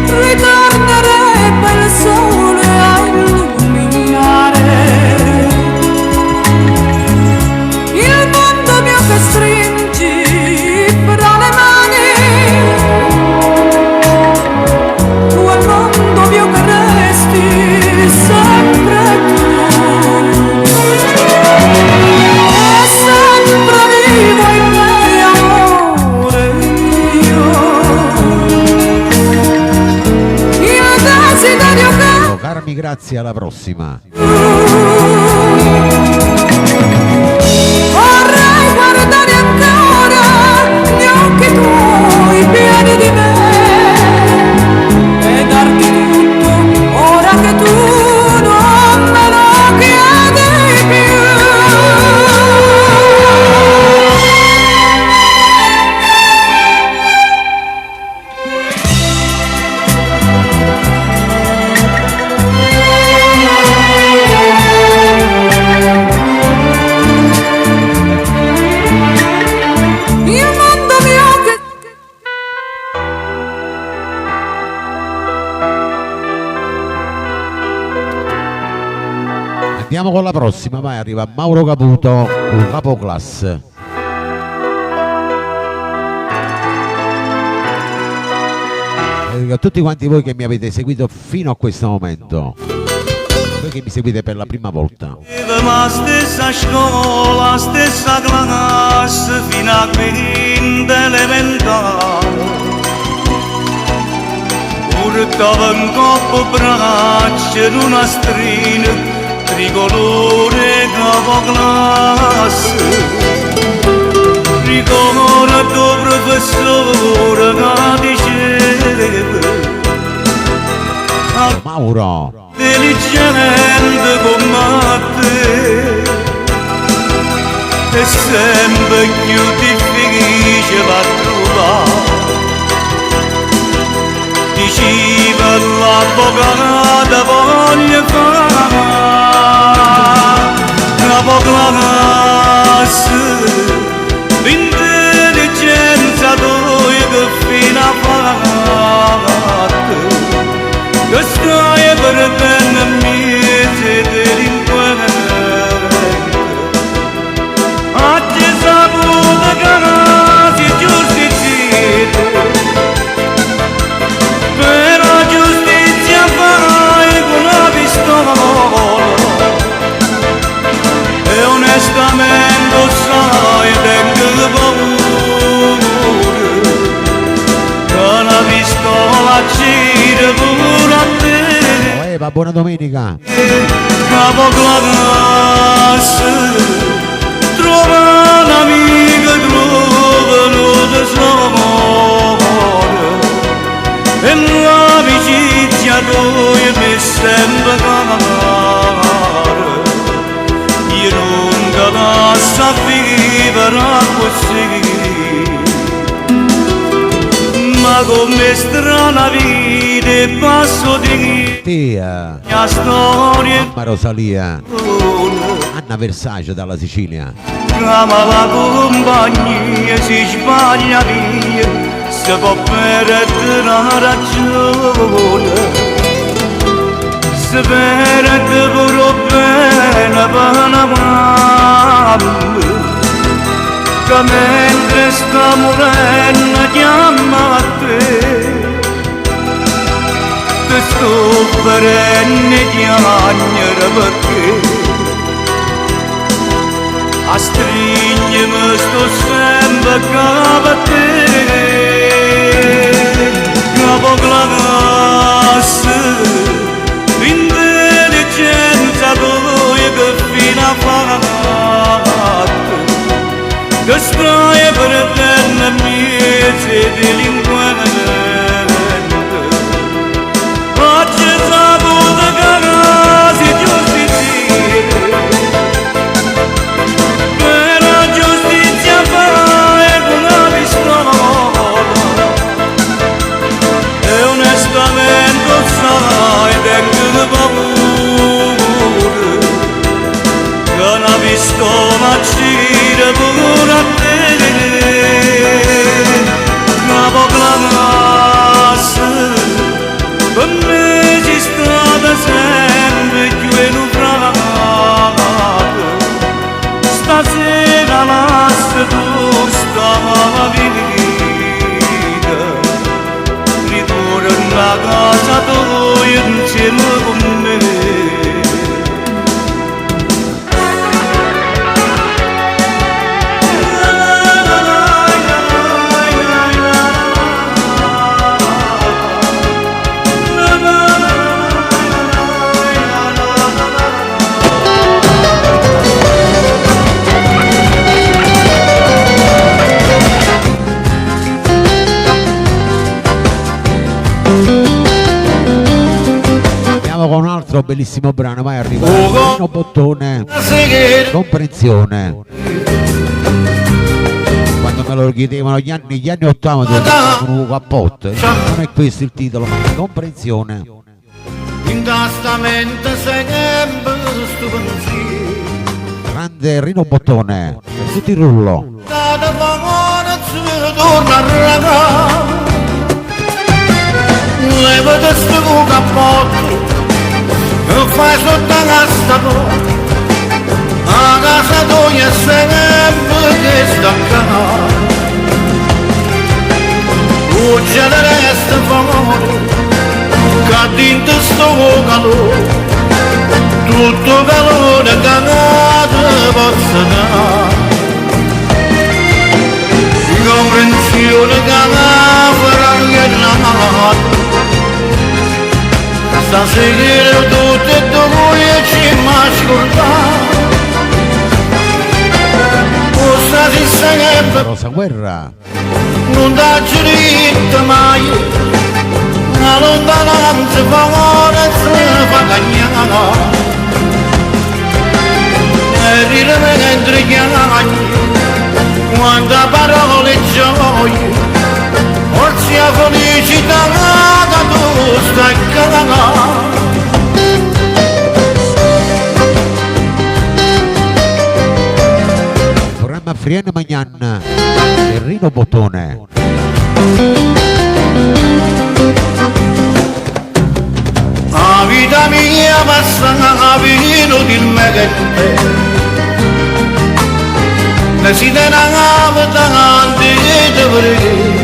ritornerebbe il sole a illuminare il mondo mio che stringi fra le mani, tu al mondo mio che resti sempre tu. Vivo in me, amore mio, il desiderio che Carmi, grazie, alla prossima. vorrei guardare ancora gli occhi tuoi pieni di me e darti tutto ora che tu non me lo chiedi più. Il mondo mio che Andiamo con la prossima, vai, arriva Mauro Caputo con Capo Class. A tutti quanti voi che mi avete seguito fino a questo momento, voi che mi seguite per la prima volta. La stessa scuola, stessa classe fino a quinta elementare. Portava in coppa braccia in una strina tricolore capoclasse. Ricordo professore che diceva Mauro, intelligente come te è sempre più difficile da trovare. Diceva l'avvocato voglio fare capoclasse, l'intelligenza tua che fino a fatte, che stai perdendo mesi delinquente. Oggi saputo che si giustiziate, però giustizia farai con una pistola e onestamente sai tengo paura che una pistola gira pure a te. Eva, buona domenica. Capoclasse trova un'amica, trova un tesoro e l'amicizia tua mi sembra cara. Io non te lascio vivere così, ma come strana vita e passo di Tia, mia storia. Mamma Rosalia, Anna Versace dalla Sicilia. Ama la compagnia, si sbaglia via, si può perdere una ragione, si perde pure bene per una mamma, che mentre sta morendo chiama a te. Ti sto perenne chiagnere perché a stringermi sto sempre capo a te. Capoclasse, l'intelligenza tua che fino a fatte, che stai perdendo mesi delinquente. Oggi saputo che si giustiziate, però giustizia fai con una pistola e onestamente sai tengo paura che una pistola gira pure a te. Capoclasse, per me ci stata sempre più enufrata. Stasera lascia tu sta vita, ritorna a casa tua insieme con me. Con un altro bellissimo brano, vai arriva Rino Bottone, Comprensione. Quando me lo chiedevano gli anni 80 con un cappotto, non è questo il titolo, Comprensione. In tastamento sempre sto pensiero, Grande Rino Bottone, tutti il rullo. da buona si torna a ragare, levate sto cappotto e fai sotto la statua, a casa tua è sempre che stacca, non ce ne resta fuori che dentro sto calore, tutto calore che non posso dare, comprensione che non farà niente. Stasera tutte e due ci m'ascoltare, questa si sempre Rosa Guerra. non dà diritto mai, la lontananza fa ora se fa cagnare, e ride mentre chiami, quante parole gioie, forse la felicità che tu stai cagando. Programma Friene Magnan e Rino Bottone. La vita mia passa vicino di me che te, ne si tenava davanti te perché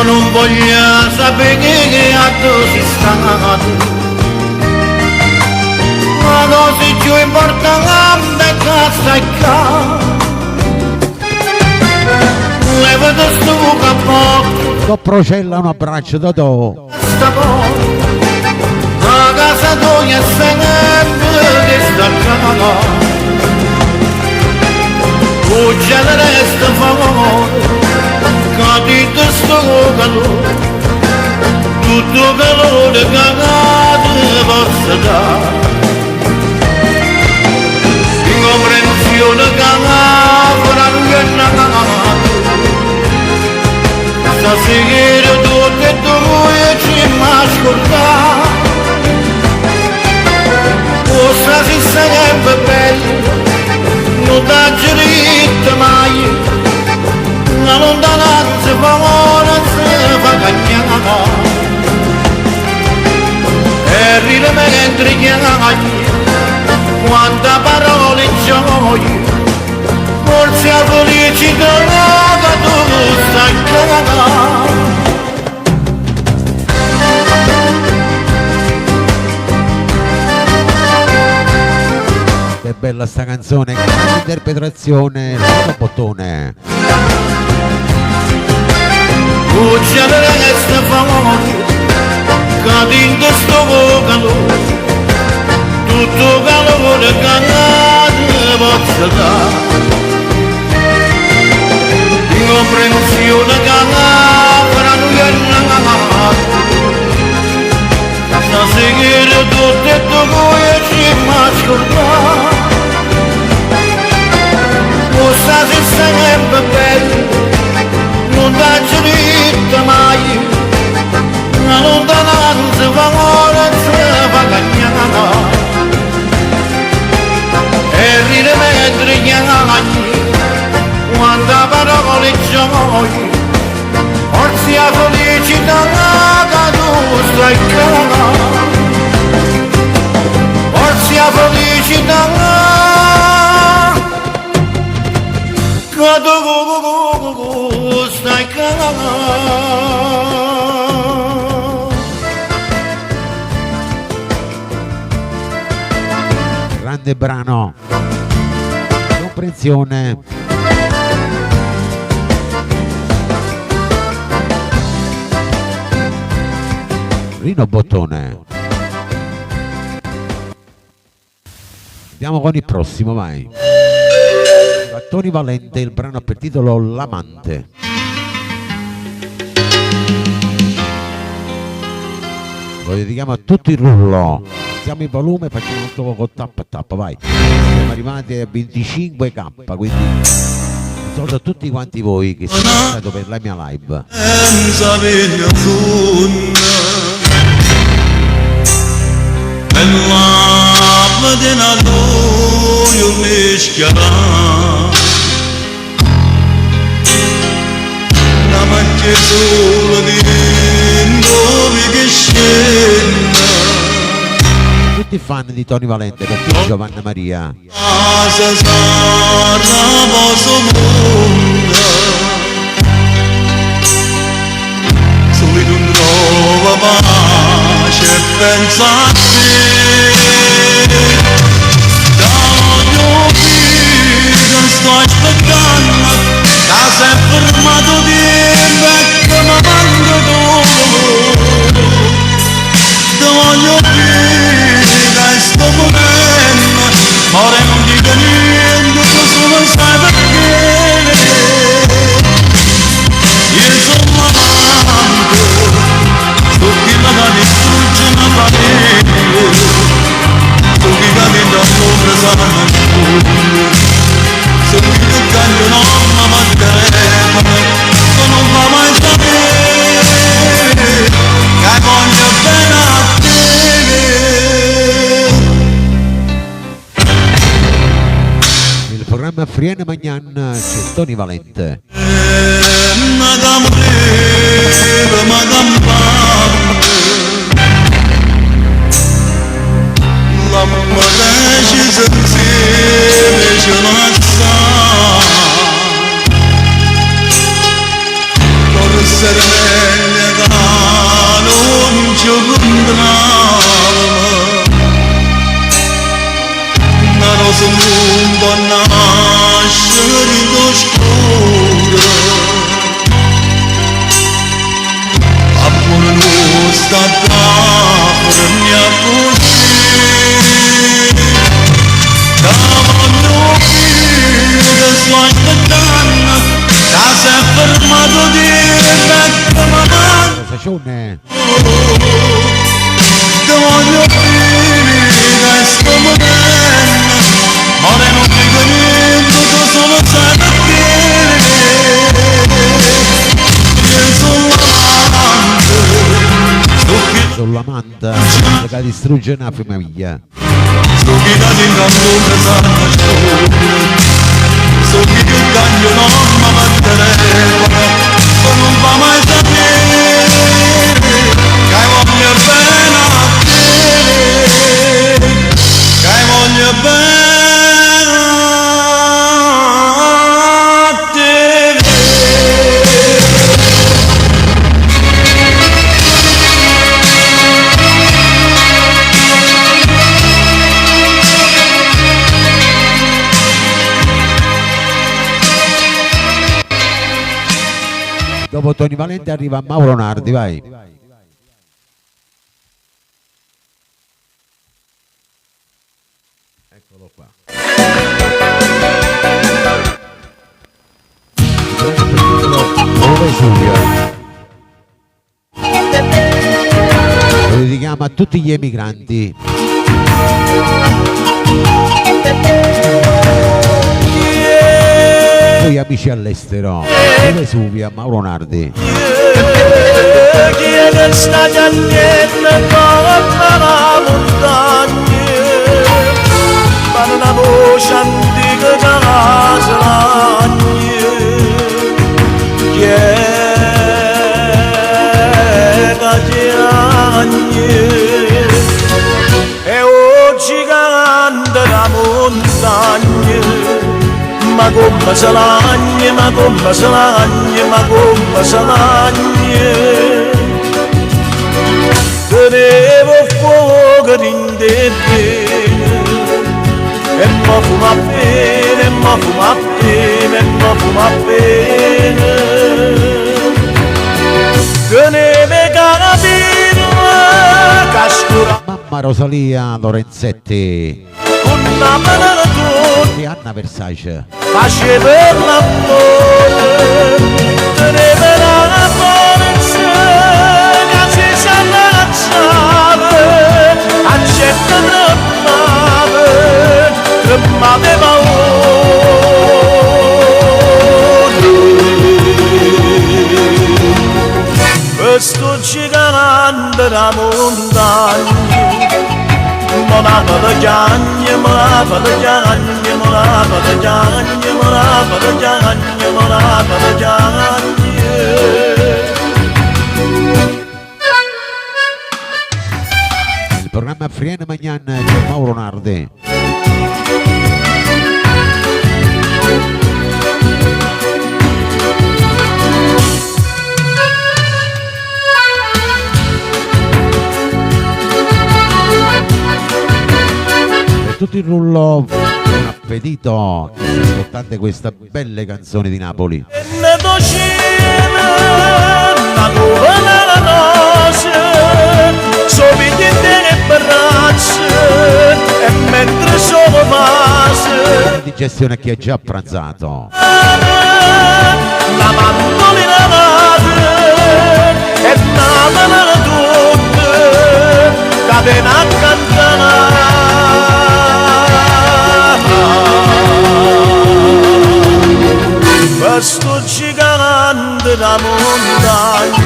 non voglio sapere che a tu si stato, ma cosa più importante è che stai qua. Levati sto cappotto, Do Procella un abbraccio da do. sta porta, la casa tua è sempre che sta qua. Oggi le resta favore, che dentro sto calore, tutto calore che ti posso dare, incomprensione che farà niente. Stasera tutte e due ci m'ascoltare, questa si sempre bella, non dà diritto mai, la lontananza fa ora se fa cagnare, e ride mentre chiami, quante parole gioie, forse la felicità che tu stai cagando. Che bella sta canzone, grande interpretazione, Rino Bottone. Oggi le resta favore, che dentro sto calore, tutto calore che ti posso dare, incomprensione che farà niente. Stasera tutte e due ci m'ascoltare, questa si sempre bella, non dà diritto mai, la lontananza fa ora se fa cagnare, e ride mentre chiami, quante parole gioie, forse la felicità che tu stai cagando, forse la felicità che tu stai cagando. Grande brano, comprensione. Rino Bottone. Andiamo con il prossimo, vai. Da Tony Valente, il brano per titolo L'amante. Lo dedichiamo a tutto il rullo. Alziamo il volume, facciamo un gioco tappa a tappa, vai. Siamo arrivati a 25k, quindi un saluto a tutti quanti voi che siete stati per la mia live. Tutti fan di Tony Valente, per tutti Giovanna Maria. soli non trova pace e pensa a te. Da ogni vita sto aspettando, da si è fermato tempo e che mi manca tu. Da ogni vita sto morendo, ora non dico niente, tu solo sai perché. Io sono l'amante, sto chi la da distrugge una famiglia, sto chi cammina all'ombra sana nasconde, sto chi che cambia non mi mancheremo, sto non va mai sapere, che voglio bene a te. Il programma Friene Magnan c'è Tony Valente. Madame, la madage insieme je m'assa, forse ne non ci non so mondo nascere d'oscuro, amore non sta per mia così, da voglio dire sto aspettando, da si è fermato di becco mamma, da voglio dire sto morendo, ora non dico niente, tu solo sai perché. Sull'amante che distrugge una famiglia. Sto chi da t'incanto sana sto chi che cambio non mi metteremo, non va mai sapere, che voglio bene a te, che voglio bene a te. Dopo Tony Valente arriva Mauro Nardi, vai. Eccolo qua. Lo dedichiamo a tutti gli emigranti. Poi amici all'estero, Vesuvia, Mauro Nardi. Chi è che sta piangendo come la montagna, ma una voce antica che la slagna, chi è che piagne, e oggi canta la montagna. Ma come se lagne, ma come se lagne, ma come se lagne. Tenevo fuoco in te e mi fuma bene, e mi fuma bene, e mi fuma bene. Tenevo carabina, cascura. Mamma Rosalia Lorenzetti. Una mano e Anna Versace. Faceva l'amore, teneva la forza, che si s'abbracciava, accetta tremava paura. Questo gigante da montagna, Molava da giagna, molava da giagna, molava da giagna, molava da giagna, molava da giagna. Il programma Friene Magnan di Mauro Nardi. tutto il rullo, buon appetito, ascoltate queste belle canzoni di Napoli. E mentre sono pace Digestione a chi ha già pranzato. la mandolina madre e la tutte cadena a cantare questo gigante da montagna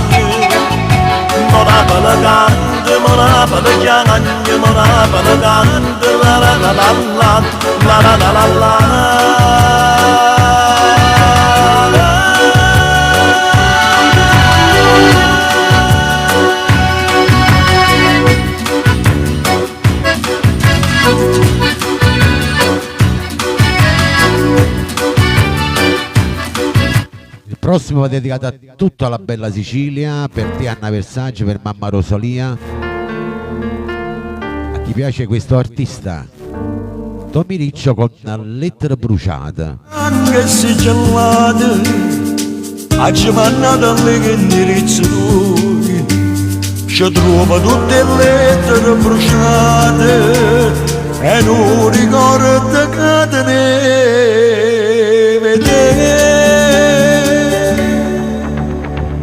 Monapala cante, monapala chiagna, monapala cante, la la la la la, la la la la la. Il prossimo va dedicato a tutta la bella Sicilia, per te Anna Versace, per mamma Rosalia. A chi piace questo artista, Tommy Riccio con Lettere bruciate. Anche se gelate, oggi mannata alle indirizzo lui, ci trova tutte le lettere bruciate e non ricorda che te ne vedere.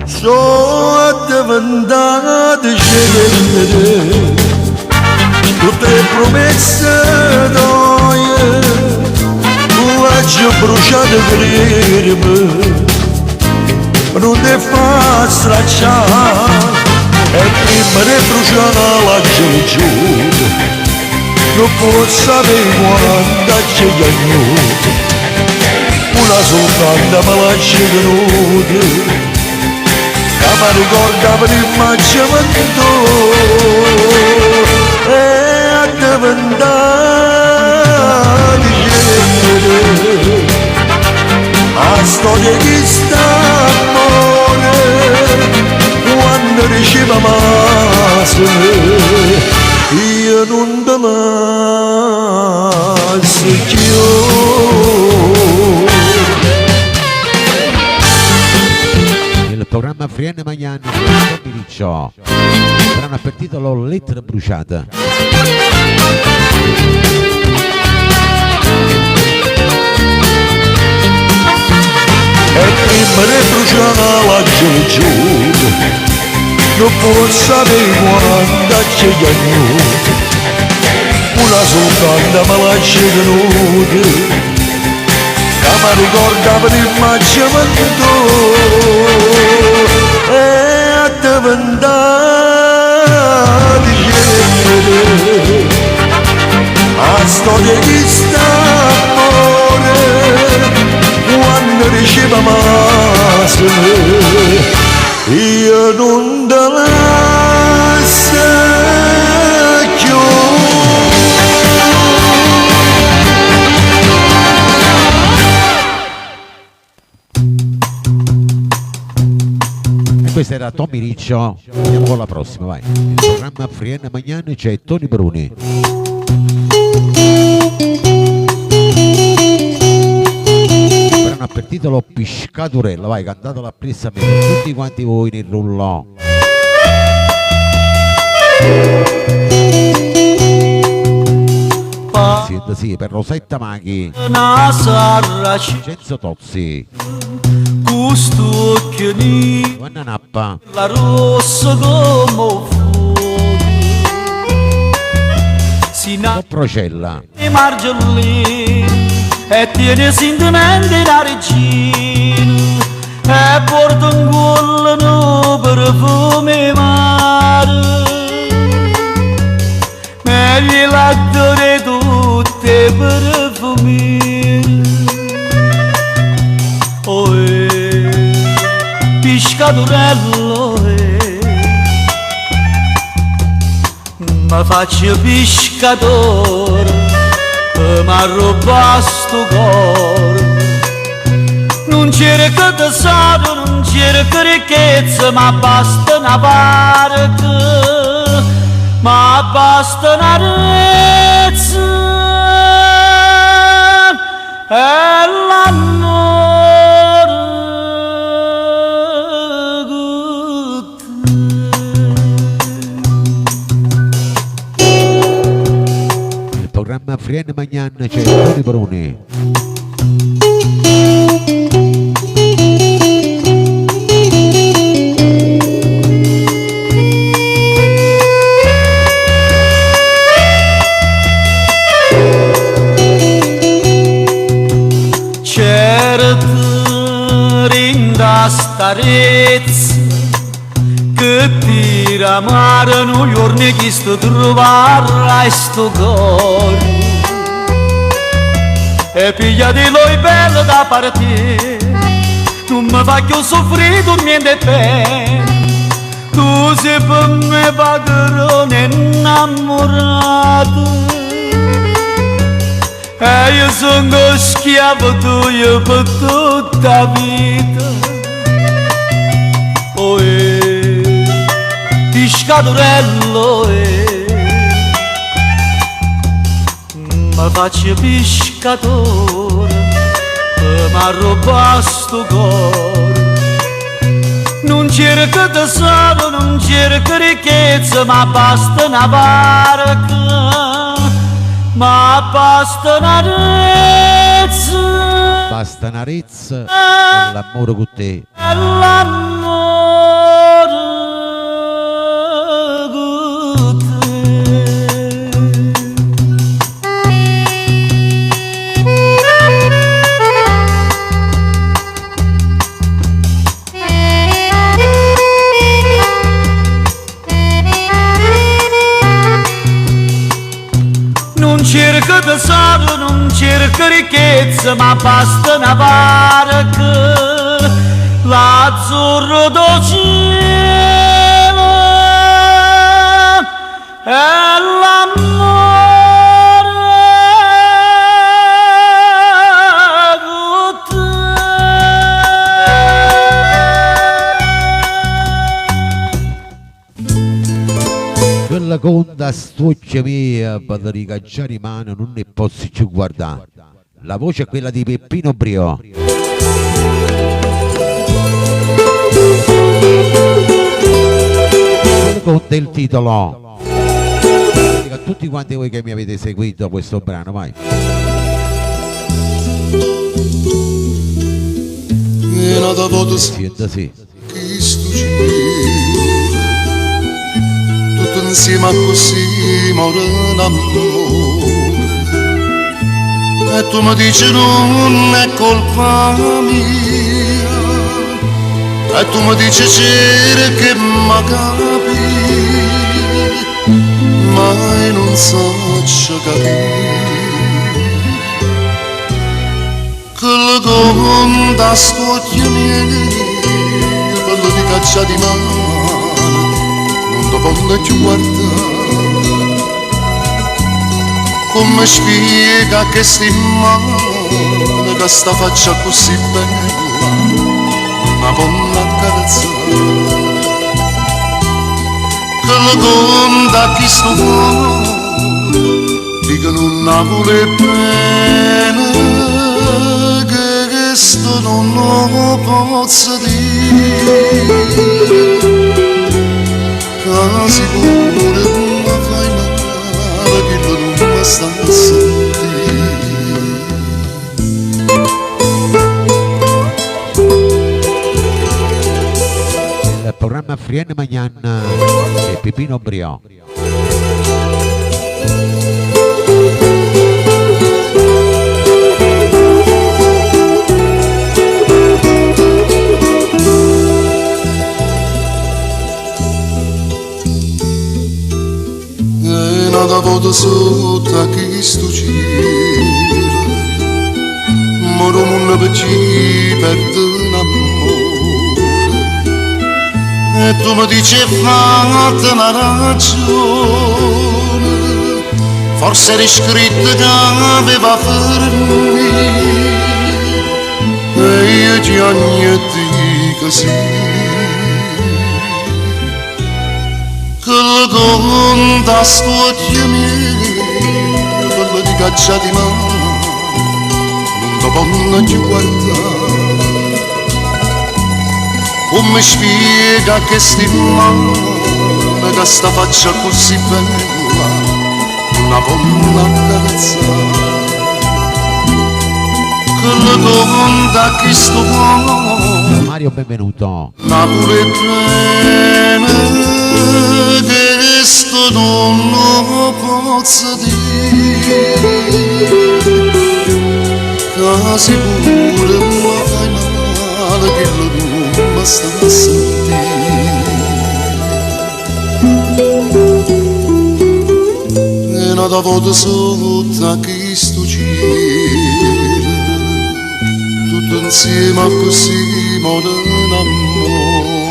Sono diventate scegliere tutte le promesse d'oie, oggi bruciate ferme, non ti fa stracciare, e prima di bruciare la giù, non può sapere quando c'è gli agnuti, una soltanto me la c'è venuta. Ma ricordava l'immaginato e a diventare genere a storia di st'amore quando riceva massa io non te la secchio. Il programma Frienne Magnani con Tommy Riccio, brano per titolo Lettere bruciate. E prima di bruciare la giù, non può sapere quando c'è gli agnuti, una soltanto me la c'è venuta. Ma ricordava l'immaginato e a diventare genere a storia di st'amore quando riceva massa io non te la secchio. Questo era Tommy Riccio, andiamo con la prossima, vai. Il programma Frienne Magnani c'è Tony Bruni. Brano per titolo Piscaturella, vai, cantatelo appresso a me, per tutti quanti voi nel rullo. Sì, per Rosetta Maghi, Vincenzo Tozzi, Giovanna Nappa, la rossa come fuoco Procella, i margellini e tiene sentimenti da regina e porta un cuore perfume mare meglio l'attore tutte perfumine piscaturello mi faccio pescatore mi arruba sto cuore non cerco tesoro non cerco ricchezza ma basta una parte ma basta una rezza è l'amore con te. Il programma Frienne Magnan c'è Tony Bruni. Starezza che ti ramarano gli orni che sto trovare sto cuore e pigliatelo i bello da parte non mi voglio soffrire niente bene tu sei per me padrone innamorato e io sono schiavo tuo per tutta la vita. Piscatorello mi faccio pescatore mi arroba sto cuore non cerco tesoro non cerco ricchezza ma basta una barca ma basta una rezza Basta una rezza l'amore con te cerco tesoro, non cerco ricchezza, ma basta una barca, l'azzurro del cielo e l'amore quella conda stuccia mia per ricacciare in mano non ne posso più guardare la voce è quella di Peppino Brio con del titolo a tutti quanti voi che mi avete seguito questo brano vai siete sì insieme a così morendo amore e tu mi dici non è colpa mia e tu mi dici c'era che mi capi mai non so capire che la conda scocchia mia quello di caccia di mano non più guardare come spiega che sti mano che sta faccia così bella ma può accarezzare che la conda chi sto cuore dica non la vuole bene che sto non lo posso dire sicuro non mi fai male che non mi sta a sentire il programma Frienne Magnan e Peppino Brio da voto sotto a chi sto giro moro non per ci perde l'amore e tu mi dici fatta una ragione forse eri scritto che aveva fermi e io ti dico sì che la conda scocchia mia quello di caccia di mano non non ci guardare. Come spiega che sti mano che sta faccia così bella una donna accarezzare, che la donna che sto cuore Mario, benvenuto. ma pure bene che sto non lo posso dire, quasi pure ma fai male che lo non sta a sentire. E nata volta sotto a questo cielo, tutto insieme a così moderno amore.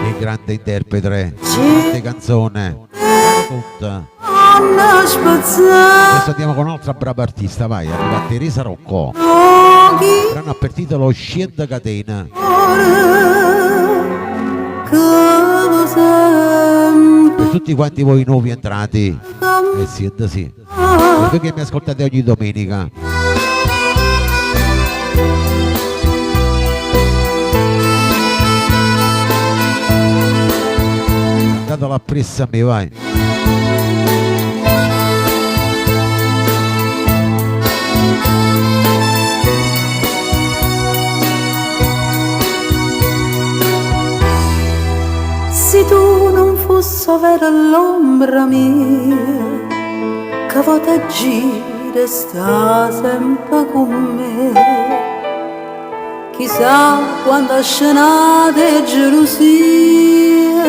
Che grande interprete, grande canzone. Tutta. Adesso andiamo con un'altra brava artista, vai, arriva Teresa Rocco. Brano per titolo Scende Catena. Per tutti quanti voi nuovi entrati, siete sì, per voi che mi ascoltate ogni domenica. Dato la pressa a me, vai. Se tu non fossi vera l'ombra mia, che volta gira sta sempre con me, chissà quando scenate gelosia,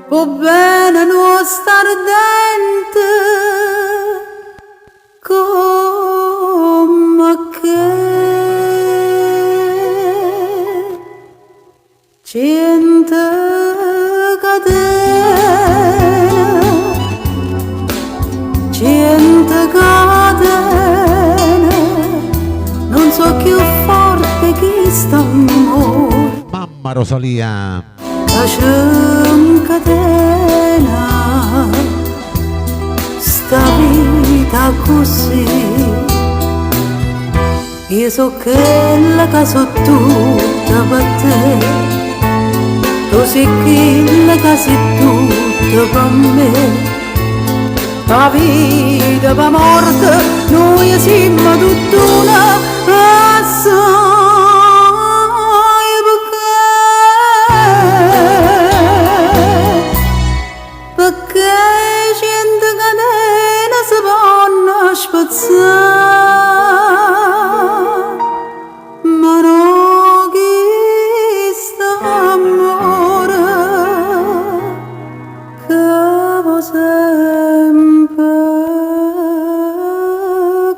può bene non star dentro come che cento catene, non so più forte che st'amore. Mamma Rosalia. C'è catena, sta vita così. Io so che la casa tutta per te, tu sei che la casa tutta per me. La vita per morte, noi siamo tutt'una assai, perché gente catena si vanno a spazzare, ma non chi sta amore che va sempre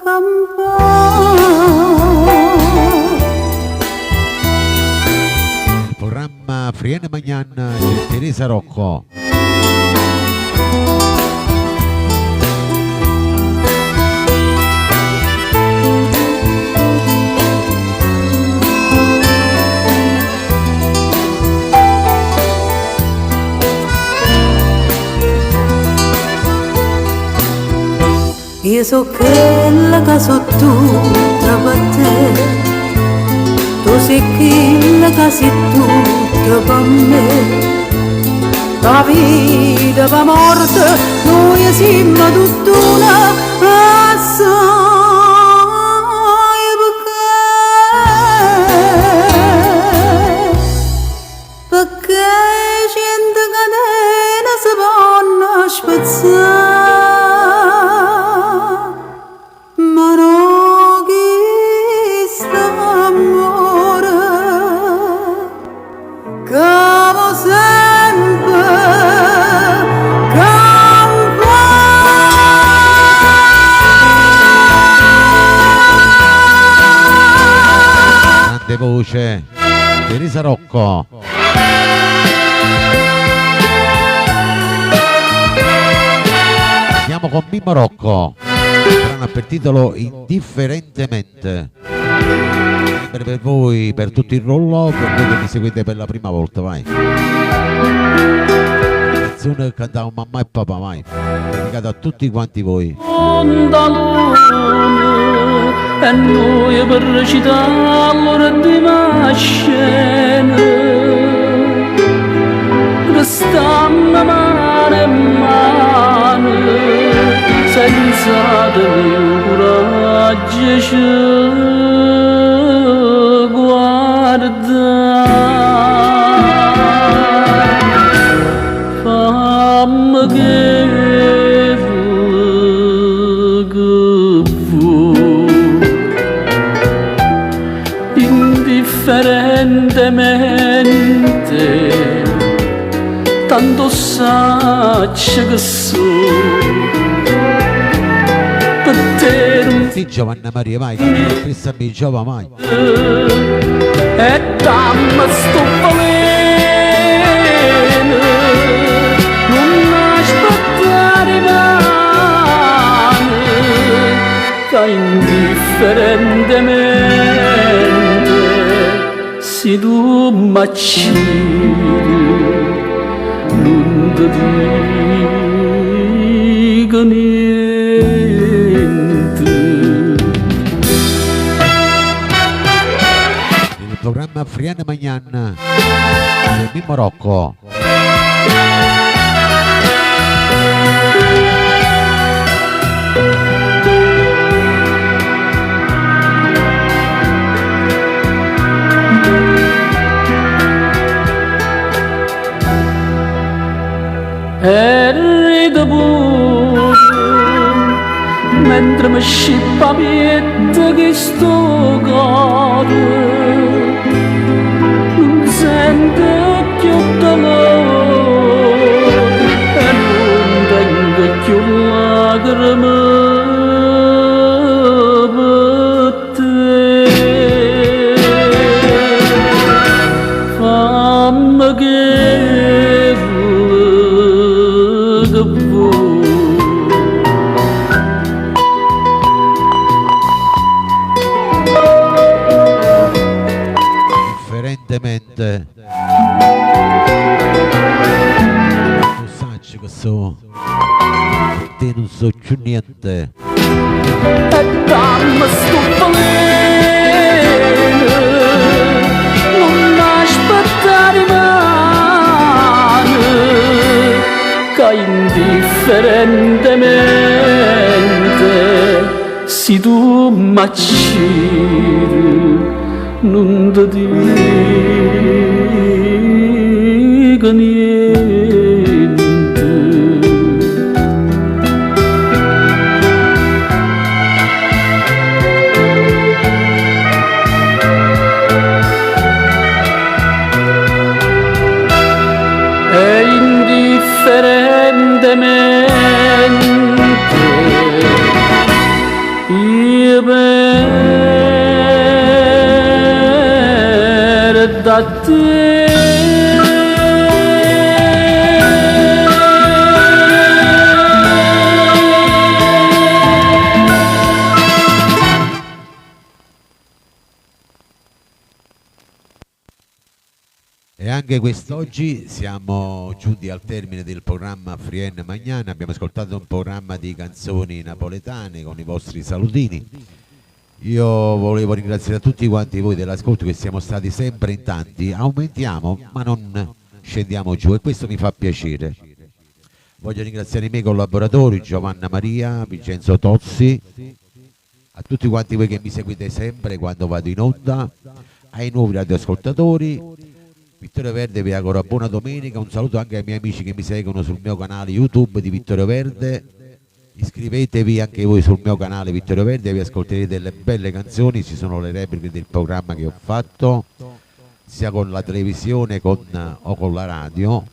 campare. Il programma Friene Magnan di Teresa Rocco. Io so che la casa tutta per te, tu sei che la casa tutta per me. La vita per morte, noi siamo tutt'una assai, perché gente catena si vanno a spazzare, ma non chi sta amore che va sempre campare. Grande voce, Teresa Rocco. Andiamo con Mimmo Rocco. Brano per titolo Indifferentemente. sempre per voi, per tutto il roll-up, per voi che mi seguite per la prima volta, vai. Canzone che cantavo mamma e papà, vai. Dedicata a tutti quanti voi. E noi per recitarlo di scena restanno mano a mano senza del coraggio ci guardare. Fammi che vuoi indifferentemente, tanto sacci che so per te non Sì, Giovanna Maria, vai, pensa a me, Giova, vai. e dammi sto veleno, non aspettare mai che indifferentemente se tu m'accidi non ti dico niente. Il programma Friane Magnan del Mimmo Rocco. E ride pure mentre mi scippa pietta che sto cuore non sente più dolore e non tengo più lacrime per te. Fammi che Differentemente tu sai che so te non so più niente. e dammi sto veleno, non aspettare mai che indifferentemente se tu m'accidi non ti dico niente. E indifferentemente io per da te. E anche quest'oggi siamo giunti al termine del programma Frienne Magnana. Abbiamo ascoltato un programma di canzoni napoletane con i vostri salutini. Io volevo ringraziare tutti quanti voi dell'ascolto, che siamo stati sempre in tanti. Aumentiamo ma non scendiamo giù, e questo mi fa piacere. Voglio ringraziare i miei collaboratori Giovanna Maria, Vincenzo Tozzi, a tutti quanti voi che mi seguite sempre quando vado in onda, ai nuovi radioascoltatori. Vittorio Verde vi auguro buona domenica, un saluto anche ai miei amici che mi seguono sul mio canale YouTube di Vittorio Verde. Iscrivetevi anche voi sul mio canale Vittorio Verde e vi ascolterete delle belle canzoni. Ci sono le repliche del programma che ho fatto sia con la televisione o con la radio.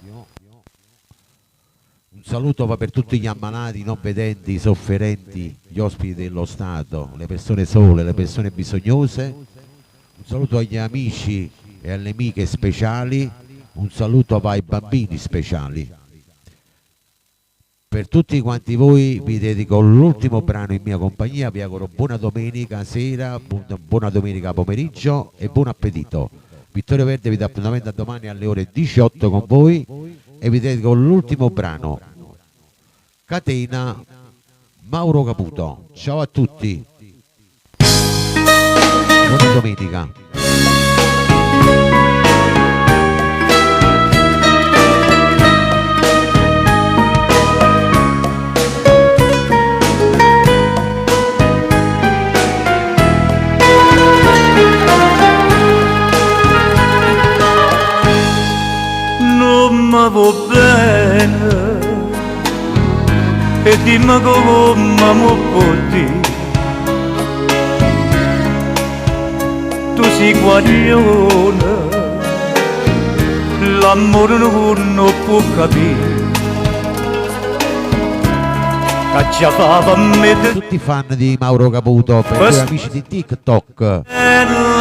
Un saluto va per tutti gli ammalati, i non vedenti, i sofferenti, gli ospiti dello Stato, le persone sole, le persone bisognose. Un saluto agli amici e alle amiche speciali, un saluto va ai bambini speciali. Per tutti quanti voi vi dedico l'ultimo brano in mia compagnia, vi auguro buona domenica sera, buona domenica pomeriggio e buon appetito. Vittorio Verde vi dà appuntamento a domani alle ore 18 con voi e vi dedico l'ultimo brano, Catena, Mauro Caputo. Ciao a tutti, buona domenica. Non mi va bene e dimmi come mi porti. Tu sei guaglione, l'amore non può capire. Cacciava me Tutti fan di Mauro Caputo, per gli amici di TikTok.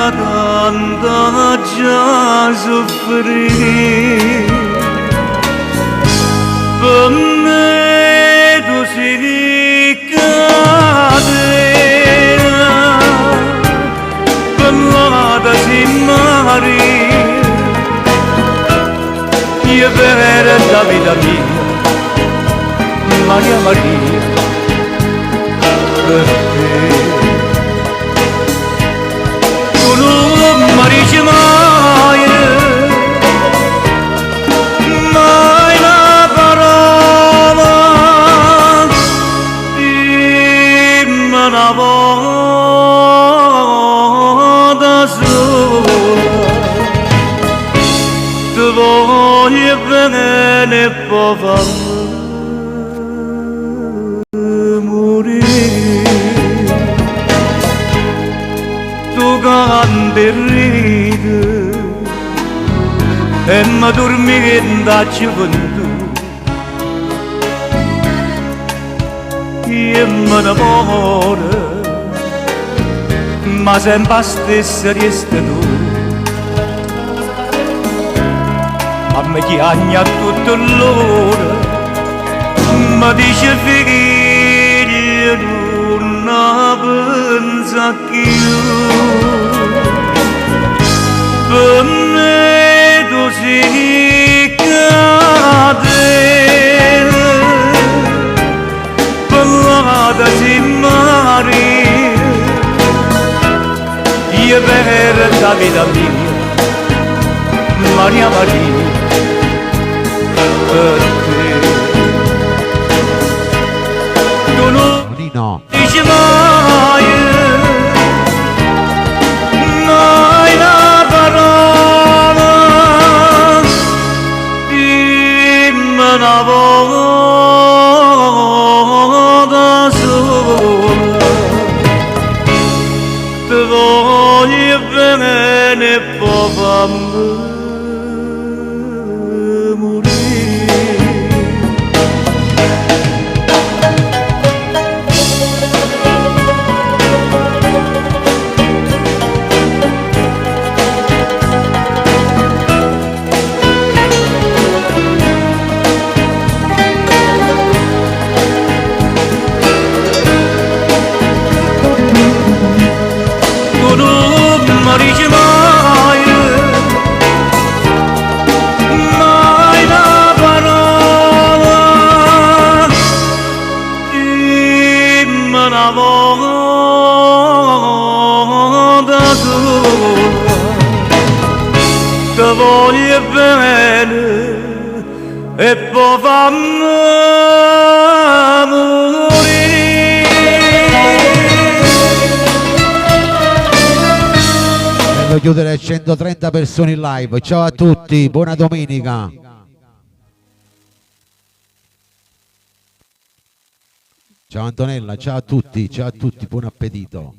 la tanta già soffrire. Per me tu sei catena, per l'ada si mari. Io per la vita mia, Maria Maria, per te. Tu non mi dici mai, mai una parola, dimmi una volta sola. Ti voglio bene e poi tu canti e ridi e mi dormi da gioventù. Io me ne muore, ma sempre la stessa resta tu. Ma mi chiagna tutto l'ora, mi dice figlio non pensa più. Per me tu sei catena, per l'ada si mari. Io per la vita mia, Maria Maria, per te. Tu non dici mai, mai una parola, dimmi una volta sola. Ti voglio bene e poi fammi morire. Tu non mi dici mai, mai una parola, dimmi una volta sola. Ti voglio bene e poi fammi Voglio chiudere 130 persone in live. Ciao a tutti, buona domenica. Ciao Antonella, ciao a tutti, buon appetito.